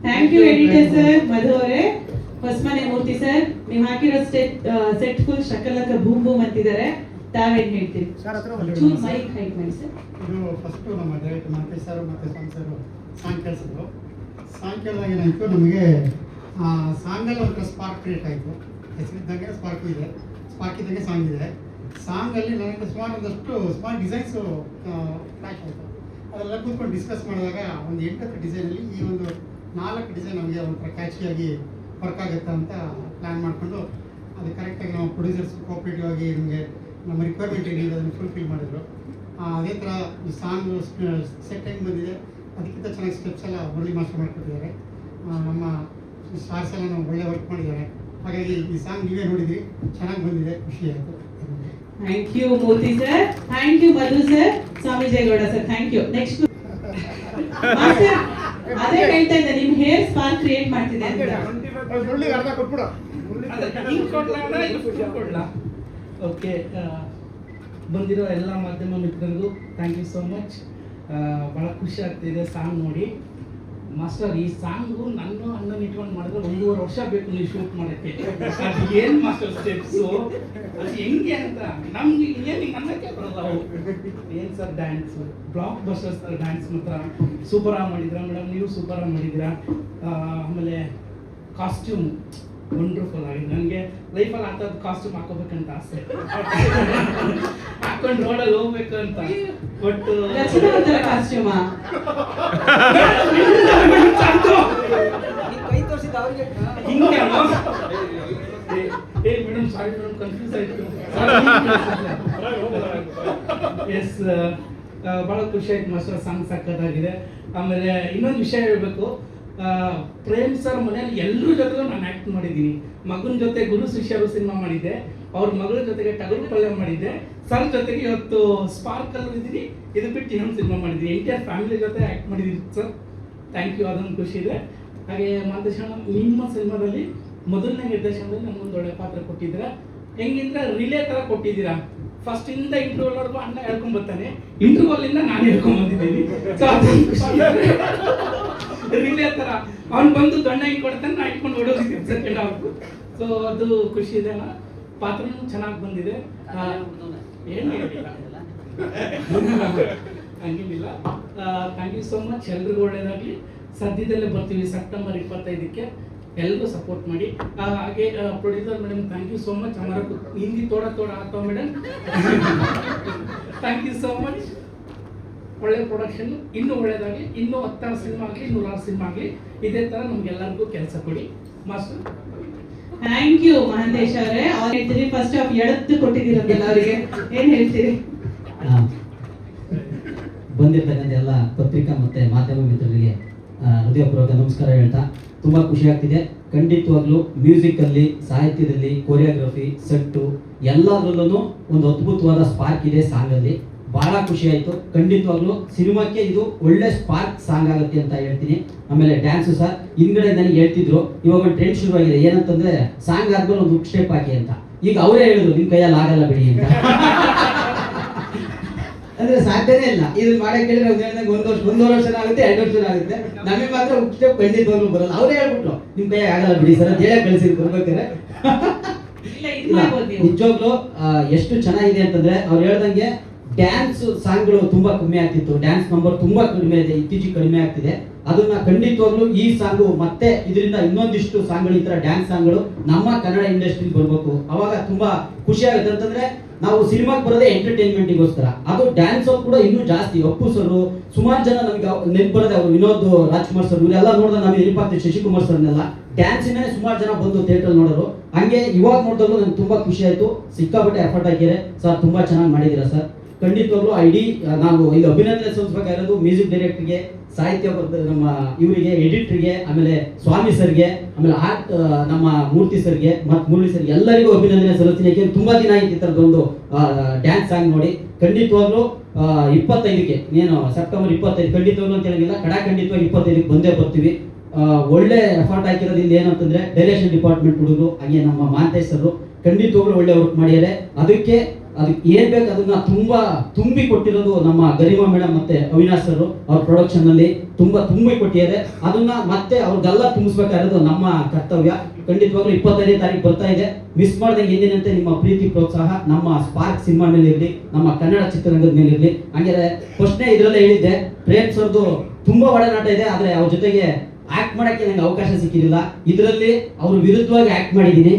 S1: thank you editor sir, Madhu ಅವರೇ. ಹೊಸಮನೆ ಮೂರ್ತಿ ಸರ್, ನೀವು ಹಾಕಿರೋ ಸೆಟ್ ಫುಲ್ ಶಕಲಕ ಬೂಮ್ ಬೂಮ್ ಅಂತಿದ್ದಾರೆ, ತಾವೇನ್ ಹೇಳ್ತೀರಿ? ಚೂರ್ ಮೈಕ್ ಹೈಟ್ ಮಾಡಿ ಸರ್.
S10: ಇದು ಫಸ್ಟು ನಮ್ಮ ಡೈರೆಕ್ಟರ್ ಮಹಂತೇಶ್ ಸರ್ ಮತ್ತು ಸ್ವಾಮಿ ಸರ್ ಸಾಂಗ್ ಕೇಳಿಸಿದ್ರು. ಸಾಂಗ್ ಕೇಳಿದಾಗ ಏನಾಯಿತು, ನಮಗೆ ಸಾಂಗಲ್ಲಿ ಒಂಥರ ಸ್ಪಾರ್ಕ್ ಕ್ರಿಯೇಟ್ ಆಯಿತು. ಹೆಸರಿದ್ದಂಗೆ ಸ್ಪಾರ್ಕ್ ಇದೆ, ಸ್ಪಾರ್ಕ್ ಇದ್ದಂಗೆ ಸಾಂಗ್ ಇದೆ. ಸಾಂಗಲ್ಲಿ ನನಗೆ ಸುಮಾರು ಒಂದಷ್ಟು ಸ್ಮಾರ್ಟ್ ಡಿಸೈನ್ಸು ಫ್ಲಾಶ್ ಆಯಿತು. ಅದೆಲ್ಲ ಕೂತ್ಕೊಂಡು ಡಿಸ್ಕಸ್ ಮಾಡಿದಾಗ ಒಂದು 8 ಡಿಸೈನಲ್ಲಿ ಈ ಒಂದು 4 ಡಿಸೈನ್ ನಮಗೆ ಒಂಥರ ಕ್ಯಾಚಿಯಾಗಿ ವರ್ಕ್ ಆಗುತ್ತೆ ಅಂತ ಪ್ಲ್ಯಾನ್ ಮಾಡಿಕೊಂಡು ಅದು ಕರೆಕ್ಟಾಗಿ ನಾವು ಪ್ರೊಡ್ಯೂಸರ್ಸ್ ಕೋಆಪ್ರೇಟಿವ್ ಆಗಿ ನಮಗೆ ನಮ್ಮ ರಿಕ್ವೈರ್ಮೆಂಟ್ ಏನಿದೆ ಅದನ್ನು ಫುಲ್ಫಿಲ್ ಮಾಡಿದರು. ಅದೇ ಥರ ಈ ಸಾಂಗ್ ಸೆಟ್ ಹೆಂಗೆ ಬಂದಿದೆ ಅದಕ್ಕಿಂತ ಚೆನ್ನಾಗಿ ಸ್ಟೆಪ್ಸ್ ಎಲ್ಲ ಮುರಳಿ ಮಾಸ್ಟರ್ ಮಾಡಿಕೊಟ್ಟಿದ್ದಾರೆ. ನಮ್ಮ ಸ್ಟಾರ್ಸ್ ಎಲ್ಲ ನಾವು ಒಳ್ಳೆ ವರ್ಕ್ ಮಾಡಿದ್ದಾರೆ. ಹಾಗಾಗಿ ಈ ಸಾಂಗ್ ನೀವೇ ನೋಡಿದ್ರಿ, ಚೆನ್ನಾಗಿ ಬಂದಿದೆ, ಖುಷಿ ಆಯಿತು.
S1: Thank you Murthy sir, thank you Madhu sir, Swamy Jayagowda sir, thank you. Next ಅದೇ ಹೇಳ್ತಾ ಇದ್ದೆ, ನಿಮ್ ಹೇರ್ ಸ್ಪಾರ್ಕ್ ಕ್ರಿಯೇಟ್ ಮಾಡ್ತಿದೆ ಅಂತ.
S4: ಓಕೆ, ಬಂದಿರೋ ಎಲ್ಲ ಮಾಧ್ಯಮ ಮಿತ್ರರಿಗೂ ಥ್ಯಾಂಕ್ ಯು ಸೋ ಮಚ್. ಭಾಳ ಖುಷಿ ಆಗ್ತಿದೆ ಸಾಂಗ್ ನೋಡಿ. ಮಾಸ್ಟರ್, ಈ ಸಾಂಗು ನನ್ನ ಅಣ್ಣನ ಇಟ್ಕೊಂಡು ಮಾಡಿದ್ರೆ 1.5 ವರ್ಷ ಬೇಕು ನೀವು ಶೂಟ್ ಮಾಡೋಕ್ಕೆ. ಅದು ಏನು ಮಾಸ್ಟರ್ ಸ್ಟೆಪ್ಸು, ಅದು ಹೆಂಗೆ ಅಂತ ನಮ್ಗೆ ಏನು ಅನ್ನಕ್ಕೆ ಬರಲ್ಲ. ಏನು sir dance, blockbusters sir dance ಮಾತ್ರ ಸೂಪರಾಗಿ ಮಾಡಿದ್ದೀರಾ ಮೇಡಮ್, ನೀವು ಸೂಪರಾಗಿ ಮಾಡಿದ್ದೀರಾ. ಆಮೇಲೆ ಕಾಸ್ಟ್ಯೂಮ್ ವಂಡರ್ಫುಲ್ ಆಗಿದೆ. ನನಗೆ ಲೈಫಲ್ಲಿ ಅಂಥದ್ದು ಕಾಸ್ಟ್ಯೂಮ್ ಹಾಕೋಬೇಕಂತ ಆಸೆ, ಹಾಕೊಂಡು ರೋಡಲ್ಲಿ ಹೋಗ್ಬೇಕು ಅಂತ. ಬಟ್
S1: ಕಾಸ್ಟ್ಯೂಮಾ
S4: ಹಿಂಗೆ ಮೇಡಮ್, ಸಾರಿ ಮೇಡಮ್, ಕನ್ಫ್ಯೂಸ್ ಆಯಿತು. ಎಸ್, ಭಾಳ ಖುಷಿ ಆಯ್ತು ಮಾಸ್ಟರ್, ಸಾಂಗ್ ಸಕ್ಕತ್ತಾಗಿದೆ. ಆಮೇಲೆ ಇನ್ನೊಂದು ವಿಷಯ ಹೇಳಬೇಕು, ಪ್ರೇಮ್ ಸರ್ ಮನೆಯಲ್ಲಿ ಎಲ್ಲರ ಜೊತೆಗೂ ನಾನು ಆ್ಯಕ್ಟ್ ಮಾಡಿದ್ದೀನಿ. ಮಗನ ಜೊತೆ ಗುರು ಶಿಷ್ಯರು ಸಿನಿಮಾ ಮಾಡಿದ್ದೆ, ಅವ್ರ ಮಗಳ ಜೊತೆಗೆ ಟಗರು ಪಲ್ಯ ಮಾಡಿದ್ದೆ, ಸರ್ ಜೊತೆಗೆ ಇವತ್ತು ಸ್ಪಾರ್ಕಲ್ಲಿ ಇದ್ದೀನಿ, ಇದು ಬಿಟ್ಟು ಇನ್ನೊಂದು ಸಿನಿಮಾ ಮಾಡಿದ್ದೀನಿ. ಎಂಟೈರ್ ಫ್ಯಾಮಿಲಿ ಜೊತೆ ಆ್ಯಕ್ಟ್ ಮಾಡಿದ್ದೀನಿ ಸರ್, ಥ್ಯಾಂಕ್ ಯು, ಅದೊಂದು ಖುಷಿ ಇದೆ. ಹಾಗೆ ಮಾಂತೇಶಣ್ಣ, ನಿಮ್ಮ ಸಿನಿಮಾದಲ್ಲಿ ಮೊದಲನೇ ನಿರ್ದೇಶನದಲ್ಲಿ ನಮಗೊಂದು ಒಳ್ಳೆ ಪಾತ್ರ ಕೊಟ್ಟಿದ್ದೀರಾ. ಹೆಂಗಿದ್ರೆ ರಿಲೇ ಥರ ಕೊಟ್ಟಿದ್ದೀರಾ. ಫಸ್ಟ್ ಇಂದ ಇಂಟರ್ವಲ್ವರೆಗೂ ಅಣ್ಣ ಹೇಳ್ಕೊಂಡ್ ಬರ್ತಾನೆ, ಇಂಟರ್ವಲ್ಲಿಂದ ನಾನು ಹೇಳ್ಕೊಂಡ್ ಬಂದಿದ್ದೀನಿ. ಸೊ ಅದೊಂದು ಖುಷಿ ಇದೆ. ರಿಲೇ ಥರ ಅವ್ನು ಬಂದು ದೊಣ್ಣ ಹಿಂಗೆ ಕೊಡ್ತಾನೆ, ನಾ ಇಟ್ಕೊಂಡು ಓಡೋದಿದ್ದೆ ಸೆಕೆಂಡ್ ಹಾಫ್. ಸೊ ಅದು ಖುಷಿ ಇದೆ ಅಣ್ಣ. ಪಾತ್ರನೂ ಚೆನ್ನಾಗಿ ಬಂದಿದೆ, ಏನು ಹೇಳಿಲ್ಲ ಹಂಗೇನಿಲ್ಲ. ಥ್ಯಾಂಕ್ ಯು ಸೋ ಮಚ್, ಎಲ್ರಿಗೂ ಒಳ್ಳೇದಾಗಲಿ. ಸದ್ಯದಲ್ಲೇ ಬರ್ತೀವಿ ಸೆಪ್ಟೆಂಬರ್ 25ಕ್ಕೆ, ಎಲ್ಲರೂ ಸಪೋರ್ಟ್ ಮಾಡಿ. ಹಾಗೆ producer madam, thank you so much. ಹಮಾರ ಹಿಂದಿ ತೋಡ ಆತ madam, thank you so much. ಒಳ್ಳೆ ಪ್ರೊಡಕ್ಷನ್, ಇನ್ನೂ ಒಳ್ಳೇದಾಗಲಿ, ಇನ್ನೂ 10 ಸಿನಿಮಾ ಆಗಲಿ, 100 ಸಿನಿಮಾ ಆಗಲಿ, ಇದೇ ಥರ ನಮ್ಗೆಲ್ಲರಿಗೂ ಕೆಲಸ ಕೊಡಿ ಮಾಸ್ಟರ್.
S1: ಥ್ಯಾಂಕ್ ಯು ಮಹಂತೇಶ್ ಅವರೇ. ಅವ್ರು ಹೇಳ್ತೀರಿ ಫಸ್ಟ್ ಆಫ್ ಎಡತ್ತು ಕೊಟ್ಟಿದ್ದೀರಂತಲ್ಲ, ಅವರಿಗೆ ಏನ್ ಹೇಳ್ತೀರಿ?
S11: ಬಂದಿರ್ತಕ್ಕಂಥ ಎಲ್ಲ ಪತ್ರಿಕಾ ಮತ್ತು ಮಾಧ್ಯಮ ಮಿತ್ರರಿಗೆ ಹೃದಯಪೂರ್ವಕ ನಮಸ್ಕಾರ ಹೇಳ್ತಾ ತುಂಬ ಖುಷಿ ಆಗ್ತಿದೆ. ಖಂಡಿತವಾಗ್ಲೂ ಮ್ಯೂಸಿಕಲ್ಲಿ, ಸಾಹಿತ್ಯದಲ್ಲಿ, ಕೊರಿಯೋಗ್ರಫಿ, ಸೆಟ್ಟು ಎಲ್ಲದರಲ್ಲೂ ಒಂದು ಅದ್ಭುತವಾದ ಸ್ಪಾರ್ಕ್ ಇದೆ ಸಾಂಗಲ್ಲಿ. ಭಾಳ ಖುಷಿ ಆಯಿತು. ಖಂಡಿತವಾಗ್ಲೂ ಸಿನಿಮಾಕ್ಕೆ ಇದು ಒಳ್ಳೆ ಸ್ಪಾರ್ಕ್ ಸಾಂಗ್ ಆಗುತ್ತೆ ಅಂತ ಹೇಳ್ತೀನಿ. ಆಮೇಲೆ ಡ್ಯಾನ್ಸು ಸಹ ಹಿಂದ್ಗಡೆ ನನಗೆ ಹೇಳ್ತಿದ್ರು, ಇವಾಗ ಒಂದು ಟ್ರೆಂಡ್ ಶುರುವಾಗಿದೆ, ಏನಂತಂದರೆ ಸಾಂಗ್ ಆದ್ಮೇಲೆ ಒಂದು ಹುಕ್ ಸ್ಟೆಪ್ ಹಾಕಿ ಅಂತ. ಈಗ ಅವರೇ ಹೇಳಿದ್ರು, ನಿಮ್ಮ ಕೈಯಲ್ಲಿ ಆಗಲ್ಲ ಬಿಡಿ ಅಂತ. ಅಂದ್ರೆ ಸಾಧ್ಯನೇ ಇಲ್ಲ ಇದನ್ನ ಮಾಡಕ್ಕೆ ಹೇಳಿದ್ರೆ ಅವ್ರು ಹೇಳಿದಾಗ 1 ವರ್ಷ ಆಗುತ್ತೆ, 2 ವರ್ಷ ಆಗುತ್ತೆ, ನಮಗೆ ಮಾತ್ರ ಹುಕ್ ಸ್ಟೆಪ್ ಖಂಡಿತವಾಗ್ಲೂ ಬರಲ್ಲ. ಅವರೇ ಹೇಳ್ಬಿಟ್ರು, ನಿಮ್ಮ ಕೈಯಾಗ ಆಗಲ್ಲ ಬಿಡಿ ಸರ್ ಅಂತ ಹೇಳಿ ಕಳಿಸಿದ್ರು ಬರ್ಬೇಕಾದ್ರೆ. ನಿಜವಾಗ್ಲೂ ಎಷ್ಟು ಚೆನ್ನಾಗಿದೆ ಅಂತಂದ್ರೆ, ಅವ್ರು ಹೇಳ್ದಂಗೆ ಡ್ಯಾನ್ಸ್ ಸಾಂಗ್ಗಳು ತುಂಬಾ ಕಮ್ಮಿ ಆಗ್ತಿತ್ತು, ಡ್ಯಾನ್ಸ್ ನಂಬರ್ ತುಂಬಾ ಕಡಿಮೆ ಇದೆ, ಇತ್ತೀಚೆಗೆ ಕಡಿಮೆ ಆಗ್ತಿದೆ. ಅದನ್ನ ಖಂಡಿತವಾಗ್ಲೂ ಈ ಸಾಂಗು ಮತ್ತೆ ಇದರಿಂದ ಇನ್ನೊಂದಿಷ್ಟು ಸಾಂಗ್ಗಳು, ಈ ತರ ಡ್ಯಾನ್ಸ್ ಸಾಂಗ್ಗಳು ನಮ್ಮ ಕನ್ನಡ ಇಂಡಸ್ಟ್ರಿ ಬರ್ಬೇಕು. ಅವಾಗ ತುಂಬಾ ಖುಷಿ ಆಗುತ್ತೆ. ಅಂತಂದ್ರೆ ನಾವು ಸಿನಿಮಾಗೆ ಬರೋದೇ ಎಂಟರ್ಟೈನ್ಮೆಂಟಿಗೋಸ್ಕರ, ಅದು ಡ್ಯಾನ್ಸ್ ಕೂಡ ಇನ್ನೂ ಜಾಸ್ತಿ. ಅಪ್ಪು ಸರ್, ಸುಮಾರು ಜನ ನಮಗೆ ನೆನ್ಪು ಬರೋದೆ ಅವರು, ವಿನೋದ್ ರಾಜ್ಕುಮಾರ್ ಸರ್, ಇವರೆಲ್ಲ ನೋಡಿದ್ರೆ ನಮಗೆ ನೆನಪಾಗ್ತದೆ. ಶಶಿಕುಮಾರ್ ಸರ್ನೆಲ್ಲ ಡ್ಯಾನ್ಸಿನೇ ಸುಮಾರು ಜನ ಬಂದು ಥಿಯೇಟರ್ ನೋಡೋರು. ಹಂಗೆ ಇವಾಗ ನೋಡಿದಾಗಲೂ ನನಗೆ ತುಂಬಾ ಖುಷಿ ಆಯ್ತು. ಸಿಕ್ಕಾಪಟ್ಟೆ ಎಫರ್ಟ್ ಹಾಕಿದ್ದಾರೆ ಸರ್, ತುಂಬಾ ಚೆನ್ನಾಗಿ ಮಾಡಿದ್ದೀರಾ ಸರ್. ಖಂಡಿತವಾಗ್ಲೂ ಇಡೀ ನಾವು ಇಲ್ಲಿ ಅಭಿನಂದನೆ ಸಲ್ಲಿಸಬೇಕಾಗಿರೋದು ಮ್ಯೂಸಿಕ್ ಡೈರೆಕ್ಟರ್ಗೆ, ಸಾಹಿತ್ಯ ನಮ್ಮ ಇವರಿಗೆ, ಎಡಿಟರ್ಗೆ, ಆಮೇಲೆ ಸ್ವಾಮಿ ಸರ್ಗೆ, ಆಮೇಲೆ ಆರ್ಟ್ ನಮ್ಮ ಮೂರ್ತಿ ಸರ್ಗೆ ಮತ್ತು ಮುರಳಿ ಸರ್ಗೆ ಎಲ್ಲರಿಗೂ ಅಭಿನಂದನೆ ಸಲ್ಲಿಸ್ತೀನಿ. ಯಾಕೆಂದ್ರೆ ತುಂಬಾ ದಿನ ಆಯ್ತು ಈ ಥರದೊಂದು ಡ್ಯಾನ್ಸ್ ಸಾಂಗ್ ನೋಡಿ. ಖಂಡಿತವಾಗ್ಲೂ 25ಕ್ಕೆ ಏನು ಸೆಪ್ಟೆಂಬರ್ 25 ಖಂಡಿತವಾಗ್ಲೂ ಅಂತ ಹೇಳಿಲ್ಲ, ಖಂಡಿತವಾಗಿ 25ಕ್ಕೆ ಬಂದೇ ಬರ್ತೀವಿ. ಒಳ್ಳೆ ಎಫರ್ಟ್ ಹಾಕಿರೋದು ಇಲ್ಲಿ ಏನಂತಂದ್ರೆ ಡೈರೆಕ್ಷನ್ ಡಿಪಾರ್ಟ್ಮೆಂಟ್ ಹುಡುಗರು, ಹಾಗೆ ನಮ್ಮ ಮಾಂತೇಶ್ ಸರ್ ಖಂಡಿತವಾಗ್ಲೂ ಒಳ್ಳೆ ವರ್ಕ್ ಮಾಡಿದ್ದಾರೆ. ಅದಕ್ಕೆ ಏನ್ ಬೇಕು ಅದನ್ನ ತುಂಬಿ ಕೊಟ್ಟಿರೋದು ನಮ್ಮ ಗರಿಮಾ ಮೇಡಮ್ ಮತ್ತೆ ಅವಿನಾಶ್ ಸರ್ ಅವ್ರ ಪ್ರೊಡಕ್ಷನ್ ಅಲ್ಲಿ ತುಂಬಿ ಕೊಟ್ಟಿದ್ದಾರೆ. ಅದನ್ನ ಮತ್ತೆ ಅವ್ರಿಗೆಲ್ಲ ತುಂಬಿಸ್ಬೇಕಾಗಿರೋದು ನಮ್ಮ ಕರ್ತವ್ಯ. ಖಂಡಿತವಾಗ್ಲೂ 25ನೇ ತಾರೀಕು ಬರ್ತಾ ಇದೆ. ಮಿಸ್ ಮಾಡ್ದಂಗೆ ಎಂದಿನಂತೆ ನಿಮ್ಮ ಪ್ರೀತಿ ಪ್ರೋತ್ಸಾಹ ನಮ್ಮ ಸ್ಪಾರ್ಕ್ ಸಿನಿಮಾ ಮೇಲೆ ಇರಲಿ, ನಮ್ಮ ಕನ್ನಡ ಚಿತ್ರರಂಗದ ಮೇಲೆ ಇರಲಿ. ಹಂಗೆ ಫಸ್ಟ್ನೇ ಇದ್ರಲ್ಲೇ ಹೇಳಿದ್ದೆ, ಪ್ರೇಮ್ ಸರ್ದು ತುಂಬಾ ಒಡನಾಟ ಇದೆ, ಆದ್ರೆ ಅವ್ರ ಜೊತೆಗೆ ಆಕ್ಟ್ ಮಾಡಕ್ಕೆ ನಂಗೆ ಅವಕಾಶ ಸಿಕ್ಕಿರಲಿಲ್ಲ. ಇದರಲ್ಲಿ ಅವ್ರ ವಿರುದ್ಧವಾಗಿ ಆಕ್ಟ್ ಮಾಡಿದ್ದೀನಿ.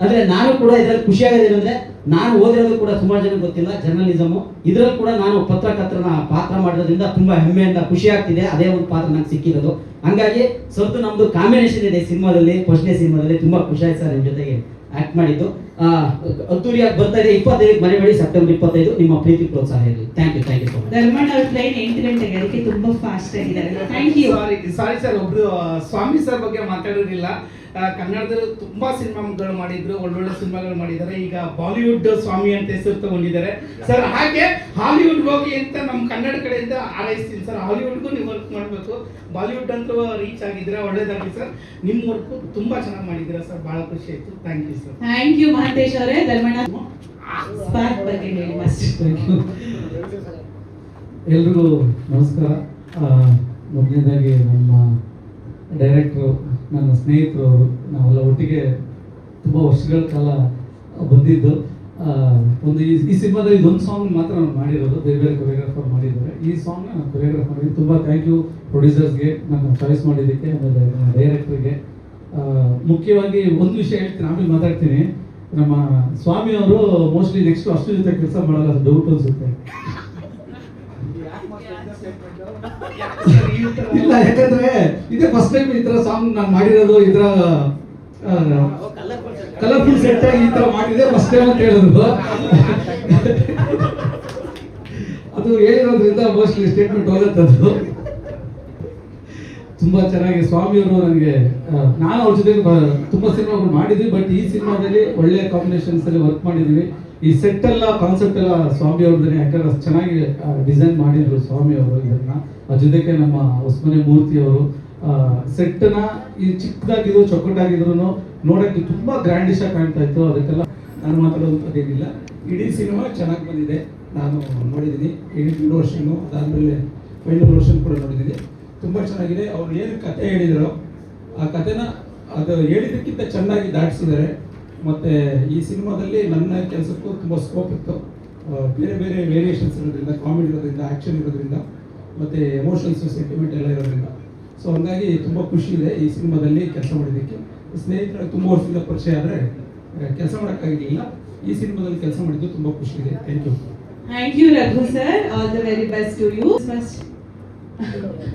S11: ಅಂದ್ರೆ ನಾನು ಕೂಡ ಇದರಲ್ಲಿ ಖುಷಿ ಆಗೋದೇನೆಂದ್ರೆ, ನಾನು ಓದಿರೋದು ಕೂಡ ಸುಮಾರು ಜನ ಗೊತ್ತಿಲ್ಲ ಜರ್ನಲಿಸಮ್, ಇದ್ರಲ್ಲಿ ಕೂಡ ನಾನು ಪತ್ರಕರ್ತನ ಪಾತ್ರ ಮಾಡಿರೋದ್ರಿಂದ ತುಂಬಾ ಹೆಮ್ಮೆಯಿಂದ ಖುಷಿ ಆಗ್ತಿದೆ. ಅದೇ ಒಂದು ಪಾತ್ರ ನಂಗೆ ಸಿಕ್ಕಿರೋದು. ಹಂಗಾಗಿ ಸರ್ದು ನಮ್ದು ಕಾಂಬಿನೇಷನ್ ಇದೆ ಸಿನಿಮಾದಲ್ಲಿ. ಫಸ್ಟ್ನೇ ಸಿನಿಮಾದಲ್ಲಿ ತುಂಬಾ ಖುಷಿ ಆಯ್ತು ಸರ್ ನಿಮ್ ಜೊತೆಗೆ ಆಕ್ಟ್ ಮಾಡಿದ್ದು. ಅದ್ದೂರಿಯಾಗಿ ಬರ್ತಾ ಇದೆ. 25ಕ್ಕೆ ಮನೆಬೇಡಿ, ಸೆಪ್ಟೆಂಬರ್ 25. ನಿಮ್ಮ ಪ್ರೀತಿ ಪ್ರೋತ್ಸಾಹ ಇರಲಿ. Thank you so much.
S1: Dharmanna ಅವ್ರ ಟ್ರೈನ್ 8 ಗಂಟೆಗೆ, ಅದಕ್ಕೆ ತುಂಬಾ ಫಾಸ್ಟ್ ಆಗಿದ್ದಾರೆ. Thank you.
S12: ಸಾರಿ ಸರ್, ಒಬ್ರು ಸ್ವಾಮಿ ಸರ್ ಬಗ್ಗೆ ಮಾತಾಡೋದಿಲ್ಲ. ಕನ್ನಡದಲ್ಲಿ ತುಂಬಾ ಸಿನಿಮಾಗಳು ಮಾಡಿದ್ರು, ಒಳ್ಳೊಳ್ಳೆ ಸಿನಿಮಾಗಳು ಮಾಡಿದ್ದಾರೆ. ಈಗ ಬಾಲಿವುಡ್ ಸ್ವಾಮಿ ಅಂತ ಹೆಸರು ತಗೊಂಡಿದ್ದಾರೆ ಸರ್. ಹಾಗೆ ಹಾಲಿವುಡ್ ಹೋಗಿ ಅಂತ ನಮ್ಮ ಕನ್ನಡ ಕಡೆಯಿಂದ ಹಾರೈಸ್ತೀನಿ ಸರ್. ಹಾಲಿವುಡ್ಗೂ ನೀವು ವರ್ಕ್ ಮಾಡಬೇಕು. ಬಾಲಿವುಡ್ ಅಂತೂ ರೀಚ್ ಆಗಿದ್ರೆ ಒಳ್ಳೇದಾಗಿ ಸರ್. ನಿಮ್ಮ ವರ್ಕ್ ತುಂಬಾ ಚೆನ್ನಾಗಿ ಮಾಡಿದ್ದೀರಾ ಸರ್, ಬಹಳ ಖುಷಿ ಆಯ್ತು. Thank you sir.
S1: Thank you Mahantesh ಅವರೇ. ಧರ್ಮಣ್ಣ ಸ್ಪಾರ್ಕ್ ಬಗ್ಗೆ ಹೇಳಿ ಮಾಸ್ಟರ್.
S4: ಎಲ್ರಿಗೂ ನಮಸ್ಕಾರ. ಮೊದಲನೇದಾಗಿ ನಮ್ಮ ಡೈರೆಕ್ಟ್ರು, ನನ್ನ ಸ್ನೇಹಿತರು, ಅವರು ನಾವೆಲ್ಲ ಒಟ್ಟಿಗೆ ತುಂಬ ವರ್ಷಗಳ ಕಾಲ ಬಂದಿದ್ದು. ಒಂದು ಈ ಸಿನಿಮಾದಲ್ಲಿ ಇದೊಂದು ಸಾಂಗ್ ಮಾತ್ರ ನಾನು ಮಾಡಿರೋದು, ಬೇರೆ ಬೇರೆ ಕೊರಿಯೋಗ್ರಾಫರ್ ಮಾಡಿದ್ದಾರೆ. ಈ ಸಾಂಗ್ ನಾನು ಕೊರಿಯೋಗ್ರಾಫ್ ಮಾಡಿದ್ದೀನಿ. ತುಂಬ ಥ್ಯಾಂಕ್ ಯು ಪ್ರೊಡ್ಯೂಸರ್ಸ್ಗೆ ನನ್ನ ಚಾಯ್ಸ್ ಮಾಡಿದ್ದಕ್ಕೆ, ಆಮೇಲೆ ನನ್ನ ಡೈರೆಕ್ಟ್ರಿಗೆ. ಮುಖ್ಯವಾಗಿ ಒಂದು ವಿಷಯ ಹೇಳ್ತೀನಿ, ಆಮೇಲೆ ಮಾತಾಡ್ತೀನಿ. ನಮ್ಮ ಸ್ವಾಮಿ ಅವರು ಮೋಸ್ಟ್ಲಿ ನೆಕ್ಸ್ಟ್ ಅಷ್ಟು ಜೊತೆ ಕೆಲಸ ಮಾಡಲ್ಲ, ಅದು ಡೌಟ್ ಅನ್ಸುತ್ತೆ. ಇಲ್ಲ, ಯಾಕಂದ್ರೆ ಇದೇ ಫಸ್ಟ್ ಟೈಮ್ ಈ ತರ ಸಾಂಗ್ ನಾನು ಮಾಡಿರೋದು. ಇದರ ಕಲರ್ಫುಲ್ ಸೆಟ್ ಆಗಿ ಈ ತರ ಮಾಡಿದೆ ಫಸ್ಟ್ ಟೈಮ್ ಅಂತ ಹೇಳಿದ್ರು. ಅದು ಹೇಳಿರೋದ್ರಿಂದ ಮೋಸ್ಟ್ಲಿ ಸ್ಟೇಟ್ಮೆಂಟ್ ಹೋಗುತ್ತದು. ತುಂಬಾ ಚೆನ್ನಾಗಿ ಸ್ವಾಮಿಯವರು ನನಗೆ, ನಾನು ಅವ್ರ ಜೊತೆ ತುಂಬಾ ಸಿನಿಮಾಗಳು ಮಾಡಿದ್ವಿ, ಬಟ್ ಈ ಸಿನಿಮಾದಲ್ಲಿ ಒಳ್ಳೆ ಕಾಂಬಿನೇಷನ್ಸ್ ಅಲ್ಲಿ ವರ್ಕ್ ಮಾಡಿದ್ವಿ. ಈ ಸೆಟ್ ಎಲ್ಲ ಕಾನ್ಸೆಪ್ಟ್ ಎಲ್ಲ ಸ್ವಾಮಿ ಅವ್ರದ್ದೇ, ಯಾಕಂದ್ರೆ ಚೆನ್ನಾಗಿ ಡಿಸೈನ್ ಮಾಡಿದ್ರು ಸ್ವಾಮಿ ಅವರು ಇದನ್ನ. ಅದ್ರ ಜೊತೆಗೆ ನಮ್ಮ ಹೊಸಮನೆ ಮೂರ್ತಿ ಅವರು ಸೆಟ್ನ ಈ ಚಿಕ್ಕದಾಗಿದ್ರು ಚೊಕ್ಕಟಾಗಿದ್ರು ನೋಡಕ್ಕೆ ತುಂಬಾ ಗ್ರ್ಯಾಂಡಿಶ್ ಆಗಿ ಕಾಣ್ತಾ ಇತ್ತು. ಅದಕ್ಕೆಲ್ಲ ನಾನು ಮಾತಾಡೋದೇನಿಲ್ಲ. ಇಡೀ ಸಿನಿಮಾ ಚೆನ್ನಾಗಿ ಬಂದಿದೆ. ನಾನು ನೋಡಿದ್ದೀನಿ ಎಡಿಟಿಂಗ್ ವರ್ಷನು, ಅದಾದಮೇಲೆ ಫೈನಲ್ ವರ್ಷನ್ ಕೂಡ ನೋಡಿದ್ದೀನಿ. ತುಂಬ ಚೆನ್ನಾಗಿದೆ. ಅವ್ರು ಏನು ಕತೆ ಹೇಳಿದ್ರು ಆ ಕತೆನ ಅದು ಹೇಳಿದ್ದಕ್ಕಿಂತ ಚೆನ್ನಾಗಿ ದಾಟಿಸಿದ್ದಾರೆ. ಮತ್ತು ಈ ಸಿನಿಮಾದಲ್ಲಿ ನನ್ನ ಕೆಲಸಕ್ಕೂ ತುಂಬ ಸ್ಕೋಪ್ ಇತ್ತು. ಬೇರೆ ಬೇರೆ ವೇರಿಯೇಷನ್ಸ್ ಇರೋದ್ರಿಂದ, ಕಾಮಿಡಿ ಇರೋದ್ರಿಂದ, ಆ್ಯಕ್ಷನ್ ಇರೋದ್ರಿಂದ, ಮತ್ತು ಎಮೋಷನ್ಸು ಸೆಂಟಿಮೆಂಟ್ ಎಲ್ಲ ಇರೋದ್ರಿಂದ. ಸೊ ಹಂಗಾಗಿ ತುಂಬ ಖುಷಿ ಇದೆ ಈ ಸಿನಿಮಾದಲ್ಲಿ ಕೆಲಸ ಮಾಡೋದಕ್ಕೆ. ಸ್ನೇಹಿತರು ತುಂಬ ವರ್ಷದಿಂದ ಪರಿಚಯ ಆದರೆ ಕೆಲಸ ಮಾಡೋಕ್ಕಾಗಲಿಲ್ಲ. ಈ ಸಿನಿಮಾದಲ್ಲಿ ಕೆಲಸ ಮಾಡಿದ್ದು ತುಂಬ ಖುಷಿ ಇದೆ. Thank you.
S1: Thank you Raghu sir. All the very best to you.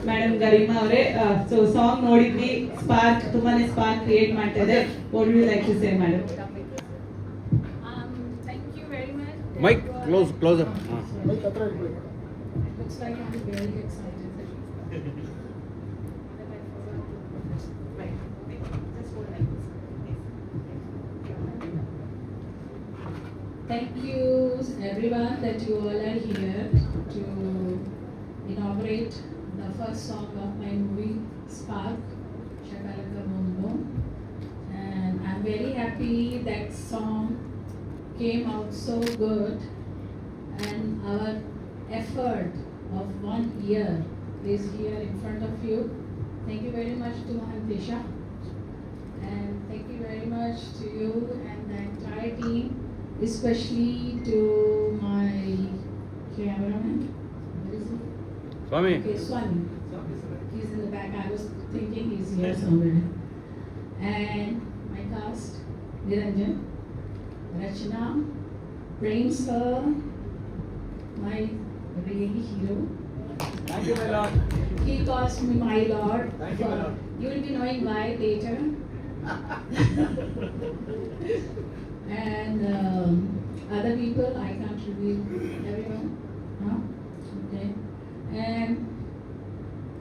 S1: Madam Garima ಅವರೇ, ಸೊ ಸಾಂಗ್ ನೋಡಿದ್ವಿ, ಸ್ಪಾರ್ಕ್ ತುಂಬಾನೇ ಸ್ಪಾರ್ಕ್ ಕ್ರಿಯೇಟ್ ಮಾಡ್ತಾ ಇದೆ. What do you like to say madam?
S7: Thank you very much.
S2: Mic closer.
S7: Looks like I'm very excited. Thank you everyone that you all are here to inaugurate the first song of my movie Spark, Shakalaka Boom Boom. And I'm very happy that song came out so good, and our effort of 1 year is here in front of you. Thank you very much to Mahantesha, and thank you very much to you and the entire team, especially to my cameraman. What is it?
S2: Swami.
S7: Okay, Swami. He's in the back. I was thinking he's here somewhere. And my cast, Niranjan, Rachna, Prem sir, my really hero.
S2: Thank you, my lord.
S7: He calls me my lord.
S2: Thank you, my lord.
S7: You will be knowing why later. And other people, I can't reveal everyone. No? Okay. And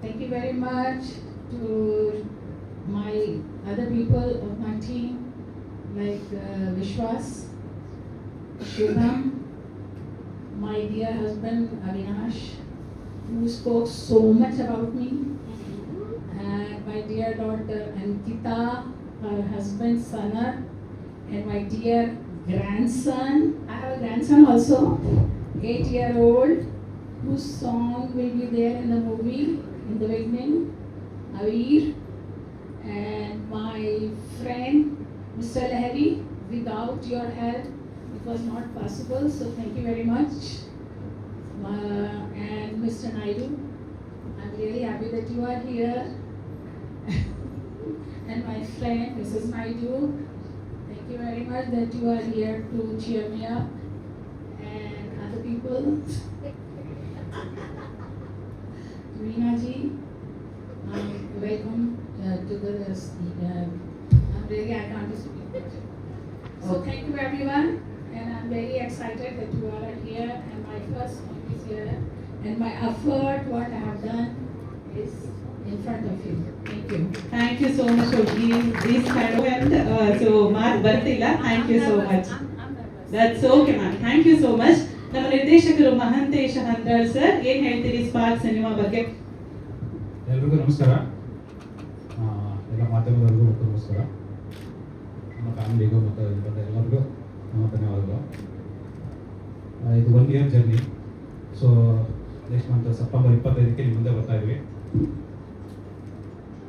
S7: thank you very much to my other people of my team, like Vishwas, Shubham, my dear husband Avinash, who spoke so much about me, and my dear daughter Ankita, her husband Sanar, and my dear grandson. I have a grandson also, 8-year-old, whose song will be there in the movie in the beginning, Avir, and my friend Mr. Lahiri. Without your help, it was not possible, so thank you very much. And Mr. Naidu, I'm really happy that you are here. And my friend Mrs. Naidu, thank you very much that you are here to cheer me up. And other people, Reena ji, welcome to the. I'm really, I can't speak. So thank you everyone, and I'm very excited that you all are here, and my first song is here, and my effort, what I have done, is in front of you. Thank you.
S1: Thank you so much for this kind of and so ಮಾತು ಬರ್ತಿಲ್ಲ. Thank you so much. That's okay ma'am. Thank you so much. ನಮ್ಮ ನಿರ್ದೇಶಕರು Mahantesha Handral sir, ಏನ್ ಹೇಳ್ತೀರಿ spark cinema ಬಗ್ಗೆ?
S13: ಎಲ್ರಿಗೂ ನಮಸ್ಕಾರ. ಎಲ್ಲ ಮಾಧ್ಯಮದವರಿಗೂ ಮತ್ತು ನಮಸ್ಕಾರ. ನಮ್ಮ ಫ್ಯಾಮಿಲಿಗೂ ಮತ್ತು ಬಂದ ಎಲ್ಲರಿಗೂ ನಮ್ಮ ಧನ್ಯವಾದಗಳು. ಇದು 1 year journey. So next month September 25ಕ್ಕೆ ನಿಮ್ಮ ಮುಂದೆ ಬರ್ತಾ ಇದ್ವಿ.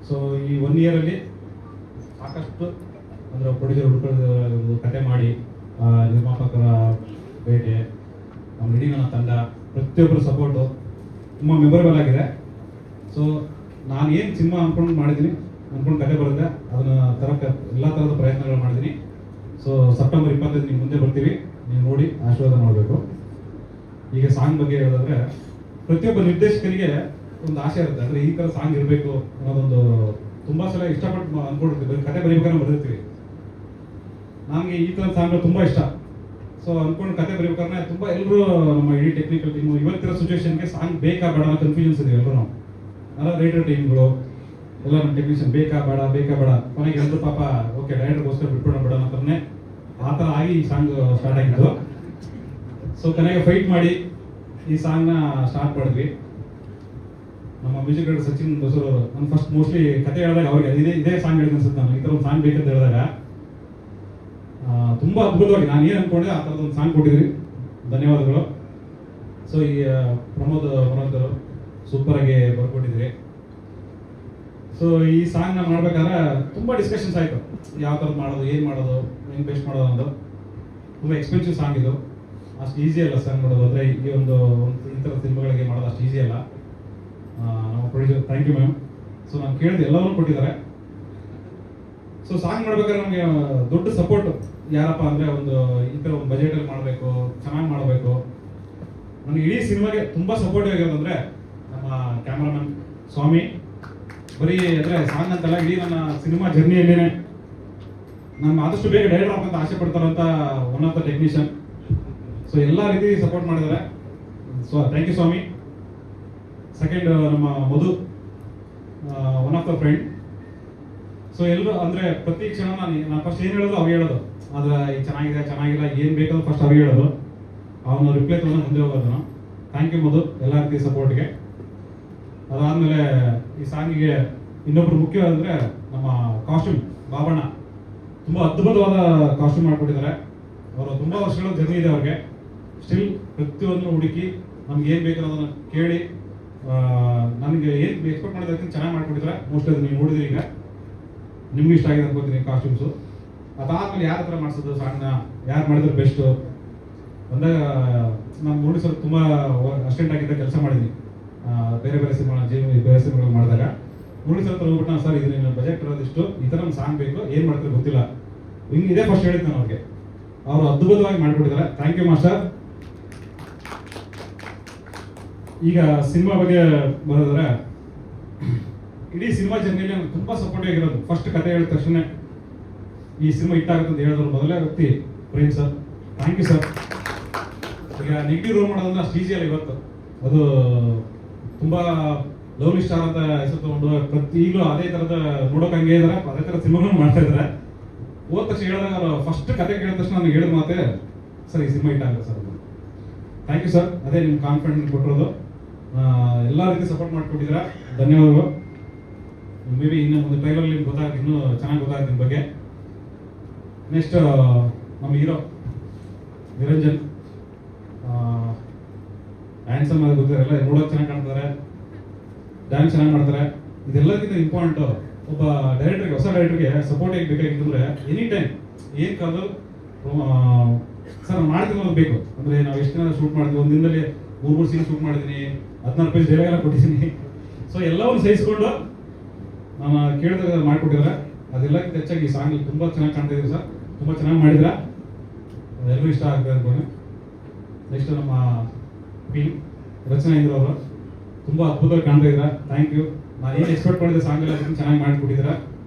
S13: ಸೊ ಈ 1 year ಸಾಕಷ್ಟು ಅಂದರೆ ಪ್ರೊಡ್ಯೂಸರ್ ಹುಡುಕರು ಕತೆ ಮಾಡಿ, ನಿರ್ಮಾಪಕರ ಭೇಟಿ, ನಮ್ಮ ಇಡೀ ನನ್ನ ತಂಡ, ಪ್ರತಿಯೊಬ್ಬರ ಸಪೋರ್ಟು ತುಂಬ ಮೆಮೊರೇಬಲ್ ಆಗಿದೆ. ಸೊ ನಾನು ಏನು ಸಿನಿಮಾ ಅಂದ್ಕೊಂಡು ಮಾಡಿದ್ದೀನಿ, ಅಂದ್ಕೊಂಡು ಕತೆ ಬರುತ್ತೆ, ಅದನ್ನು ತರಕ್ಕೆ ಎಲ್ಲ ಥರದ ಪ್ರಯತ್ನಗಳು ಮಾಡಿದ್ದೀನಿ. ಸೊ ಸೆಪ್ಟೆಂಬರ್ 25 ನಿಮ್ಮ ಮುಂದೆ ಬರ್ತೀವಿ, ನೀವು ನೋಡಿ ಆಶೀರ್ವಾದ ಮಾಡಬೇಕು. ಈಗ ಸಾಂಗ್ ಬಗ್ಗೆ ಹೇಳೋದಾದ್ರೆ, ಪ್ರತಿಯೊಬ್ಬ ನಿರ್ದೇಶಕರಿಗೆ ಒಂದು ಆಸೆ ಇರುತ್ತೆ, ಅಂದರೆ ಈ ಥರ ಸಾಂಗ್ ಇರಬೇಕು ಅನ್ನೋದೊಂದು ತುಂಬ ಸಲ ಇಷ್ಟಪಟ್ಟು ಅಂದ್ಕೊಂಡಿರ್ತೀವಿ. ಕತೆ ಬರೀಬೇಕಾದ್ರೆ ಬರೆದಿರ್ತೀವಿ. ನನಗೆ ಈ ಥರದ ಸಾಂಗ್ಗಳು ತುಂಬ ಇಷ್ಟ. ಸೊ ಅಂದ್ಕೊಂಡು ಕತೆ ಬರೀಬೇಕಾದ್ರೆ ತುಂಬ ಎಲ್ಲರೂ ನಮ್ಮ ಇಡೀ ಟೆಕ್ನಿಕಲ್ ಟೀಮು ಇವತ್ತಿರೋ ಸಿಚುವೇಶನ್ಗೆ ಸಾಂಗ್ ಬೇಕಾ ಬೇಡ ಅನ್ನೋ ಕನ್ಫ್ಯೂಷನ್ಸ್ ಇದೆ ಎಲ್ಲರೂ. ನಾವು ಎಲ್ಲ ರೈಟರ್ ಟೀಮ್ಗಳು ಎಲ್ಲ ನಮ್ಮ ಟೆಕ್ನಿಷಿಯನ್ ಬೇಕಾ ಬೇಡ ಕೊನೆಗೆ ಎಲ್ಲರೂ ಪಾಪ ಓಕೆ ಡೈರೆಕ್ಟರ್ಗೋಸ್ಕರ ಬಿಟ್ಬಿಡೋಣ ಬಿಡೋಣ ಅಂತಾನೆ ಆ ಥರ ಆಗಿ ಈ ಸಾಂಗ್ ಸ್ಟಾರ್ಟ್ ಆಗಿದ್ದು. ಸೊ ಕೊನೆಗೆ ಫೈಟ್ ಮಾಡಿ ಈ ಸಾಂಗ್ನ ಸ್ಟಾರ್ಟ್ ಮಾಡಿದ್ವಿ. ನಮ್ಮ ಮ್ಯೂಸಿಕ್ ಡೈರೆಕ್ಟರ್ ಸಚಿನ್ ಬಸೂರ್ ಅವರು ನಾನು ಫಸ್ಟ್ ಮೋಸ್ಟ್ಲಿ ಕತೆ ಹೇಳಿದಾಗ ಅವ್ರಿಗೆ ಇದೇ ಸಾಂಗ್ ಹೇಳಿದ ಅನ್ಸುತ್ತೆ. ನಾನು ಈ ಥರ ಒಂದು ಸಾಂಗ್ ಬೇಕಂತ ಹೇಳಿದಾಗ ತುಂಬ ಅದ್ಭುತವಾಗಿ ನಾನು ಏನು ಅಂದ್ಕೊಂಡೆ ಆ ಥರದೊಂದು ಸಾಂಗ್ ಕೊಟ್ಟಿದ್ರಿ, ಧನ್ಯವಾದಗಳು. ಸೊ ಈ ಪ್ರಮೋದ್ ಅವರು ಸೂಪರಾಗಿ ಬರ್ಕೊಟ್ಟಿದ್ರಿ. ಸೊ ಈ ಸಾಂಗ್ ನಾನು ಮಾಡ್ಬೇಕಾದ್ರೆ ತುಂಬ ಡಿಸ್ಕಷನ್ಸ್ ಆಯಿತು, ಯಾವ ಥರದ್ದು ಮಾಡೋದು, ಏನು ಮಾಡೋದು, ಹೆಂಗೆ ಬೆಸ್ಟ್ ಮಾಡೋದು ಅನ್ನೋದು. ತುಂಬ ಎಕ್ಸ್ಪೆನ್ಸಿವ್ ಸಾಂಗ್ ಇದು, ಅಷ್ಟು ಈಸಿ ಅಲ್ಲ ಸಾಂಗ್ ಮಾಡೋದು. ಅಂದರೆ ಈ ಒಂದು ಈ ಥರ ಸಿನಿಮಾಗಳಿಗೆ ಮಾಡೋದು ಅಷ್ಟು ಈಸಿ ಅಲ್ಲ. ನಮ್ಮ producer thank you ma'am. So ನಾನು ಕೇಳಿದೆ ಎಲ್ಲರೂ ಕೊಟ್ಟಿದ್ದಾರೆ. ಸೊ ಸಾಂಗ್ ಮಾಡ್ಬೇಕಾದ್ರೆ ನಮಗೆ ದೊಡ್ಡ ಸಪೋರ್ಟ್ ಯಾರಪ್ಪ ಅಂದರೆ ಒಂದು ಈ ಥರ ಒಂದು ಬಜೆಟಲ್ಲಿ ಮಾಡಬೇಕು, ಚೆನ್ನಾಗಿ ಮಾಡಬೇಕು. ನನಗೆ ಇಡೀ ಸಿನಿಮಾಗೆ ತುಂಬ ಸಪೋರ್ಟಿವ್ ಆಗಿರೋದಂದರೆ ನಮ್ಮ ಕ್ಯಾಮ್ರಾಮನ್ ಸ್ವಾಮಿ. ಬರೀ ಅಂದರೆ ಸಾಂಗ್ ಅಂತಲ್ಲ, ಇಡೀ ನನ್ನ ಸಿನಿಮಾ ಜರ್ನಿಯಲ್ಲೇ ನಾನು ಆದಷ್ಟು ಬೇಗ ಡೈರೆಕ್ಟರ್ ಆಗ್ಬೇಕಂತ ಆಸೆ ಪಡ್ತಾರಂತ one of the technician. So ಎಲ್ಲ ರೀತಿ ಸಪೋರ್ಟ್ ಮಾಡಿದ್ದಾರೆ. So thank you Swamy. Second ನಮ್ಮ Madhu, one of the friend. So ಎಲ್ಲರೂ ಅಂದರೆ ಪ್ರತಿ ಕ್ಷಣ ನಾನು ಫಸ್ಟ್ ಏನು ಹೇಳೋದು ಅವ್ರು ಹೇಳೋದು, ಆದರೆ ಚೆನ್ನಾಗಿಲ್ಲ ಏನು ಬೇಕಾದ್ರೂ ಫಸ್ಟ್ ಅವ್ರಿಗೆ ಹೇಳೋದು, ಅವನು ರಿಪ್ಲೈ ತೊಗೊಂಡು ಮುಂದೆ ಹೋಗೋದು. ಥ್ಯಾಂಕ್ ಯು ಮಧು ಎಲ್ಲ ರೀತಿ ಸಪೋರ್ಟ್ಗೆ. ಅದಾದಮೇಲೆ ಈ ಸಾಂಗಿಗೆ ಇನ್ನೊಬ್ರು ಮುಖ್ಯ ಅಂದರೆ ನಮ್ಮ ಕಾಸ್ಟ್ಯೂಮ್ ಬಾಬಣ್ಣ, ತುಂಬ ಅದ್ಭುತವಾದ ಕಾಸ್ಟ್ಯೂಮ್ ಮಾಡಿಕೊಟ್ಟಿದ್ದಾರೆ. ಅವರು ತುಂಬ ವರ್ಷಗಳ ಜರ್ನಿ ಇದೆ ಅವ್ರಿಗೆ. ಸ್ಟಿಲ್ ಪ್ರತಿಯೊಂದನ್ನು ಹುಡುಕಿ ನಮ್ಗೆ ಏನು ಬೇಕು ಅನ್ನೋದನ್ನು ಕೇಳಿ ನನಗೆ ಏನು ಎಕ್ಸ್ಪೆಕ್ಟ್ ಮಾಡೋದಕ್ಕಿಂತ ಚೆನ್ನಾಗಿ ಮಾಡಿಕೊಟ್ಟಿದ್ದಾರೆ. ಮೋಸ್ಟ್ ಅದು ನೀವು ನೋಡಿದ್ರಿ, ಈಗ ನಿಮ್ಗೆ ಇಷ್ಟ ಆಗಿದೆ ಅನ್ಕೋತೀನಿ ಕಾಸ್ಟ್ಯೂಮ್ಸು. ಅದಾದಮೇಲೆ ಯಾರ ಹತ್ರ ಮಾಡಿಸೋದು ಸಾಂಗ್ನ, ಯಾರು ಮಾಡಿದ್ರೆ ಬೆಸ್ಟು ಅಂದಾಗ ನಾನು ನೋಡಿ ಸ್ವಲ್ಪ ತುಂಬ ಅಸಿಸ್ಟೆಂಟ್ ಆಗಿದ್ದ ಕೆಲಸ ಮಾಡಿದ್ದೀನಿ ಬೇರೆ ಸಿನಿಮಾಗಳು ಮಾಡಿದಾಗ. ನೋಡಿ ಸ್ವಲ್ಪ ಹೋಗ್ಬಿಟ್ಟು ಸರ್ ಇದು ನಿಮ್ಮ ಬಜೆಟ್ ಇರೋದಿಷ್ಟು, ಈ ಥರ ಒಂದು ಸಾಂಗ್ ಬೇಕು, ಏನು ಮಾಡ್ತಾರೆ ಗೊತ್ತಿಲ್ಲ, ಹಿಂಗೆ ಇದೇ ಫಸ್ಟ್ ಹೇಳಿದ್ದು ನಾನು ಅವ್ರಿಗೆ. ಅವರು ಅದ್ಭುತವಾಗಿ ಮಾಡಿಕೊಟ್ಟಿದ್ದಾರೆ. Thank you master. ಈಗ ಸಿನಿಮಾ ಬಗ್ಗೆ ಬರೋದ್ರೆ, ಇಡೀ ಸಿನಿಮಾ ಜರ್ನಿಯಲ್ಲಿ ನನಗೆ ತುಂಬ ಸಪೋರ್ಟಿವ್ ಆಗಿರೋದು, ಫಸ್ಟ್ ಕತೆ ಹೇಳಿದ ತಕ್ಷಣ ಈ ಸಿನಿಮಾ ಹಿಟ್ ಆಗುತ್ತೆ ಅಂತ ಹೇಳಿದ್ರು ಮೊದಲೇ ವ್ಯಕ್ತಿ Prem sir. Thank you sir. ಈಗ ನೆಗೆಟಿವ್ ರೋಲ್ ಮಾಡೋದಂದ್ರೆ ಅಷ್ಟು ಈಸಿ ಅಲ್ಲ ಇವತ್ತು. ಅದು ತುಂಬ ಲವ್ಲಿ ಸ್ಟಾರ್ ಅಂತ ಹೆಸರು ತಗೊಂಡು ಪ್ರತಿ ಈಗಲೂ ಅದೇ ಥರದ ನೋಡೋಕೆ ಹಂಗೆ ಇದ್ದಾರೆ, ಅದೇ ಥರ ಸಿನಿಮಾಗಳನ್ನು ಮಾಡ್ತಾ ಇದ್ದಾರೆ. ಹೋದ ತಕ್ಷಣ ಹೇಳಿದಾಗ ಅವ್ರು ಫಸ್ಟ್ ಕತೆ ಕೇಳಿದ ತಕ್ಷಣ ನನಗೆ ಹೇಳಿದ ಮಾತೆ ಸರ್ ಈ ಸಿನಿಮಾ ಹಿಟ್ ಆಗುತ್ತೆ ಸರ್. ಥ್ಯಾಂಕ್ ಯು ಸರ್, ಅದೇ ನಿಮ್ಮ ಕಾನ್ಫಿಡೆನ್ಸ್ ಕೊಟ್ಟಿರೋದು. ಎಲ್ಲ ರೀತಿ ಸಪೋರ್ಟ್ ಮಾಡಿಕೊಟ್ಟಿದ್ದೀರಾ, ಧನ್ಯವಾದಗಳು. ಮೇ ಬಿ ಇನ್ನು ಒಂದು ಟ್ರೈಲರ್ ನಿಮ್ಗೆ ಗೊತ್ತಾಗುತ್ತೆ, ಇನ್ನೂ ಚೆನ್ನಾಗಿ ಗೊತ್ತಾಗುತ್ತೆ ನಿಮ್ಮ ಬಗ್ಗೆ. ನೆಕ್ಸ್ಟ್ ನಮ್ಮ ಹೀರೋ ನಿರಂಜನ್, ಹ್ಯಾಂಡ್ಸಮ್ ಆಗಿ ಗೊತ್ತಿರಲ್ಲ, ನೋಡೋಕೆ ಚೆನ್ನಾಗಿ ಕಾಣ್ತಾರೆ, ಡ್ಯಾನ್ಸ್ ಚೆನ್ನಾಗಿ ಮಾಡ್ತಾರೆ. ಇದೆಲ್ಲದಕ್ಕಿಂತ ಇಂಪಾರ್ಟೆಂಟು ಒಬ್ಬ ಡೈರೆಕ್ಟರ್ಗೆ, ಹೊಸ ಡೈರೆಕ್ಟರ್ಗೆ ಸಪೋರ್ಟ್ ಹೇಗೆ ಬೇಕಾಗಿತ್ತಂದ್ರೆ ಎನಿ ಟೈಮ್ ಏನು ಕಾದು ಸರ್ ನಾನು ಮಾಡ್ತೀನಿ ಅನ್ನೋದು ಬೇಕು. ಅಂದರೆ ನಾವು ಎಷ್ಟು ದಿನ ಶೂಟ್ ಮಾಡ್ತೀವಿ, ಒಂದು ದಿನದಲ್ಲಿ 3 ಸೀನ್ ಶೂಟ್ ಮಾಡಿದ್ದೀನಿ, 14 ಪೇಜ್ ಡೈಲಾಗ್ ಎಲ್ಲ ಕೊಟ್ಟಿದ್ದೀನಿ. ಸೊ ಎಲ್ಲವನ್ನು ಸಹಿಸ್ಕೊಂಡು ನಾನು ಕೇಳಿದಾಗ ಮಾಡಿಕೊಟ್ಟಿದ್ದಾರೆ. ಅದೆಲ್ಲಕ್ಕಿಂತ ಹೆಚ್ಚಾಗಿ ಈ ಸಾಂಗ್ ತುಂಬ ಚೆನ್ನಾಗಿ ಕಾಣ್ತಾ ಇದ್ದೀರಿ ಸರ್, ತುಂಬ ಚೆನ್ನಾಗಿ ಮಾಡಿದ್ರ, ಎಲ್ಲರೂ ಇಷ್ಟ ಆಗ್ತದೆ ಅನ್ಕೊಂಡು. ನೆಕ್ಸ್ಟ್ ನಮ್ಮ ಫಿಲ್ಮ್ ರಚನಾ ಇಂದ್ರ ಅವರು ತುಂಬ ಅದ್ಭುತವಾಗಿ ಕಾಣ್ತಾ ಇದ್ದೀರಾ, ಥ್ಯಾಂಕ್ ಯು. ನಾನು ಏನು ಎಕ್ಸ್ಪೆಕ್ಟ್ ಮಾಡಿದೆ ಸಾಂಗ್ ಎಲ್ಲ ಚೆನ್ನಾಗಿ ಮಾಡಿಕೊಟ್ಟಿದ್ದೀರಾ,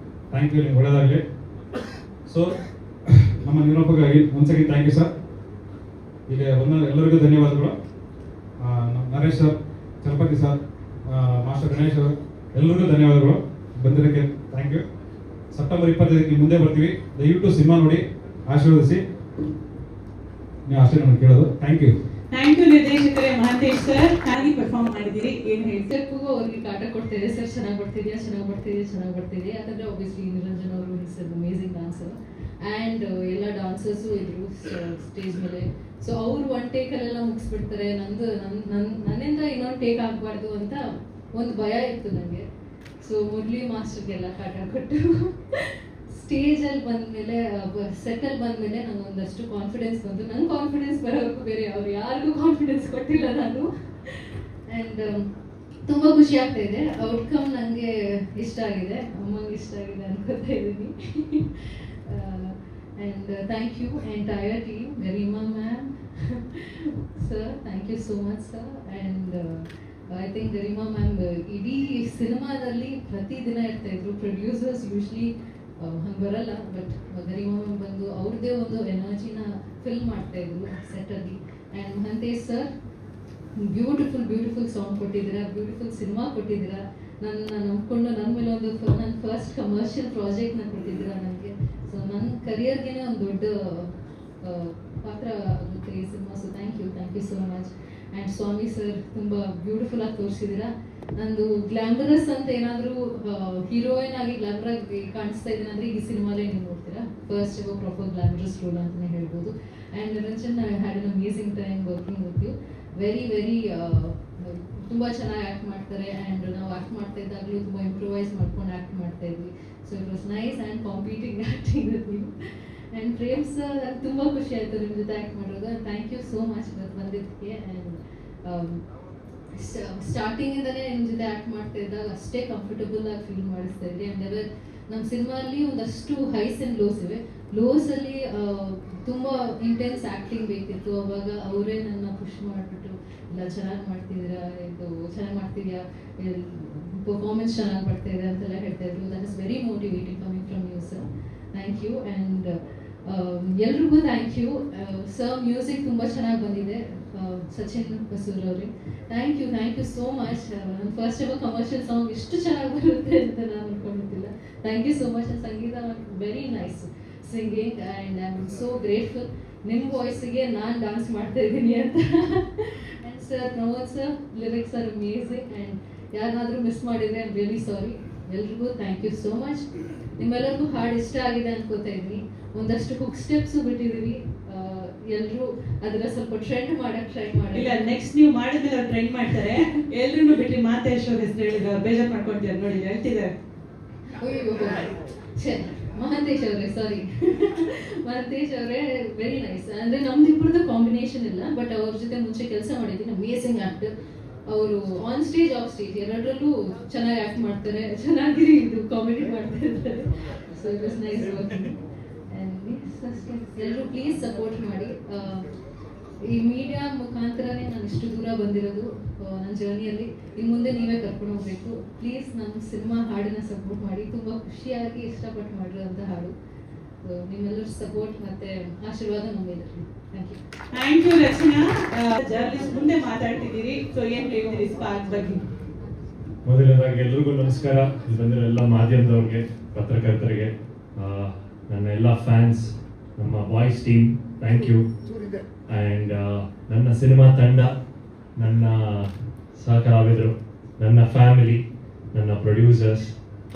S13: ಥ್ಯಾಂಕ್ ಯು, ನಿಮ್ಗೆ ಒಳ್ಳೆಯದಾಗಲಿ. ಸೊ ನಮ್ಮ ನಿರ್ಮಾಪಕರಿಗೆ once again thank you sir. ಈಗ ಎಲ್ಲರಿಗೂ ಧನ್ಯವಾದಗಳು. ನಮ್ಮ Naresh sir, Chalapathi sir, master Ganesh ಅವರು ಎಲ್ಲರಿಗೂ ಧನ್ಯವಾದಗಳು ಬಂದಿರೋಕ್ಕೆ, ಥ್ಯಾಂಕ್ ಯು. ಸೆಪ್ಟೆಂಬರ್ 25ಕ್ಕೆ ಮುಂದೆ ಬರ್ತೀವಿ, ದಯವಿಟ್ಟು ಸಿನಿಮಾ ನೋಡಿ ಆಶೀರ್ವದಿಸಿ. ನೀವು ಅಷ್ಟೇ ನಮಗೆ ಕೇಳೋದು, ಥ್ಯಾಂಕ್ ಯು.
S1: ಥ್ಯಾಂಕ್ ಯು ನಿರ್ದೇಶಕರೇ. ಮಹಂತೇಶ್ ಸರ್ ಹಾಗೆ ಪರ್ಫಾರ್ಮ್ ಮಾಡಿದಿರಿ, ಏನು ಹೇಳಿ?
S7: ಸ್ಟೆಪ್ಗೂ ಅವ್ರಿಗೆ ಕಾಟ ಕೊಡ್ತಿದೆ ಸರ್, ಚೆನ್ನಾಗಿ ಬರ್ತಿದ್ಯಾ, ಚೆನ್ನಾಗಿ ಬರ್ತಿದೆ. ಯಾಕಂದರೆ ಆಬ್ವಿಯಸ್ಲಿ ನಿರಂಜನ್ ಅವರು is an amazing dancer and ಎಲ್ಲ ಡಾನ್ಸರ್ಸು ಇದ್ರು ಸ್ಟೇಜ್ ಮೇಲೆ. ಸೊ ಅವ್ರು ಒನ್ ಟೇಕಲ್ಲೆಲ್ಲ ಮುಗಿಸ್ಬಿಡ್ತಾರೆ, ನನ್ನಿಂದ ಇನ್ನೊಂದು ಟೇಕ್ ಆಗಬಾರ್ದು ಅಂತ ಒಂದು ಭಯ ಇತ್ತು ನನಗೆ. ಸೊ ಮುರಳಿ ಮಾಸ್ಟರ್ಗೆಲ್ಲ ಕಾಟ ಕೊಟ್ಟು ಸ್ಟೇಜಲ್ಲಿ ಬಂದಮೇಲೆ, ಸೆಟ್ಟಲ್ಲಿ ಬಂದಮೇಲೆ ನಂಗೆ ಒಂದಷ್ಟು ಕಾನ್ಫಿಡೆನ್ಸ್ ಬಂತು. ನಂಗೆ ಕಾನ್ಫಿಡೆನ್ಸ್ ಬರೋಕ್ಕೂ ಬೇರೆ ಅವ್ರು ಯಾರಿಗೂ ಕಾನ್ಫಿಡೆನ್ಸ್ ಕೊಟ್ಟಿಲ್ಲ ನಾನು. ಆ್ಯಂಡ್ ತುಂಬ ಖುಷಿ ಆಗ್ತಾ ಇದೆ. ಔಟ್ಕಮ್ ನನಗೆ ಇಷ್ಟ ಆಗಿದೆ, ಅಮ್ಮಂಗೆ ಇಷ್ಟ ಆಗಿದೆ ಅನ್ಕೋತಾ ಇದ್ದೀನಿ. And thank you entire team, Garima ma'am sir, thank you so much sir. And I think Garima ma'am ಇಡೀ ಸಿನಿಮಾದಲ್ಲಿ ಪ್ರತಿದಿನ ಇರ್ತಾಯಿದ್ರು. ಪ್ರೊಡ್ಯೂಸರ್ಸ್ ಯೂಶ್ವಲಿ ಹಂಗೆ ಬರಲ್ಲ, ಬಟ್ ಗರಿಮಾ ಮ್ಯಾಮ್ ಬಂದು ಅವ್ರದ್ದೇ ಒಂದು ಎನರ್ಜಿನ ಫಿಲ್ ಮಾಡ್ತಾಯಿದ್ರು ಸೆಟ್ಟಲ್ಲಿ. And Mahantesh sir, beautiful song ಕೊಟ್ಟಿದ್ದೀರಾ, ಬ್ಯೂಟಿಫುಲ್ ಸಿನಿಮಾ ಕೊಟ್ಟಿದ್ದೀರಾ. ನನ್ನ ನಂಬ್ಕೊಂಡು ನನ್ನ ಮೇಲೆ ಒಂದು ನನ್ನ ಫಸ್ಟ್ ಕಮರ್ಷಿಯಲ್ ಪ್ರಾಜೆಕ್ಟ್ನ ಕೊಟ್ಟಿದ್ದೀರಾ ನನಗೆ. ಸೊ ನನ್ನ ಕರಿಯರ್ಗೆ ಒಂದು ದೊಡ್ಡ ಪಾತ್ರ ಆಗುತ್ತೆ ಈ cinema. So thank you so much. And Swamy sir, ತುಂಬ ಬ್ಯೂಟಿಫುಲ್ ಆಗಿ ತೋರಿಸಿದ್ದೀರಾ. ನಂದು ಗ್ಲಾಮರಸ್ ಅಂತ ಏನಾದರೂ ಹೀರೋಯಿನ್ ಆಗಿ ಗ್ಲಾಮರ್ ಆಗಿ ಕಾಣಿಸ್ತಾ ಇದ್ದೀನಿ ಅಂದರೆ ಈ ಸಿನಿಮಾಲೇ ನೀವು ನೋಡ್ತೀರಾ. First ever proper glamorous role ಅಂತಲೇ ಹೇಳ್ಬೋದು. And Niranjan, I had an amazing time working with you. Very ತುಂಬ ಚೆನ್ನಾಗಿ ಆ್ಯಕ್ಟ್ ಮಾಡ್ತಾರೆ. ಆ್ಯಂಡ್ ನಾವು ಆ್ಯಕ್ಟ್ ಮಾಡ್ತಾ ಇದ್ದಾಗಲೂ ತುಂಬ ಇಂಪ್ರೂವೈಸ್ ಮಾಡ್ಕೊಂಡು ಆ್ಯಕ್ಟ್ ಮಾಡ್ತಾ ಇದ್ವಿ. So it was nice and competing acting with you. And Prem sir, ನನಗೆ ತುಂಬ ಖುಷಿ ಆಯಿತು ನಿಮ್ಮ ಜೊತೆ ಆ್ಯಕ್ಟ್ ಮಾಡೋದು. ಥ್ಯಾಂಕ್ ಯು ಸೋ ಮಚ್ ಬಂದಿದ್ದಕ್ಕೆ. ಆ್ಯಂಡ್ ಸ್ಟಾರ್ಟಿಂಗಿಂದಲೇ ನಿಮ್ಮ ಜೊತೆ ಆ್ಯಕ್ಟ್ ಮಾಡ್ತಾ ಇದ್ದಾಗ ಅಷ್ಟೇ ಕಂಫರ್ಟಬಲ್ ಆಗಿ ಫೀಲ್ ಮಾಡಿಸ್ತಾ ಇದ್ರಿ. ಆ್ಯಂಡ್ ನಮ್ಮ ಸಿನಿಮಾಲ್ಲಿ ಒಂದಷ್ಟು ಹೈಸ್ ಆ್ಯಂಡ್ ಲೋಸ್ ಇವೆ. ಲೋಸಲ್ಲಿ ತುಂಬ ಇಂಟೆನ್ಸ್ ಆ್ಯಕ್ಟಿಂಗ್ ಬೇಕಿತ್ತು. ಅವಾಗ ಅವರೇ ನನ್ನ ಪುಷ್ ಮಾಡಿಬಿಟ್ಟು, ಇಲ್ಲ ಚೆನ್ನಾಗಿ ಮಾಡ್ತಿದ್ದೀರಾ, ಇದು ಚೆನ್ನಾಗಿ ಮಾಡ್ತಿದ್ಯಾ, ಪರ್ಫಾರ್ಮೆನ್ಸ್ ಚೆನ್ನಾಗಿ ಬರ್ತಾ ಇದೆ ಅಂತೆಲ್ಲ ಹೇಳ್ತಾ ಇದ್ರು. That is very motivating coming from you sir. Thank you. And ಎಲ್ರಿಗೂ ಥ್ಯಾಂಕ್ ಯು ಸರ್. ಮ್ಯೂಸಿಕ್ ತುಂಬ ಚೆನ್ನಾಗಿ ಬಂದಿದೆ, ಸಚಿನ್ ಬಸೂರ್ ಅವ್ರಿಗೆ ಥ್ಯಾಂಕ್ ಯು ಸೋ ಮಚ್. ನನ್ನ ಫಸ್ಟ್ ಎವರ್ ಕಮರ್ಷಿಯಲ್ ಸಾಂಗ್ ಇಷ್ಟು ಚೆನ್ನಾಗಿ ಬರುತ್ತೆ ಅಂತ ನಾನು ಅನ್ಕೊಂಡಿದ್ದಿಲ್ಲ. Thank you so much. Sangeetha very nice singing and I am so grateful ನಿಮ್ಮ ವಾಯ್ಸಿಗೆ ನಾನು ಡ್ಯಾನ್ಸ್ ಮಾಡ್ತಾ ಇದ್ದೀನಿ ಅಂತ. And sir, Pramod sir, lyrics are amazing. And ಯಾರನ್ನಾದರೂ ಮಿಸ್ ಮಾಡಿದರೆ ಐ ಆಮ್ ರಿಯಲಿ ಸಾರಿ. ಎಲ್ರಿಗೂ ಥ್ಯಾಂಕ್ ಯು ಸೋ ಮಚ್. ನಿಮ್ಮೆಲ್ಲರಿಗೂ ಹಾಡು ಇಷ್ಟ ಆಗಿದೆ ಅನ್ಕೋತಾ ಇದ್ದೀನಿ. ಒಂದಷ್ಟು ಹುಕ್ ಸ್ಟೆಪ್ಸು ಬಿಟ್ಟಿದ್ದೀವಿ, ಎಲ್ಲರೂ ಅದನ್ನ ಸ್ವಲ್ಪ ಟ್ರೆಂಡ್ ಮಾಡಕ್ಕೆ ಟ್ರೈ ಮಾಡಿ.
S1: ಇಲ್ಲ, ನೆಕ್ಸ್ಟ್ ನೀವು ಮಾಡಿದ್ಮೇಲೆ ಅವ್ರು ಟ್ರೆಂಡ್ ಮಾಡ್ತಾರೆ. ಎಲ್ರೂ ಬಿಟ್ಟು ಮಹಂತೇಶ್ ಅವ್ರ ಹೆಸರು ಹೇಳಿದ್ರೆ ಅವ್ರು ಬೇಜಾರು ಮಾಡ್ಕೊಳ್ತಾರೆ ನೋಡಿ, ಹೇಳ್ತಿದ್ದಾರೆ.
S7: ಮಹಂತೇಶ್ ಅವರೇ, ಸಾರಿ ಮಹಂತೇಶ್ ಅವರೇ, ವೆರಿ ನೈಸ್. ಅಂದರೆ ನಮ್ದಿಬ್ಬರದ್ದು ಕಾಂಬಿನೇಷನ್ ಇಲ್ಲ, ಬಟ್ ಅವ್ರ ಜೊತೆ ಮುಂಚೆ ಕೆಲಸ ಮಾಡಿದ್ದೀನಿ. ಅಮೇಸಿಂಗ್ ಆ್ಯಕ್ಟರ್ ಅವರು, ಆನ್ ಸ್ಟೇಜ್ ಆಫ್ ಸ್ಟೇಜ್ ಎರಡರಲ್ಲೂ ಚೆನ್ನಾಗಿ ಆ್ಯಕ್ಟ್ ಮಾಡ್ತಾರೆ, ಚೆನ್ನಾಗಿ ಇದು ಕಾಮಿಡಿ ಮಾಡ್ತಾ ಇರ್ತಾರೆ. So it was nice working. ಎಲ್ಲರೂ ಪ್ಲೀಸ್ ಸಪೋರ್ಟ್ ಮಾಡಿ. ಈ ಮೀಡಿಯಾ ಮುಖಾಂತರನೇ ನಾನು ಇಷ್ಟು ದೂರ ಬಂದಿರೋದು ನನ್ನ ಜರ್ನಿಯಲ್ಲಿ. ಇನ್ನು ಮುಂದೆ ನೀವೇ ಕರ್ಕೊಂಡು ಹೋಗ್ಬೇಕು. ಪ್ಲೀಸ್ ನಮ್ಮ ಸಿನಿಮಾ ಹಾಡನ್ನ ಸಪೋರ್ಟ್ ಮಾಡಿ. ತುಂಬ ಖುಷಿಯಾಗಿ ಇಷ್ಟಪಟ್ಟು ಮಾಡಿರೋಂಥ ಹಾಡು. ನಿಮ್ಮೆಲ್ಲರ ಸಪೋರ್ಟ್ ಮತ್ತು ಆಶೀರ್ವಾದ ನಮ್ಮಿದೆ. Thank you.
S1: Thank you Rachana. Journalist ಮುಂದೆ ಮಾತಾಡ್ತಿದ್ದೀರಿ, ಸೊ ಏನ್ ಹೇಳ್ತೀರಿ ಸ್ಪಾರ್ಕ್ ಬಗ್ಗೆ?
S3: ಮೊದಲನೇದಾಗಿ ಎಲ್ರಿಗೂ ನಮಸ್ಕಾರ. ಇಲ್ಲಿ ಬಂದಿರೋ ಎಲ್ಲ ಮಾಧ್ಯಮದವ್ರಿಗೆ, ಪತ್ರಕರ್ತರಿಗೆ, ನನ್ನ ಎಲ್ಲ ಫ್ಯಾನ್ಸ್, ನಮ್ಮ voice team, thank you. And ನನ್ನ ಸಿನಿಮಾ ತಂಡ, ನನ್ನ ಸಹಕಲಾವಿದರು, ನನ್ನ ಫ್ಯಾಮಿಲಿ, ನನ್ನ ಪ್ರೊಡ್ಯೂಸರ್ಸ್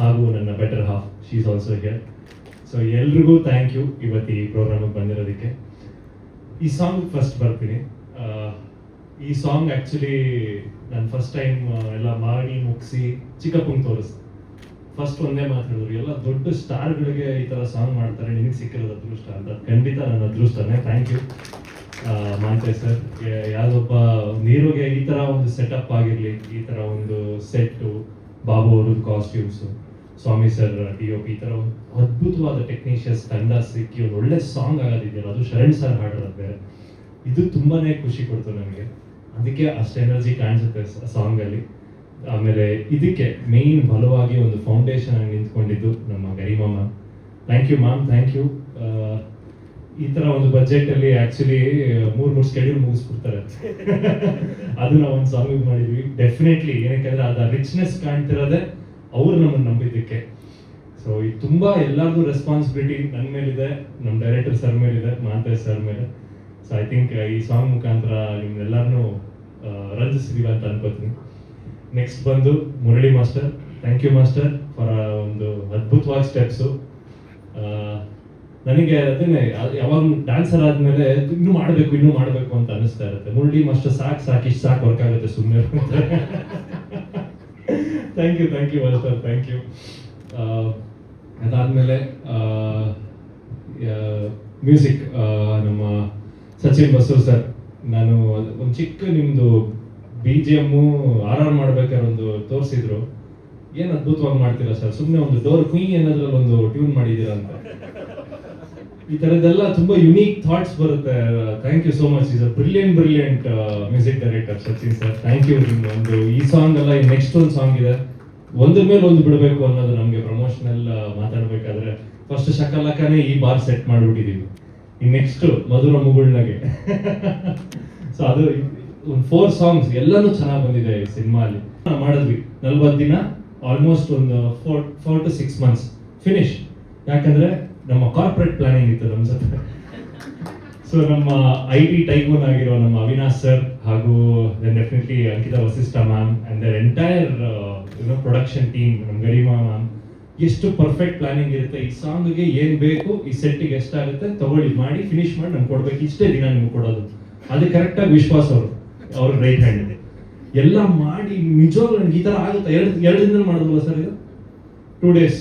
S3: ಹಾಗೂ ನನ್ನ better half, she is also here. So ಎಲ್ರಿಗೂ ಥ್ಯಾಂಕ್ ಯು ಇವತ್ತು ಈ ಪ್ರೋಗ್ರಾಮಿಗೆ ಬಂದಿರೋದಕ್ಕೆ. ಈ ಸಾಂಗ್ ಫಸ್ಟ್ ಬರ್ತೀನಿ. ಈ ಸಾಂಗ್ ಆ್ಯಕ್ಚುಲಿ ನಾನು ಫಸ್ಟ್ ಟೈಮ್ ಎಲ್ಲ ಮಾಡಿ ಮುಗಿಸಿ ಚಿಕ್ಕಪ್ಪಂಗೆ ತೋರಿಸ್ದೆ. ಫಸ್ಟ್ ಒಂದೇ ಮಾತಾಡಿದ್ರು, ಎಲ್ಲ ದೊಡ್ಡ ಸ್ಟಾರ್ಗಳಿಗೆ ಈ ಥರ ಸಾಂಗ್ ಮಾಡ್ತಾರೆ, ನಿನಗೆ ಸಿಕ್ಕಿರೋದು ಅದೃಷ್ಟ ಅಂತ. ಖಂಡಿತ ನನ್ನ ಅದೃಷ್ಟನೇ. Thank you Mante sir. ಯಾವುದೊಬ್ಬ ನೀರುಗೆ ಈ ಥರ ಒಂದು ಸೆಟಪ್ ಆಗಿರಲಿ, ಈ ಥರ ಒಂದು ಸೆಟ್ಟು, ಬಾಬು ಅವ್ರದ್ದು ಕಾಸ್ಟ್ಯೂಮ್ಸು, ಸ್ವಾಮಿ ಸರ್ DOP, ಈ ಥರ ಒಂದು ಅದ್ಭುತವಾದ ಟೆಕ್ನಿಷಿಯನ್ಸ್ ತಂಡ ಸಿಕ್ಕಿ ಒಂದು ಒಳ್ಳೆ ಸಾಂಗ್ ಆಗೋದಿದೆಯಲ್ಲ, ಅದು ಶರಣ್ ಸರ್ ಹಾಡೋದು ಬೇರೆ. ಇದು ತುಂಬಾನೇ ಖುಷಿ ಕೊಡ್ತು ನನಗೆ. ಅದಕ್ಕೆ ಅಷ್ಟು ಎನರ್ಜಿ ಕಾಣಿಸುತ್ತೆ ಸಾಂಗಲ್ಲಿ. ಆಮೇಲೆ ಇದಕ್ಕೆ ಮೇಯ್ನ್ ಬಲವಾಗಿ ಒಂದು ಫೌಂಡೇಶನ್ ಆಗಿ ನಿಂತ್ಕೊಂಡಿದ್ದು ನಮ್ಮ Garima ma'am. Thank you ma'am, thank you. ಈ ಥರ ಒಂದು ಬಜೆಟಲ್ಲಿ ಆ್ಯಕ್ಚುಲಿ ಮೂರು ಸ್ಕೆಡ್ಯೂಲ್ ಮುಗಿಸ್ಬಿಡ್ತಾರೆ. ಅದನ್ನ ಒಂದು ಸಾಂಗಿಗೆ ಮಾಡಿದ್ವಿ. ಡೆಫಿನೆಟ್ಲಿ ಏನಕ್ಕೆ ಅದು ರಿಚ್ನೆಸ್ ಕಾಣ್ತಿರೋದೆ ಅವ್ರು ನಮ್ಮನ್ನು ನಂಬಿದ್ದಕ್ಕೆ. ಸೊ ಇದು ತುಂಬ ಎಲ್ಲರದು ರೆಸ್ಪಾನ್ಸಿಬಿಲಿಟಿ ನನ್ನ ಮೇಲಿದೆ, ನಮ್ಮ ಡೈರೆಕ್ಟರ್ ಸರ್ ಮೇಲಿದೆ, ಮಾಂತೇಶ್ ಸರ್ ಮೇಲೆ. ಸೊ ಐ ಥಿಂಕ್ ಈ ಸಾಂಗ್ ಮುಖಾಂತರ ನಿಮ್ಮೆಲ್ಲರನ್ನೂ ರಂಜಿಸಿದೀವಿ ಅಂತ ಅನ್ಕೋತೀನಿ. ನೆಕ್ಸ್ಟ್ ಬಂದು Murali master. Thank you master for ಒಂದು ಅದ್ಭುತವಾದ ಸ್ಟೆಪ್ಸು. ನನಗೆ ಅದನ್ನೇ ಯಾವಾಗ ಡ್ಯಾನ್ಸರ್ ಆದಮೇಲೆ ಇನ್ನೂ ಮಾಡಬೇಕು ಅಂತ ಅನಿಸ್ತಾ ಇರುತ್ತೆ. ಮುರಳಿ ಮಾಸ್ಟರ್ ಸಾಕು ಇಷ್ಟು ಸಾಕು ವರ್ಕ್ ಆಗುತ್ತೆ ಸುಮ್ಮನೆ. Thank you master, thank you. ಅದಾದಮೇಲೆ ಮ್ಯೂಸಿಕ್ ನಮ್ಮ ಸಚಿನ್ ಬಸು ಸರ್. ನಾನು ಒಂದು ಚಿಕ್ಕ ನಿಮ್ಮದು BGM RR ಮಾಡ್ಬೇಕಾದ್ರೆ ಒಂದು ತೋರಿಸಿದ್ರು. ಏನು ಅದ್ಭುತವಾಗಿ ಮಾಡ್ತೀರಾ ಸರ್, ಸುಮ್ಮನೆ ಒಂದು ಡೋರ್ ಕುಯ್ ಏನಾದ್ರಲ್ಲಿ ಒಂದು ಟ್ಯೂನ್ ಮಾಡಿದ್ದೀರಾ ಅಂತ. ಈ ಥರದ್ದೆಲ್ಲ ತುಂಬ ಯುನೀಕ್ ಥಾಟ್ಸ್ ಬರುತ್ತೆ. Thank you so much. Is a brilliant music director Sachin sir. Thank you. ಒಂದು ಈ ಸಾಂಗ್ ಅಲ್ಲ, ಈ ನೆಕ್ಸ್ಟ್ ಒಂದು ಸಾಂಗ್ ಇದೆ, ಒಂದ್ರ ಮೇಲೆ ಒಂದು ಬಿಡಬೇಕು ಅನ್ನೋದು ನಮಗೆ ಪ್ರಮೋಷನಲ್ ಮಾತಾಡ್ಬೇಕಾದ್ರೆ ಫಸ್ಟ್ ಶಕಲಕನೇ ಈ ಬಾರ್ ಸೆಟ್ ಮಾಡಿಬಿಟ್ಟಿದ್ದೀವಿ. ಈ ನೆಕ್ಸ್ಟ್ ಮಧುರ ಮುಗುಳ್ನಾಗೆ. ಸೊ ಅದು ಒಂದು 4 ಸಾಂಗ್ಸ್ ಎಲ್ಲನೂ ಚೆನ್ನಾಗಿ ಬಂದಿದೆ ಈ ಸಿನಿಮಾಲಿ. ಮಾಡಿದ್ವಿ 40 ದಿನ, ಆಲ್ಮೋಸ್ಟ್ ಒಂದು 4 to 6 months ಫಿನಿಶ್. ಯಾಕಂದ್ರೆ ನಮ್ಮ ಕಾರ್ಪೊರೇಟ್ ಪ್ಲಾನಿಂಗ್ ಇತ್ತು ನಮ್ಮ ಜೊತೆ. ಸೊ ನಮ್ಮ IT ಟೈಕೂನ್ ಆಗಿರೋ ನಮ್ಮ ಅವಿನಾಶ್ ಸರ್ ಹಾಗೂ definitely Ankita Vasishta ma'am and the entire production team, ನಮ್ಮ ಗರಿಮಾ ಮ್ಯಾಮ್, ಎಷ್ಟು ಪರ್ಫೆಕ್ಟ್ ಪ್ಲಾನಿಂಗ್ ಇರುತ್ತೆ. ಈ ಸಾಂಗ್ಗೆ ಏನು ಬೇಕು, ಈ ಸೆಟ್ಟಿಗೆ ಎಷ್ಟಾಗುತ್ತೆ ತಗೊಳ್ಳಿ, ಮಾಡಿ ಫಿನಿಶ್ ಮಾಡಿ ನಮ್ಗೆ ಕೊಡ್ಬೇಕು, ಇಷ್ಟೇ ದಿನ ನಿಮ್ಗೆ ಕೊಡೋದು. ಅದು ಕರೆಕ್ಟಾಗಿ ವಿಶ್ವಾಸ್ ಅವ್ರ ರೈಟ್ ಹ್ಯಾಂಡ್ ಎಲ್ಲ ಮಾಡಿ ನಿಜವಾಗ್ಲೂ ನನಗೆ ಈ ಥರ ಆಗುತ್ತೆ. ಎರಡು ದಿನದಲ್ಲಿ ಮಾಡಿದ್ವಲ್ಲ ಸರ್ ಇದು, 2 days.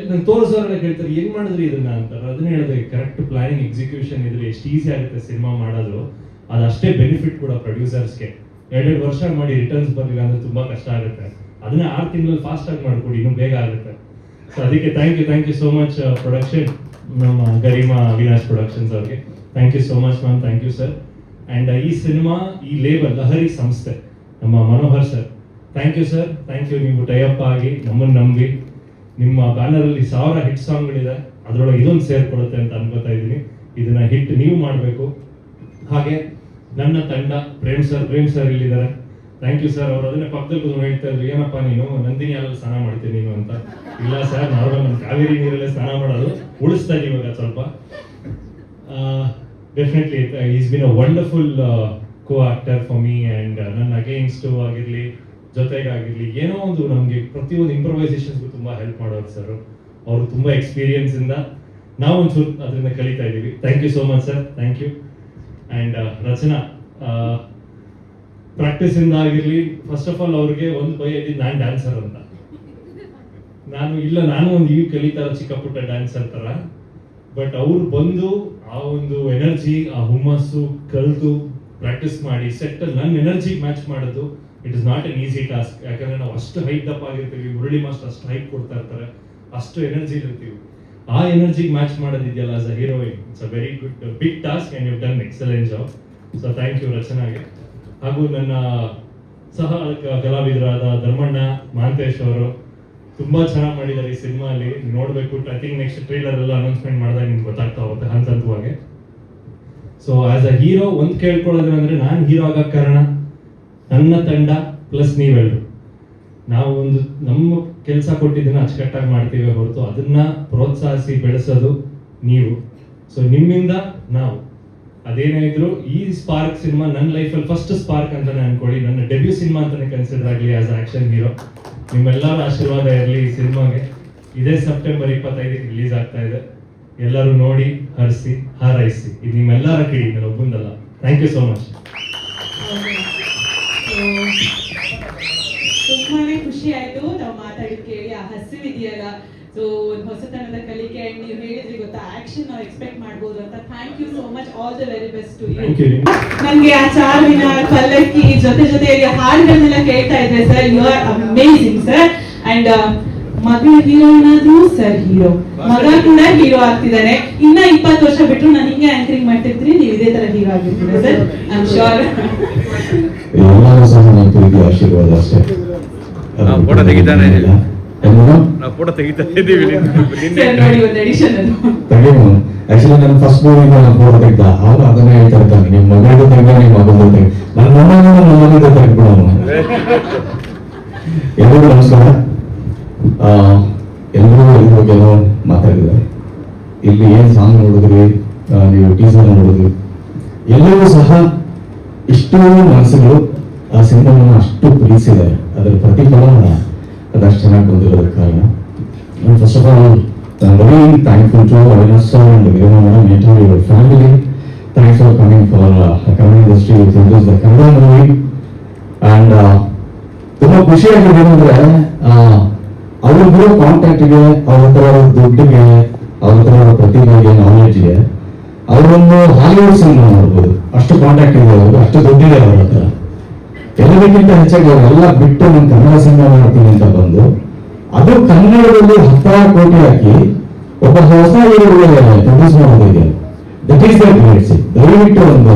S3: ನಂಗೆ ತೋರಿಸೋರೆಲ್ಲ ಕೇಳ್ತಾರೆ ಹೆಂಗ್ ಮಾಡಿದ್ರಿ ಇದನ್ನ ಅಂತಾರೆ. ಅದನ್ನ ಹೇಳಿದೆ, ಕರೆಕ್ಟ್ ಪ್ಲಾನಿಂಗ್ ಎಕ್ಸಿಕ್ಯೂಷನ್ ಇದ್ರೆ ಎಷ್ಟು ಈಸಿ ಆಗುತ್ತೆ ಸಿನಿಮಾ ಮಾಡೋದು. ಅದಷ್ಟೇ ಬೆನಿಫಿಟ್ ಕೂಡ ಪ್ರೊಡ್ಯೂಸರ್ಸ್ಗೆ. 2 ವರ್ಷ ಮಾಡಿ ರಿಟರ್ನ್ಸ್ ಬರಲಿಲ್ಲ ಅಂದ್ರೆ ತುಂಬಾ ಕಷ್ಟ ಆಗುತ್ತೆ. ಅದನ್ನ 6 ತಿಂಗಳಲ್ಲಿ ಫಾಸ್ಟ್ ಆಗಿ ಮಾಡ್ಕೊಡಿ, ಇನ್ನೂ ಬೇಗ ಆಗುತ್ತೆ. ಸೊ ಅದಕ್ಕೆ thank you so much production, ನಮ್ಮ ಗರಿಮಾ ಅವಿನಾಶ್ ಪ್ರೊಡಕ್ಷನ್ಸ್ ಅವ್ರಿಗೆ thank you so much ma'am, thank you sir. And ಈ ಸಿನಿಮಾ, ಈ ಲೇಬಲ್ ಲಹರಿ ಸಂಸ್ಥೆ, ನಮ್ಮ Manohar sir, thank you sir, thank you. ನೀವು ಟೈಅಪ್ ಆಗಿ ನಮ್ಮನ್ನು ನಂಬಿ ನಿಮ್ಮ ಬ್ಯಾನರಲ್ಲಿ 1000 ಹಿಟ್ ಸಾಂಗ್ಗಳಿದೆ, ಅದರೊಳಗೆ ಇದೊಂದು ಸೇರ್ಕೊಡುತ್ತೆ ಅಂತ ಅನ್ಕೋತಾ ಇದ್ದೀನಿ. ಇದನ್ನ ಹಿಟ್ ನೀವು ಮಾಡಬೇಕು. ಹಾಗೆ ನನ್ನ ತಂಡ ಪ್ರೇಮ್ ಸರ್ ಇಲ್ಲಿದ್ದಾರೆ. Thank you sir. ಅವರು ಅದನ್ನೇ ಪಕ್ಕದಲ್ಲಿ ಕೂತ್ಕೊಂಡು ಹೇಳ್ತಾ ಇದ್ರು, ಏನಪ್ಪ ನೀನು ನಂದಿನಿ ಹಾಲಲ್ಲಿ ಸ್ನಾನ ಮಾಡ್ತೀನಿ ನೀನು ಅಂತ. ಇಲ್ಲ ಸರ್, ನಾರ್ಮಲ್ ನಮ್ಮ ಕಾವೇರಿ ನೀರಲ್ಲೇ ಸ್ನಾನ ಮಾಡೋದು, ಉಳಿಸ್ತಾ ಇದೀವಿ ಇವಾಗ ಸ್ವಲ್ಪ. Definitely is been a wonderful co actor for me. And ನನ್ನ ಅಗೇನ್ಸ್ಟು ಆಗಿರಲಿ, ಜೊತೆಗಾಗಿರ್ಲಿ, ಏನೋ ಒಂದು ನಮಗೆ ಪ್ರತಿಯೊಂದು ಇಂಪ್ರೊವೈಸೇಷನ್ಸ್ಗೂ ತುಂಬ ಹೆಲ್ಪ್ ಮಾಡೋರು ಸರ್. ಅವರು ತುಂಬ ಎಕ್ಸ್ಪೀರಿಯನ್ಸ್ ಇಂದ ನಾವು ಒಂಚೂರು ಅದರಿಂದ ಕಲಿತಾ ಇದ್ದೀವಿ. Thank you so much sir, thank you. And Rachana, practice ಇಂದ ಆಗಿರ್ಲಿ, ಫಸ್ಟ್ ಆಫ್ ಆಲ್ ಅವ್ರಿಗೆ ಒಂದು ಭಯ ಇದ್ದಿದ್ದು ನಾನು ಡ್ಯಾನ್ಸರ್ ಅಂತ. ನಾನು ಒಂದು ಈಗ ಕಲಿತಾರ ಚಿಕ್ಕ ಪುಟ್ಟ ಡ್ಯಾನ್ಸರ್ ತರ. ಬಟ್ ಅವ್ರು ಬಂದು ಆ ಒಂದು ಎನರ್ಜಿ, ಆ ಹುಮ್ಮಸ್ಸು ಕಲಿತು ಪ್ರಾಕ್ಟೀಸ್ ಮಾಡಿ ಸೆಟ್ಟಲ್ಲಿ ನನ್ನ ಎನರ್ಜಿಗೆ ಮ್ಯಾಚ್ ಮಾಡೋದು, it is not an easy task. ಯಾಕಂದ್ರೆ ನಾವು ಅಷ್ಟು ಹೈಟ್ ದಪ್ಪ ಆಗಿರ್ತೀವಿ, ಮುರಳಿ ಮಾಸ್ಟರ್ ಅಷ್ಟು ಹೈಟ್ ಕೊಡ್ತಾ ಇರ್ತಾರೆ, ಅಷ್ಟು ಎನರ್ಜಿ ಇರ್ತೀವಿ. ಆ ಎನರ್ಜಿಗೆ ಮ್ಯಾಚ್ ಮಾಡೋದಿದೆಯಲ್ಲ as a heroine, it's a very good big task and you done excellent job. So thank you ರಚನಾಗೆ. ಹಾಗೂ ನನ್ನ ಸಹ ಕಲಾವಿದರಾದ ಧರ್ಮಣ್ಣ, ಮಾಂತೇಶ್ ಅವರು ತುಂಬಾ ಚೆನ್ನಾಗಿ ಮಾಡಿದ್ದಾರೆ ಈ ಸಿನಿಮಾಲಿ. ನೋಡ್ಬೇಕು, ಐ ಥಿಂಕ್ ನೆಕ್ಸ್ಟ್ ಟ್ರೈಲರ್ ಎಲ್ಲ ಅನೌನ್ಸ್ಮೆಂಟ್ ಮಾಡಿದಾಗ ನಿಮ್ಗೆ ಗೊತ್ತಾಗ್ತಾ ಹೋಗುತ್ತೆ ಹಂತವಾಗಿ. ಸೊ ಆಸ್ ಅ ಹೀರೋ ಒಂದು ಕೇಳ್ಕೊಳ್ಳೋದು ಅಂದ್ರೆ ನಾನು ಹೀರೋ ಆಗಕ್ಕೆ ಕಾರಣ ನನ್ನ ತಂಡ ಪ್ಲಸ್ ನೀವೆಲ್ಲರೂ. ನಾವು ಒಂದು ನಮ್ಮ ಕೆಲಸ ಕೊಟ್ಟಿದ್ದನ್ನ ಅಚ್ಚುಕಟ್ಟಾಗಿ ಮಾಡ್ತೀವಿ ಹೊರತು ಅದನ್ನ ಪ್ರೋತ್ಸಾಹಿಸಿ ಬೆಳೆಸೋದು ನೀವು. ಸೊ ನಿಮ್ಮಿಂದ ನಾವು ಅದೇನೇ ಇದ್ರು ಈ ಸ್ಪಾರ್ಕ್ ಸಿನಿಮಾ ನನ್ನ ಲೈಫಲ್ಲಿ ಫಸ್ಟ್ ಸ್ಪಾರ್ಕ್ ಅಂತಾನೆ ಅನ್ಕೊಳ್ಳಿ, ನನ್ನ ಡೆಬ್ಯೂ ಸಿನಿಮಾ ಅಂತಾನೆ ಕನ್ಸಿಡರ್ ಆಗಲಿ ಆಸ್ ಆಕ್ಷನ್ ಹೀರೋ. ನಿಮ್ಮೆಲ್ಲರ ಆಶೀರ್ವಾದ ಇರಲಿ ಈ ಸಿನಿಮಾಗೆ. ಇದೇ ಸೆಪ್ಟೆಂಬರ್ 25ಕ್ಕೆ ರಿಲೀಸ್ ಆಗ್ತಾ ಇದೆ. ಎಲ್ಲರೂ ನೋಡಿ, ಹರಿಸಿ, ಹಾರೈಸಿ. ಇದು ನಿಮ್ಮೆಲ್ಲರ ಕಿಡಿ, ನಾನು ಒಬ್ಬಂದಲ್ಲ. Thank you so much.
S1: ತುಂಬಾನೇ ಖುಷಿ ಆಯ್ತು ತಾವು ಮಾತಾಡಿ ಕೇಳಿ. ಆ ಹಸಿವಿದೆಯಲ್ಲ, ಸೊ ಒಂದು ಹೊಸತನದ ಕಲಿಕೆ. ಅಂಡ್ ನೀವು ಹೇಳಿದ್ರಿ ಗೊತ್ತಾ, ಆಕ್ಷನ್ ನಾವು ಎಕ್ಸ್ಪೆಕ್ಟ್ ಮಾಡ್ಬೋದು ಅಂತ. Thank you so much, all the very best to you. ನನಗೆ ಆ ಚಾರ್ವಿನ ಪಲ್ಲಕ್ಕಿ ಜೊತೆಯಲ್ಲಿ ಹಾಡುಗಳನ್ನೆಲ್ಲ ಕೇಳ್ತಾ ಇದ್ರೆ sir, you are amazing sir. And ಮಗಳು ಹೀರೋಯಿನ್ ಆದ್ರೂ ಸರ್ ಹೀರೋ, ಮಗ ಕೂಡ ಹೀರೋ ಆಗ್ತಿದ್ದಾನೆ. ಇನ್ನ 20 ವರ್ಷ ಬಿಟ್ಟರು ನಾನು ಹಿಂಗೆ ಆಂಕರಿಂಗ್ ಮಾಡ್ತಿರ್ತೀನಿ, ನೀವು ಇದೇ ತರ ಹೀರೋ ಆಗಿರ್ತೀರಾ ಸರ್, ಐ ಆಮ್ ಶ್ಯೂರ್.
S14: ಎಲ್ಲರೂ ಸಹ ನನ್ನ ಪ್ರೀತಿ ಆಶೀರ್ವಾದ ಅಷ್ಟೇ.
S2: ಫೋಟೋ ತೆಗಿತಾನೆ
S14: ನಾವು
S2: ಫೋಟೋ ತೆಗಿತಾ ಇದ್ದೀವಿ.
S1: ನೋಡಿ ಒಂದು ಎಡಿಷನ್ ಅದು
S14: ತೆಗೆದು ಆಕ್ಚುಲಿ ನನ್ನ ಫಸ್ಟ್ ಮೂವಿಗೆ ನಾನು ಫೋಟೋ ತೆಗ್ದ, ಅವ್ರು ಅದನ್ನೇ ಹೇಳ್ತಾ ಇರ್ತಾರೆ, ನಿಮ್ಮ ಮಗಳಿಗೂ ತೆಗ್ದ, ನಿಮ್ಮ ಮಗದ್ದು ತೆಗ್ದ. ನನ್ನ ಮಗನಿಂದ ತೆಗ್ಬಿಡೋಣ. ಎಲ್ಲರಿಗೂ ನಮಸ್ಕಾರ. ಎಲ್ಲರೂ ಇದ್ರ ಬಗ್ಗೆ ಮಾತಾಡಿದ್ದಾರೆ. ಇಲ್ಲಿ ಏನ್ ಸಾಂಗ್ ನೋಡಿದ್ರಿ, ನೀವು ಟೀಸರ್ ನೋಡಿದ್ರಿ, ಎಲ್ಲರೂ ಸಹ ಇಷ್ಟು ಮನಸ್ಸುಗಳು ಆ ಸಿನಿಮಾವನ್ನು ಅಷ್ಟು ಪ್ರೀತಿಸಿದ್ದಾರೆ. ಅದರ ಪ್ರತಿಫಲ ಅದಷ್ಟು ಚೆನ್ನಾಗಿ ಬಂದಿರೋದಕ್ಕೆ ಕಾರಣ. First of all I'm very thankful to Avinash sir and Virima madam and your family. Thanks for coming for Kannada industry to introduce the Kannada movie. And ತುಂಬಾ ಖುಷಿಯಾಗಿದೆ ಏನಂದ್ರೆ ಅವ್ರಿಗಿರೋ ಕಾಂಟ್ಯಾಕ್ಟ್ಗೆ, ಅವ್ರ ಹತ್ರ ದುಡ್ಡಿಗೆ, ಅವ್ರ ಹತ್ರ ಪ್ರತಿಭೆಗೆ, ನಾಲೆಡ್ಜ್ಗೆ ಅವರೊಂದು ಹಾಲಿವುಡ್ ಸಿನಿಮಾ ನೋಡ್ಬೋದು. ಅಷ್ಟು ಕಾಂಟ್ಯಾಕ್ಟ್ ಇದೆ ಅವರು, ಅಷ್ಟು ದುಡ್ಡಿದೆ ಅವ್ರ ಹತ್ರ. ಎಲ್ಲದಕ್ಕಿಂತ ಹೆಚ್ಚಾಗಿ ಅವರೆಲ್ಲ ಬಿಟ್ಟು ನಾನು ಕನ್ನಡ ಸಿನಿಮಾ ಮಾಡ್ತೀನಿ ಅಂತ ಬಂದು, ಅದು ಕನ್ನಡದಲ್ಲಿ 10 ಕೋಟಿ ಹಾಕಿ ಒಬ್ಬ ಹೊಸ ಹೀರೋಗೆ ಪ್ರೊಡ್ಯೂಸ್ ಮಾಡೋದಿದೆ. That is the great. ದಯವಿಟ್ಟು ಒಂದು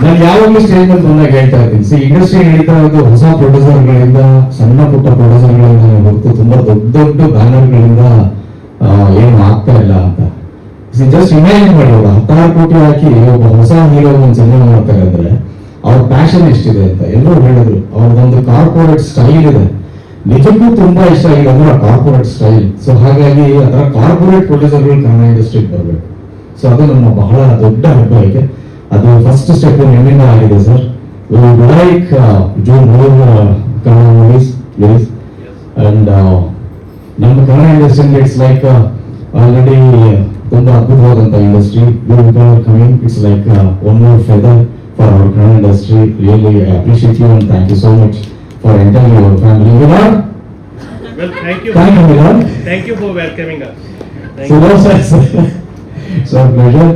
S14: ನಾನು ಯಾವಾಗಲೂ ಸ್ಟೇಜ್ ಮೇಲೆ ಬಂದಾಗ ಹೇಳ್ತಾ ಇರ್ತೀನಿ, ಇಂಡಸ್ಟ್ರಿ ನಡೀತಾ ಇರೋದು ಹೊಸ ಪ್ರೊಡ್ಯೂಸರ್ಗಳಿಂದ, ಸಣ್ಣ ಪುಟ್ಟ ಪ್ರೊಡ್ಯೂಸರ್ಗಳಿಂದ ಹೊರತು ತುಂಬಾ ದೊಡ್ಡ ದೊಡ್ಡ ಬ್ಯಾನರ್ಗಳಿಂದ ಏನು ಆಗ್ತಾ ಇಲ್ಲ ಅಂತ. ಜಸ್ಟ್ ಇಮ್ಯಾಜಿನ್ ಮಾಡಿ, 10 ಕೋಟಿ ಹಾಕಿ ಒಬ್ಬ ಹೊಸ ಹೀರೋ ಒಂದು ಸಿನಿಮಾ ಮಾಡ್ತಾರೆ ಅಂದ್ರೆ ಅವ್ರ ಪ್ಯಾಷನ್ ಎಷ್ಟಿದೆ ಅಂತ ಎಲ್ಲರೂ ಹೇಳಿದ್ರು. ಅವ್ರದ್ದೊಂದು ಕಾರ್ಪೊರೇಟ್ ಸ್ಟೈಲ್ ಇದೆ, ನಿಜಕ್ಕೂ ತುಂಬಾ ಇಷ್ಟ ಆಗಿದೆ ಅಂದ್ರೆ ಆ ಕಾರ್ಪೊರೇಟ್ ಸ್ಟೈಲ್. ಸೊ ಹಾಗಾಗಿ ಅದರ ಕಾರ್ಪೊರೇಟ್ ಪ್ರೊಡ್ಯೂಸರ್ಗಳು ಕನ್ನಡ ಇಂಡಸ್ಟ್ರಿಗೆ ಬರಬೇಕು. ಸೊ ಅದು ನಮ್ಮ ಬಹಳ ದೊಡ್ಡ ಹೆಬ್ಬಾರಿಕೆ. ಅದು ಫಸ್ಟ್ ಸ್ಟೆಪ್ ನಿಮ್ಮಿಂದ ಆಗಿದೆ sir. We would like do more Kannada movies please. And ನಮ್ಮ Kannada industry it's like already ತುಂಬಾ ಅದ್ಭುತವಾದಂತ industry. Coming it's like one more feather for our Kannada industry. Really I appreciate you and thank you so much for entering your family. Viran?
S3: Well, thank you.
S14: Thank you, Viran.
S3: Thank you for welcoming us.
S14: So that's it's our pleasure.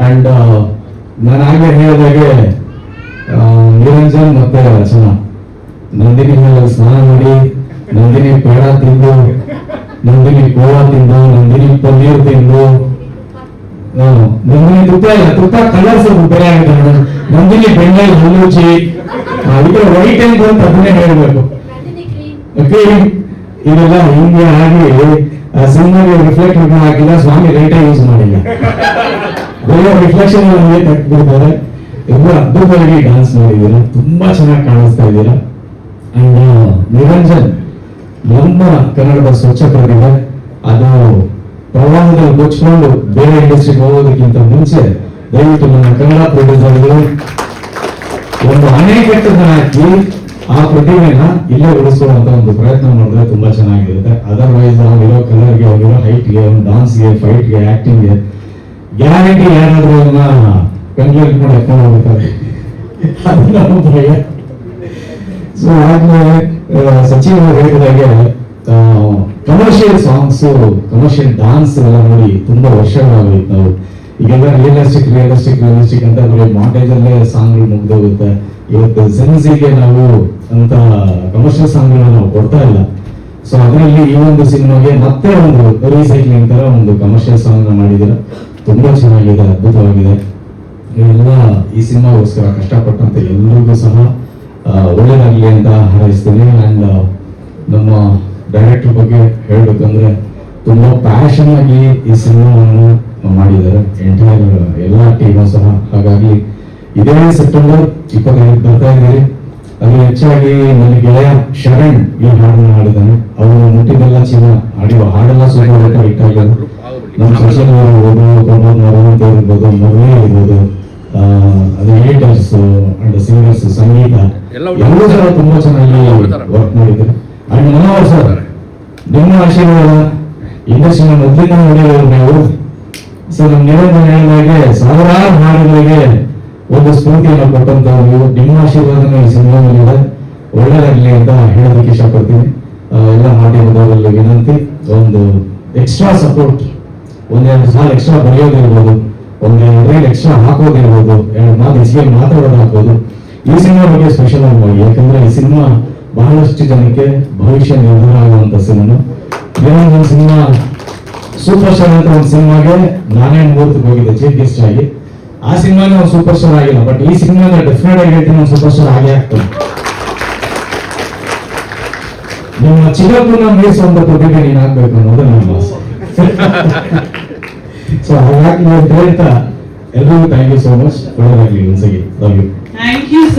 S14: And ನಾನು ಆಗಲೇ ಹೇಳಿದಾಗೆ ನಿರಂಜನ್ ಮತ್ತೆ ರಚನಾ ನಂದಿನಿ ಮೇಲೆ ಸ್ನಾನ ಮಾಡಿ, ನಂದಿನಿ ಪೇಡ ತಿಂದು, ನಂದಿನಿ ಗೋವಾ ತಿಂದು, ನಂದಿನಿ ಪನ್ನೀರ್ ತಿಂದು, ನಂದಿನಿ ತುಪ್ಪ ಕಲರ್ ಸ್ವಲ್ಪ ಬೇರೆ ಆಗಿದೆ ಮೇಡಮ್. ನಂದಿನಿ ಬೆಣ್ಣೆಲ್ ಹಲ್ಲುಚಿ, ಇದರ ವೈಟ್ ಅಂತ ಅದನ್ನೇ ಹೇಳ್ಬೇಕು. ಇದೆಲ್ಲ ಹಿಂಗೆ ಆಗಿ ಸಿನಿಮಾಗೆ ರಿಫ್ಲೆಕ್ಟ್ ಹಾಕಿಲ್ಲ, ಸ್ವಾಮಿ ರೇಟೇ ಯೂಸ್ ಮಾಡಿಲ್ಲ, ಬೇರೆ ರಿಫ್ಲೆಕ್ಷನ್ ಕಟ್ಬಿಡ್ತಾರೆ. ಎಲ್ಲ ಅದ್ಭುತವಾಗಿ ಡ್ಯಾನ್ಸ್ ಮಾಡಿದ್ದೀರಾ, ತುಂಬಾ ಚೆನ್ನಾಗಿ ಕಾಣಿಸ್ತಾ ಇದ್ದೀರಾ. ಅಂಡ್ ನಿರಂಜನ್ ನಮ್ಮ ಕನ್ನಡದ ಸ್ವಚ್ಛ ಪ್ರತಿಭೆ, ಅದು ಪ್ರವಾಹದಲ್ಲಿ ಕೊಚ್ಕೊಂಡು ಬೇರೆ ಇಂಡಸ್ಟ್ರಿಗೆ ಹೋಗೋದಕ್ಕಿಂತ ಮುಂಚೆ ದಯವಿಟ್ಟು ನನ್ನ ಕನ್ನಡ ಪ್ರೊಡ್ಯೂಸರ್ಗಳು ಒಂದು ಅಣೆಕಟ್ಟನ್ನ ಹಾಕಿ ಆ ಪ್ರತಿಭೆನ ಇಲ್ಲೇ ಉಳಿಸುವಂತ ಒಂದು ಪ್ರಯತ್ನ ಮಾಡಿದ್ರೆ ತುಂಬಾ ಚೆನ್ನಾಗಿರುತ್ತೆ. ಅದರ್ವೈಸ್ ಅವ್ರಿರೋ ಕಲರ್ಗೆ, ಅವ್ರಿರೋ ಹೈಟ್ಗೆ, ಒಂದು ಡಾನ್ಸ್ಗೆ, ಫೈಟ್ಗೆ, ಆಕ್ಟಿಂಗ್ಗೆ ಗ್ಯಾರಂಟಿ ಯಾರಾದ್ರೂ ಅವನ್ನ ಕಂಟ್ರೋಲ್ ಮಾಡಿ ಎತ್ಕೊಂಡು ಹೋಗ್ತಾರೆ, ಅದು ನಮ್ಮ ಭಯ. ಸೊ ಆದ್ಮೇಲೆ ಸಚಿನ್ ಅವರು ಹೇಳಿದಾಗೆ ಕಮರ್ಷಿಯಲ್ ಸಾಂಗ್ಸ್, ಕಮರ್ಷಿಯಲ್ ಡಾನ್ಸ್ ಎಲ್ಲ ನೋಡಿ ತುಂಬಾ ವರ್ಷಗಳಾಗೋಯ್ತು. ನಾವು ಈಗೆಲ್ಲ ರಿಯಲಿಸ್ಟಿಕ್ ಅಂತ ಬರೀ ಮಾಂಟೇಜ್ ಅಲ್ಲೇ ಸಾಂಗ್ಗಳು ಮುಗ್ದೋಗುತ್ತೆ. ಇವತ್ತು ಸೆನ್ಸಿಗೆ ನಾವು ಅಂತ ಕಮರ್ಷಿಯಲ್ ಸಾಂಗ್ಗಳನ್ನ ನಾವು ಕೊಡ್ತಾ ಇಲ್ಲ. ಸೊ ಅದರಲ್ಲಿ ಈ ಒಂದು ಸಿನಿಮಾಗೆ ಮತ್ತೆ ಒಂದು ರೀಸೈಕ್ಲಿಂಗ್ ತರ ಒಂದು ಕಮರ್ಷಿಯಲ್ ಸಾಂಗ್ ಮಾಡಿದಿರ, ತುಂಬಾ ಚೆನ್ನಾಗಿದೆ, ಅದ್ಭುತವಾಗಿದೆ. ಎಲ್ಲ ಈ ಸಿನಿಮಾಗೋಸ್ಕರ ಕಷ್ಟಪಟ್ಟಂತೆ ಎಲ್ಲರಿಗೂ ಸಹ ಒಳ್ಳೇದಾಗಲಿ ಅಂತ ಹಾರೈಸ್ತೀನಿ. ಅಂಡ್ ನಮ್ಮ ಡೈರೆಕ್ಟರ್ ಬಗ್ಗೆ ಹೇಳ್ಬೇಕಂದ್ರೆ ತುಂಬಾ ಪ್ಯಾಷನ್ ಆಗಿ ಈ ಸಿನಿಮಾವನ್ನು ಮಾಡಿದ್ದಾರೆ ಎಂಟೈರ್ ಎಲ್ಲ ಟೀಮು ಸಹ. ಹಾಗಾಗಿ ಇದೇ ಸೆಪ್ಟೆಂಬರ್ 25 ಬರ್ತಾ ಇದ್ದೀರಿ. ಅದು ಹೆಚ್ಚಾಗಿ ನನ್ನ ಗೆಳೆಯ ಶರಣ್ ಈ ಹಾಡನ್ನು ಹಾಡಿದ್ದಾನೆ. ಅವರು ಮುಟ್ಟಿದೆಲ್ಲ ಚಿನ್ನ ಹಾಡುವ ಹಾಡೆಲ್ಲ ಸೂಪರ್ ಹಿಟ್ ಆಗಿದೆ. ನಮ್ಮ ಸಚಿನ್ ಇರ್ಬೋದು, ಪ್ರಮೋದ್ ನರವಂತ್ ಇರ್ಬೋದು, ಮುರಳಿ ಇರ್ಬೋದು, ಅದು ಎಡಿಟರ್ಸ್ ಅಂಡ್ ಸಿಂಗರ್ಸ್, ಸಂಗೀತ ಎಲ್ಲರೂ ಸಹ ತುಂಬಾ ಚೆನ್ನಾಗಿ ವರ್ಕ್ ಮಾಡಿದ್ದಾರೆ. ಅಂಡ್ ಮನೋಹರ್ ಸರ್, ನಿಮ್ಮ ಆಶೀರ್ವಾದ ಇಂಡಸ್ಟ್ರಿನ ಮೊದಲಿನ ನೋಡಿರೋರು ನೀವು. ಸೊ ನಮ್ಮ ನಿರಂಜನ್ ಹೇಳಿದಾಗೆ ಸಾವಿರಾರು ಹಾಡುಗಳಿಗೆ ಒಂದು ಸ್ಫೂರ್ತಿಯನ್ನು ಕೊಟ್ಟಂತವ್ರು ನೀವು. ನಿಮ್ಮ ಆಶೀರ್ವಾದನ ಈ ಸಿನಿಮಾದಲ್ಲಿದೆ. ಒಳ್ಳೆದಾಗ್ಲಿ ಅಂತ ಹೇಳೋದಕ್ಕೆ ಇಷ್ಟಪಡ್ತೀನಿ. ಎಲ್ಲ ಮಾಧ್ಯಮದವರಲ್ಲಿ ವಿನಂತಿ, ಒಂದು ಎಕ್ಸ್ಟ್ರಾ ಸಪೋರ್ಟ್, ಒಂದೆರಡು ಸಾಲ ಎಕ್ಸ್ಟ್ರಾ ಬರೆಯೋದಿರ್ಬೋದು, ಒಂದೆರಡು ರೈಲ್ ಎಕ್ಸ್ಟ್ರಾ ಹಾಕೋದಿರ್ಬೋದು, ಎರಡು ಮಾತು ಹೆಚ್ಚಿಗೆ ಮಾತಾಡೋದು ಹಾಕೋದು. ಈ ಸಿನಿಮಾ ಬಗ್ಗೆ ಸ್ಪೆಷಲ್ ಆಗಿ ಮಾಡಿ, ಯಾಕಂದ್ರೆ ಈ ಸಿನಿಮಾ ಬಹಳಷ್ಟು ಜನಕ್ಕೆ ಭವಿಷ್ಯ ನಿರ್ಧಾರ ಆಗುವಂತ cinema. Niranjan cinema super star ಅಂತ ಒಂದು ಸಿನಿಮಾಗೆ ನಾನೇ ಮುಹೂರ್ತಕ್ಕೆ ಹೋಗಿದ್ದೆ ಚೀಫ್ ಗೆಸ್ಟ್ ಆಗಿ. ಆ ಸಿನಿಮಾನೇ ಒಂದು ಸೂಪರ್ ಸ್ಟಾರ್ ಆಗಿಲ್ಲ, ಬಟ್ ಈ ಸಿನಿಮಾ ಡೆಫಿನೆಟ್ ಆಗಿ ಹೇಳ್ತೀನಿ ಒಂದು ಸೂಪರ್ ಸ್ಟಾರ್ ಆಗೇ ಆಗ್ತದೆ. ನಿಮ್ಮ ಚಿಕ್ಕಪ್ಪನ ಮೀರಿಸುವಂತ ಪ್ರತಿಭೆ ನೀನ್ ಆಗ್ಬೇಕು ಅನ್ನೋದು ನನ್ನ ಆಸೆ. ಸೊ ಹಾಗಾಗಿ ನಾವು ಹೇಳ್ತಾ ಎಲ್ರಿಗೂ ಥ್ಯಾಂಕ್ ಯು ಸೋ ಮಚ್. ಒಳ್ಳೆದಾಗ್ಲಿ ಒಂದ್ಸಗಿ. Love you.